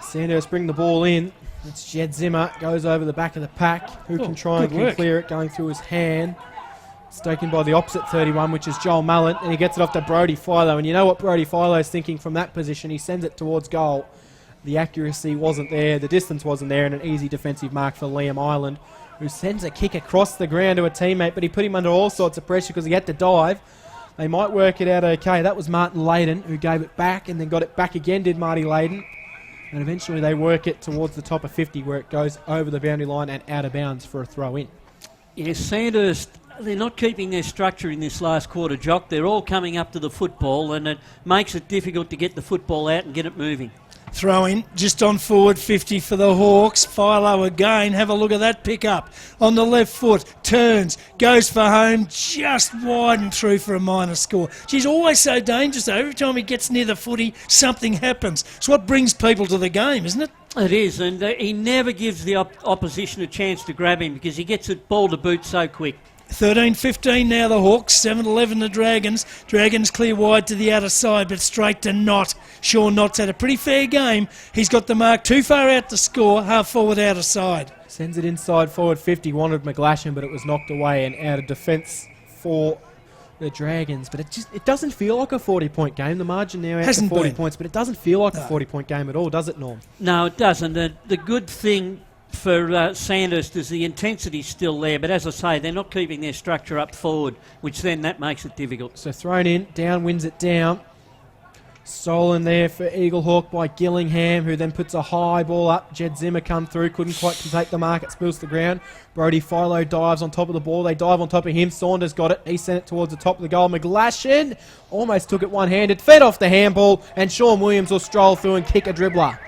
Sandhurst bring the ball in. It's Jed Zimmer, goes over the back of the pack. Who can try and clear it, going through his hand. It's taken by the opposite 31, which is Joel Mullen, and he gets it off to Brody Philo. And you know what Brody Philo's thinking from that position? He sends it towards goal. The accuracy wasn't there, the distance wasn't there, and an easy defensive mark for Liam Ireland, who sends a kick across the ground to a teammate, but he put him under all sorts of pressure because he had to dive. They might work it out okay. That was Martin Layden, who gave it back and then got it back again, did Marty Layden. And eventually they work it towards the top of 50 where it goes over the boundary line and out of bounds for a throw in. Yes, Sandhurst, they're not keeping their structure in this last quarter, Jock. They're all coming up to the football and it makes it difficult to get the football out and get it moving. Throw in, just on forward 50 for the Hawks. Philo again, have a look at that pick up. On the left foot, turns, goes for home, just wide and through for a minor score. She's always so dangerous though. Every time he gets near the footy, something happens. It's what brings people to the game, isn't it? It is, and he never gives the opposition a chance to grab him because he gets the ball to boot so quick. 13-15 now the Hawks, 7-11 the Dragons. Dragons clear wide to the outer side, but straight to Knott. Sean Knott's had a pretty fair game. He's got the mark too far out to score, half forward outer side. Sends it inside forward 50, wanted McGlashan, but it was knocked away and out of defence for the Dragons. But it doesn't feel like a 40-point game. The margin now out to 40 points, but it doesn't feel like a 40-point game at all, does it, Norm? No, it doesn't. The good thing for Sandhurst is the intensity's still there, but as I say, they're not keeping their structure up forward, which then that makes it difficult. So thrown in, down wins it down. Stolen there for Eaglehawk by Gillingham, who then puts a high ball up. Jed Zimmer come through, couldn't quite take the mark, it spills to the ground. Brody Philo dives on top of the ball, they dive on top of him. Saunders got it, he sent it towards the top of the goal. McGlashan almost took it one-handed, fed off the handball, and Sean Williams will stroll through and kick a dribbler.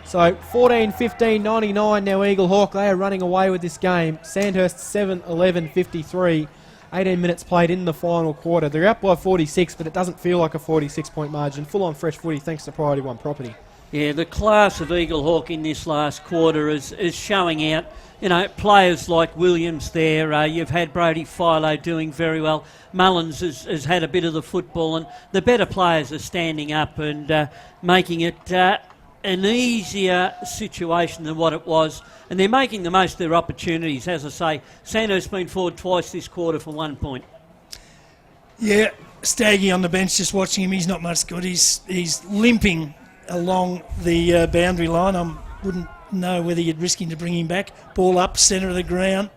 So 14-15-99 now Eaglehawk. They are running away with this game. Sandhurst 7-11-53. 18 minutes played in the final quarter. They're up by 46, but it doesn't feel like a 46-point margin. Full on fresh footy thanks to Priority One Property. Yeah, the class of Eaglehawk in this last quarter is showing out. You know, players like Williams there. You've had Brody Philo doing very well. Mullins has had a bit of the football, and the better players are standing up and making it an easier situation than what it was, and they're making the most of their opportunities. As I say, Sandhurst's been forward twice this quarter for 1 point. Yeah, Staggy on the bench, just watching him, he's not much good. He's limping along the boundary line. I wouldn't know whether you'd risk him to bring him back. Ball up, centre of the ground.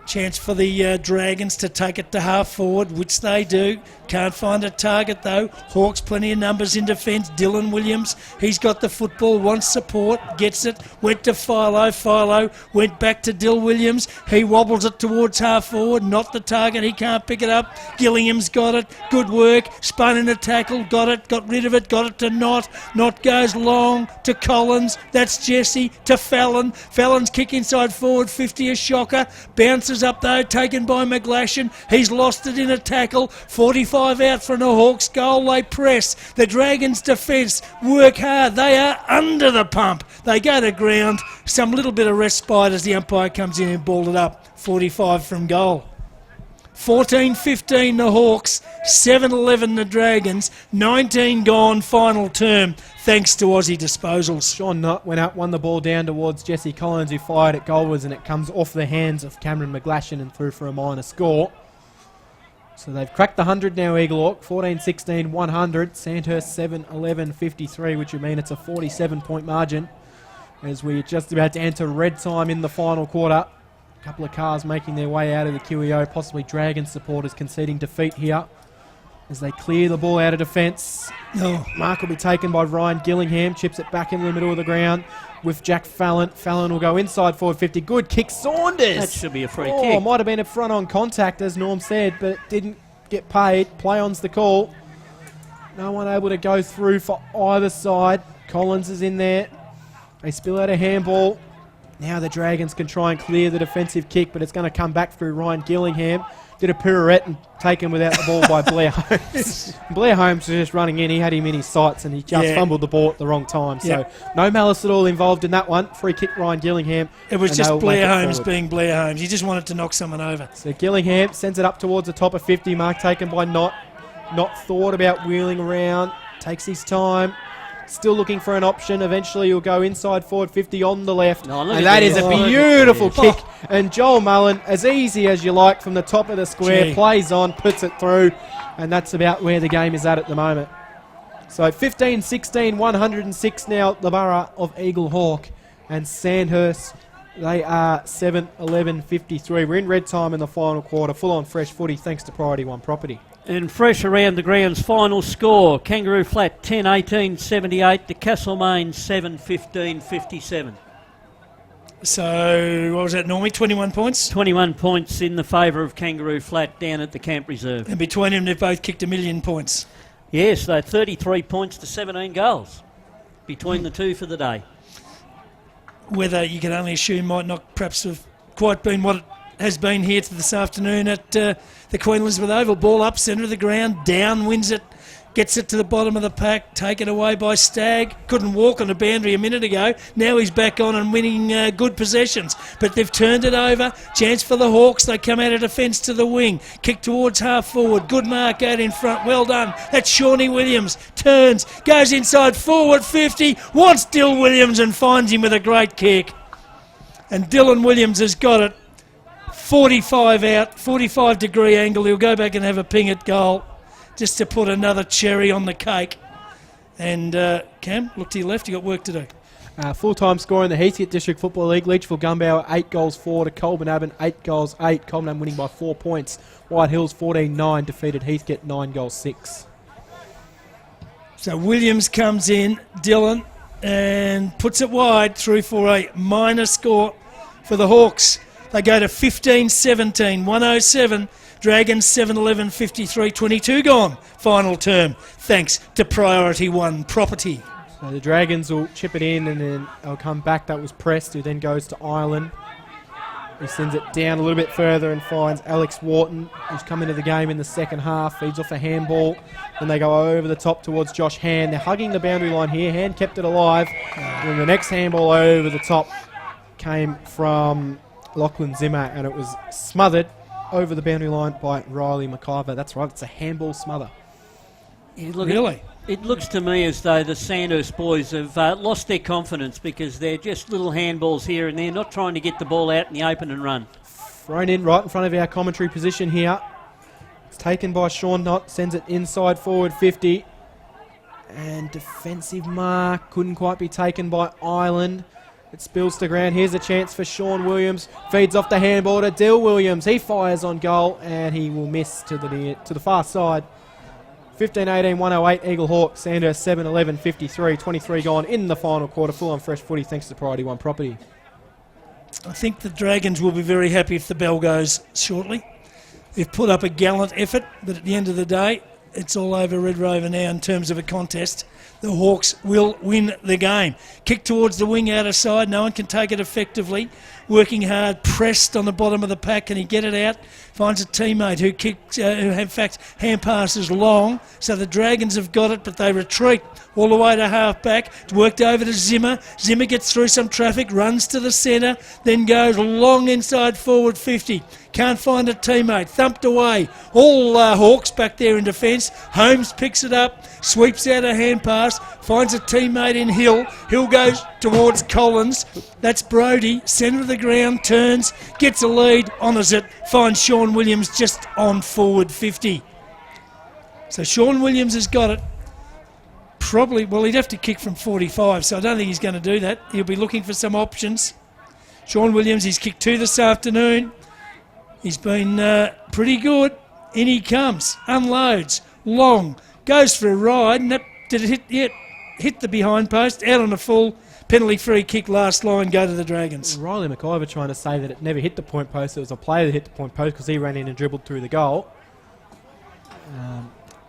Chance for the Dragons to take it to half forward, which they do. Can't find a target though. Hawks plenty of numbers in defence. Dylan Williams, he's got the football, wants support, gets it, went to Philo. Philo went back to Dill Williams. He wobbles it towards half forward, not the target, he can't pick it up. Gillingham's got it, good work, spun in a tackle, got it, got rid of it, got it to Knott. Knott goes long to Collins, that's Jesse, to Fallon. Fallon's kick inside forward, 50, a shocker. Bounces up though, taken by McGlashan. He's lost it in a tackle. 45 out for a Hawks goal. They press. The Dragons' defence work hard. They are under the pump. They go to ground. Some little bit of respite as the umpire comes in and balled it up. 45 from goal. 14-15 the Hawks, 7-11 the Dragons, 19 gone final term thanks to Aussie disposals. Sean Knott went up, won the ball down towards Jesse Collins, who fired at goalwards, and it comes off the hands of Cameron McGlashan and through for a minor score. So they've cracked the 100 now, Eaglehawk, 14-16, 100, Sandhurst 7-11-53, which would mean it's a 47-point margin as we're just about to enter red time in the final quarter. A couple of cars making their way out of the QEO, possibly Dragon supporters conceding defeat here as they clear the ball out of defence. Oh. Mark will be taken by Ryan Gillingham, chips it back in the middle of the ground with Jack Fallon. Fallon will go inside forward 50. Good kick, Saunders. That should be a free Oh, kick. might have been a front on contact, as Norm said, but it didn't get paid. Play on's the call. No one able to go through for either side. Collins is in there. They spill out a handball. Now the Dragons can try and clear the defensive kick, but it's going to come back through Ryan Gillingham. Did a pirouette and taken without the ball by Blair Holmes. Blair Holmes was just running in. He had him in his sights and he just fumbled the ball at the wrong time. So no malice at all involved in that one. Free kick, Ryan Gillingham. It was just Blair Holmes forward. being Blair Holmes. He just wanted to knock someone over. So Gillingham sends it up towards the top of 50. Mark taken by Knott. Knott thought about wheeling around. Takes his time. Still looking for an option. Eventually he'll go inside forward 50 on the left. Oh, and that is a beautiful kick. And Joel Mullen, as easy as you like, from the top of the square, plays on, puts it through. And that's about where the game is at the moment. So 15-16, 106 now, the borough of Eaglehawk. And Sandhurst, they are 7-11-53. We're in red time in the final quarter. Full on fresh footy thanks to Priority One Property. And fresh around the ground's final score, Kangaroo Flat 10-18-78 to Castlemaine 7-15-57. So, what was that, Normie? 21 points? 21 points in the favour of Kangaroo Flat down at the Camp Reserve. And between them, they've both kicked 1 million points. Yes, they're 33 points to 17 goals between the two for the day. Whether you can only assume might not perhaps have quite been what it has been here to this afternoon at the Queen Elizabeth Oval. Ball up, centre of the ground, down, wins it, gets it to the bottom of the pack, taken away by Stagg. Couldn't walk on the boundary a minute ago. Now he's back on and winning good possessions. But they've turned it over. Chance for the Hawks. They come out of defence to the wing. Kick towards half forward. Good mark out in front. Well done. That's Shawnee Williams. Turns, goes inside forward 50. Wants Dill Williams and finds him with a great kick. And Dylan Williams has got it. 45 out, 45 degree angle. He'll go back and have a ping at goal just to put another cherry on the cake. And Cam, look to your left, you got work to do. Full-time score in the Heathcote District Football League. Leachville Gunbower 8 goals 4 to Colburn Abbon 8 goals 8. Colburn Abbon winning by 4 points. White Hills 14-9 defeated Heathcote 9 goals 6. So Williams comes in, Dylan, and puts it wide through for a minor score for the Hawks. They go to 15-17, 107. Dragons 7-11-53, 22 gone. Final term, thanks to Priority One Property. So the Dragons will chip it in and then they'll come back. That was Prest, who then goes to Ireland. He sends it down a little bit further and finds Alex Wharton, who's come into the game in the second half. Feeds off a handball. Then they go over the top towards Josh Hand. They're hugging the boundary line here. Hand kept it alive. And then the next handball over the top came from Lachlan Zimmer, and it was smothered over the boundary line by Riley McIver. That's right, it's a handball smother. Yeah, look, Really? It looks to me as though the Sandhurst boys have lost their confidence because they're just little handballs here and there, not trying to get the ball out in the open and run. Thrown in right in front of our commentary position here. It's taken by Sean Knott, sends it inside forward 50. And defensive mark couldn't quite be taken by Ireland. It spills to ground. Here's a chance for Sean Williams. Feeds off the handball to Dill Williams. He fires on goal and he will miss to the far side. 15-18, 108, Eaglehawk, Sandhurst 7-11, 53, 23 gone in the final quarter. Full on fresh footy thanks to Priority One Property. I think the Dragons will be very happy if the bell goes shortly. They've put up a gallant effort, but at the end of the day, it's all over Red Rover now in terms of a contest. The Hawks will win the game. Kick towards the wing out of side. No one can take it effectively. Working hard, pressed on the bottom of the pack. Can he get it out? Finds a teammate who kicks, who in fact hand passes long. So the Dragons have got it, but they retreat all the way to half back. It's worked over to Zimmer. Zimmer gets through some traffic, runs to the centre, then goes long inside forward 50. Can't find a teammate. Thumped away. All Hawks back there in defence. Holmes picks it up, sweeps out a hand pass, finds a teammate in Hill. Hill goes towards Collins. That's Brody. Centre of the ground, turns, gets a lead, honours it, finds Sean Williams just on forward 50. So Sean Williams has got it. Probably, well, he'd have to kick from 45, so I don't think he's going to do that. He'll be looking for some options. Sean Williams, he's kicked 2 this afternoon. He's been pretty good. In he comes, unloads, long, goes for a ride, and that, did it hit? Yet hit the behind post, out on a full penalty free kick, last line, go to the Dragons. Riley McIver trying to say that it never hit the point post. It was a player that hit the point post because he ran in and dribbled through the goal.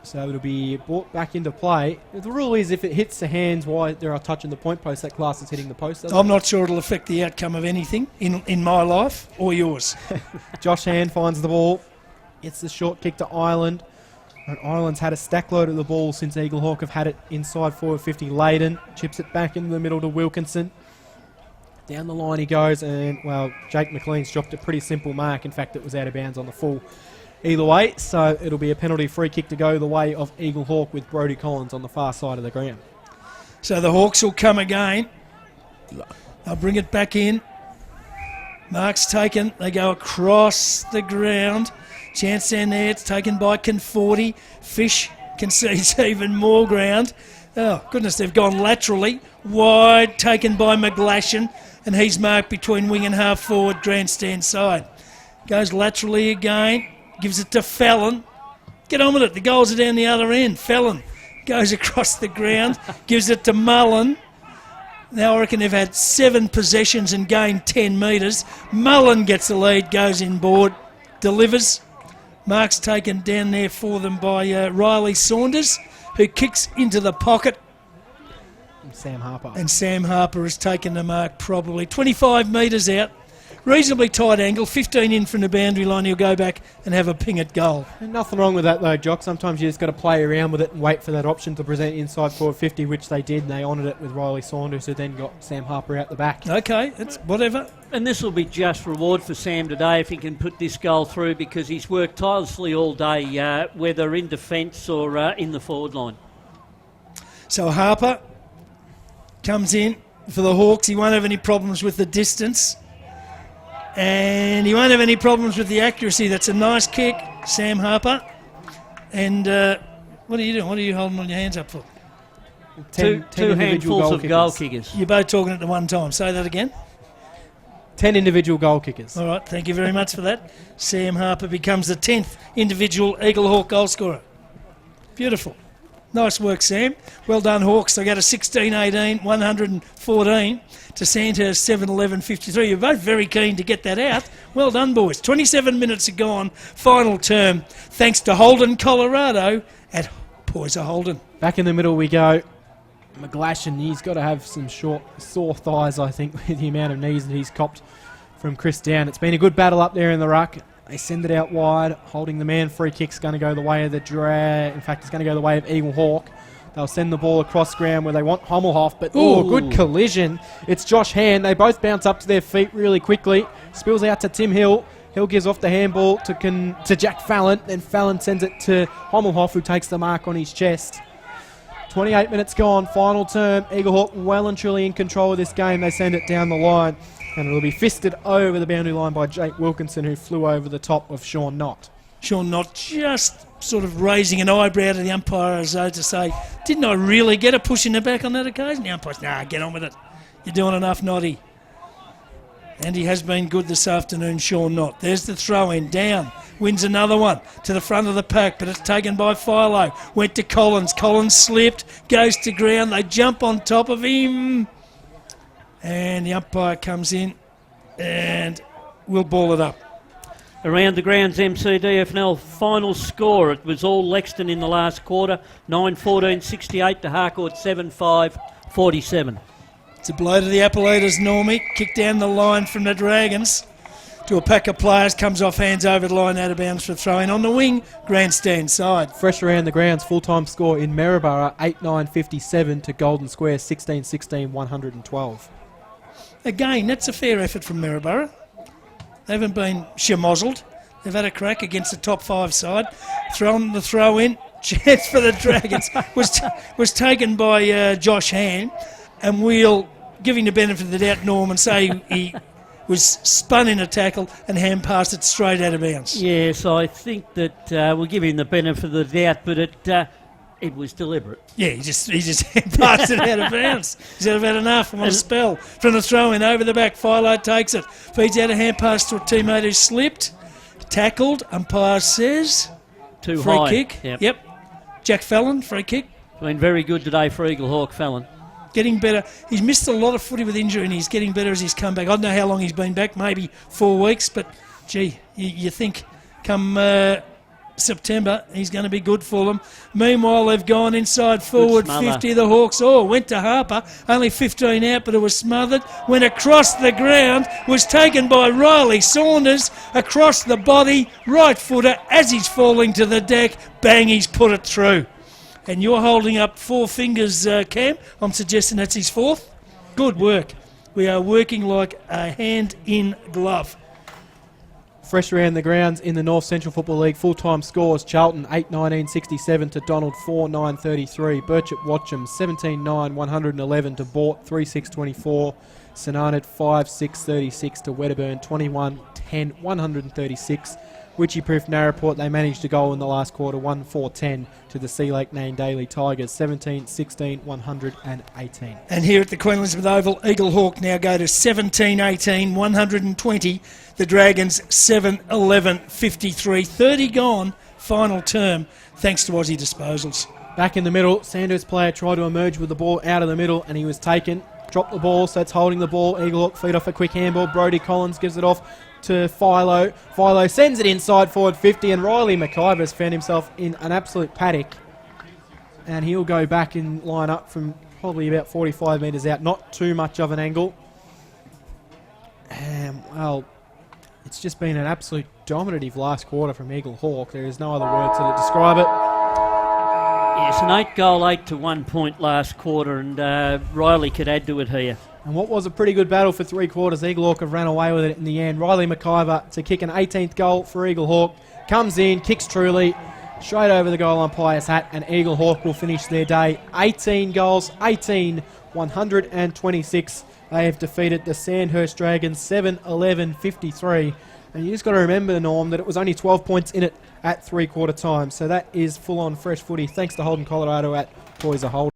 So it'll be brought back into play. The rule is if it hits the hands while they are touching the point post, that class is hitting the post. I'm not sure it'll affect the outcome of anything in my life or yours. Josh Hand finds the ball. It's the short kick to Ireland. And Ireland's had a stack load of the ball since Eaglehawk have had it inside forward 50. Layden chips it back into the middle to Wilkinson. Down the line he goes, and, well, Jake McLean's dropped a pretty simple mark. In fact, it was out of bounds on the full either way, so it'll be a penalty free kick to go the way of Eaglehawk with Brodie Collins on the far side of the ground. So the Hawks will come again. They'll bring it back in. Mark's taken. They go across the ground. Chance down there. It's taken by Conforti. Fish concedes even more ground. Oh, goodness, they've gone laterally. Wide, taken by McGlashan, and he's marked between wing and half forward, grandstand side. Goes laterally again. Gives it to Fallon. Get on with it. The goals are down the other end. Fallon goes across the ground. Gives it to Mullen. Now I reckon they've had 7 possessions and gained 10 metres. Mullen gets the lead, goes inboard, delivers. Mark's taken down there for them by Riley Saunders, who kicks into the pocket. And Sam Harper has taken the mark probably 25 metres out. Reasonably tight angle, 15 in from the boundary line. He'll go back and have a ping at goal. And nothing wrong with that though, Jock. Sometimes you just got to play around with it and wait for that option to present inside forward 50, which they did, and they honoured it with Riley Saunders, who then got Sam Harper out the back. Okay, it's whatever. And this will be just reward for Sam today if he can put this goal through, because he's worked tirelessly all day, whether in defence or in the forward line. So Harper comes in for the Hawks. He won't have any problems with the distance. And he won't have any problems with the accuracy. That's a nice kick, Sam Harper. And what are you doing? What are you holding on your hands up for? Two handfuls of goal kickers. You're both talking at the one time. Say that again. 10 individual goal kickers. All right, thank you very much for that. Sam Harper becomes the 10th individual Eaglehawk goal scorer. Beautiful. Nice work, Sam. Well done, Hawks. They go to 16-18, 114 to Sandhurst 7-11-53. You're both very keen to get that out. Well done, boys. 27 minutes are gone. Final term. Thanks to Holden, Colorado at Poyser Holden. Back in the middle we go. McGlashan, he's got to have some sore thighs, I think, with the amount of knees that he's copped from Chris Down. It's been a good battle up there in the ruck. They send it out wide, holding the man. Free kick's going to go the way of the drag. In fact, it's going to go the way of Eaglehawk. They'll send the ball across ground where they want Hommelhoff, but good collision. It's Josh Hand. They both bounce up to their feet really quickly. Spills out to Tim Hill. Hill gives off the handball to Jack Fallon. Then Fallon sends it to Hommelhoff, who takes the mark on his chest. 28 minutes gone, final term. Eaglehawk well and truly in control of this game. They send it down the line, and it'll be fisted over the boundary line by Jake Wilkinson, who flew over the top of Sean Knott. Sean Knott just sort of raising an eyebrow to the umpire as though to say, didn't I really get a push in the back on that occasion? The umpire's, nah, get on with it. You're doing enough, Noddy. And he has been good this afternoon, Sean Knott. There's the throw-in, down, wins another one to the front of the pack, but it's taken by Philo. Went to Collins. Collins slipped, goes to ground. They jump on top of him. And the umpire comes in and will ball it up. Around the grounds, MCDFNL final score. It was all Lexton in the last quarter. 9-14-68 to Harcourt 7-5-47. It's a blow to the Apple Eaters, Normie. Kick down the line from the Dragons to a pack of players. Comes off hands over the line, out of bounds for throwing on the wing. Grandstand side. Fresh around the grounds, full-time score in Maryborough, 8-9-57 to Golden Square, 16-16, 112. Again, that's a fair effort from Maryborough. They haven't been shamozzled. They've had a crack against the top 5 side. Thrown the throw in. Chance for the Dragons was taken by Josh Hand, and we'll give him the benefit of the doubt, Norm, and say he was spun in a tackle and hand passed it straight out of bounds. Yes, I think that we'll give him the benefit of the doubt, but it was deliberate. Yeah, he just hand passed it out of bounds. He said, I've had enough. I want to spell. From the throw-in over the back, Philo takes it. Feeds out a hand pass to a teammate who slipped. Tackled. Umpire says... Too free high. kick. Yep. Jack Fallon, free kick. Been very good today for Eaglehawk Fallon. Getting better. He's missed a lot of footy with injury and he's getting better as he's come back. I don't know how long he's been back, maybe 4 weeks, but gee, you think come September he's going to be good for them. Meanwhile, they've gone inside forward 50. The Hawks went to Harper, only 15 out, but it was smothered. Went across the ground, was taken by Riley Saunders across the body, right footer as he's falling to the deck. Bang, he's put it through. And you're holding up 4 fingers, Cam. I'm suggesting that's his 4th. Good work. We are working like a hand in glove. Fresh around the grounds in the North Central Football League, full-time scores, Charlton 8-19-67 to Donald 4-9-33, Birchip Watcham 17-9, 111 to Bort 3-6-24, St Arnaud 5-6-36 to Wedderburn 21-10, 136, Witchyproof Narraport, they managed a goal in the last quarter, 1-4-10 to the Sea Lake Nane Daily Tigers 17-16, 118. And here at the Queen Elizabeth Oval, Eaglehawk now go to 17-18, 120. The Dragons 7-11-53. 30 gone, final term, thanks to Aussie disposals. Back in the middle, Sandhurst player tried to emerge with the ball out of the middle and he was taken. Dropped the ball, so it's holding the ball. Eaglehawk feed off a quick handball. Brodie Collins gives it off to Philo. Philo sends it inside forward 50 and Riley McIver has found himself in an absolute paddock. And he'll go back and line up from probably about 45 metres out. Not too much of an angle. Well, it's just been an absolute dominative last quarter from Eaglehawk. There is no other word to describe it. Yes, an 8-goal, 8-1 point last quarter, and Riley could add to it here. And what was a pretty good battle for 3 quarters, Eaglehawk have ran away with it in the end. Riley McIver to kick an 18th goal for Eaglehawk. Comes in, kicks truly, straight over the goal umpire's hat, and Eaglehawk will finish their day. 18 goals, 18, 126. They have defeated the Sandhurst Dragons 7-11-53. And you just got to remember, Norm, that it was only 12 points in it at 3-quarter time. So that is full-on fresh footy. Thanks to Holden Colorado at Toys of Holden.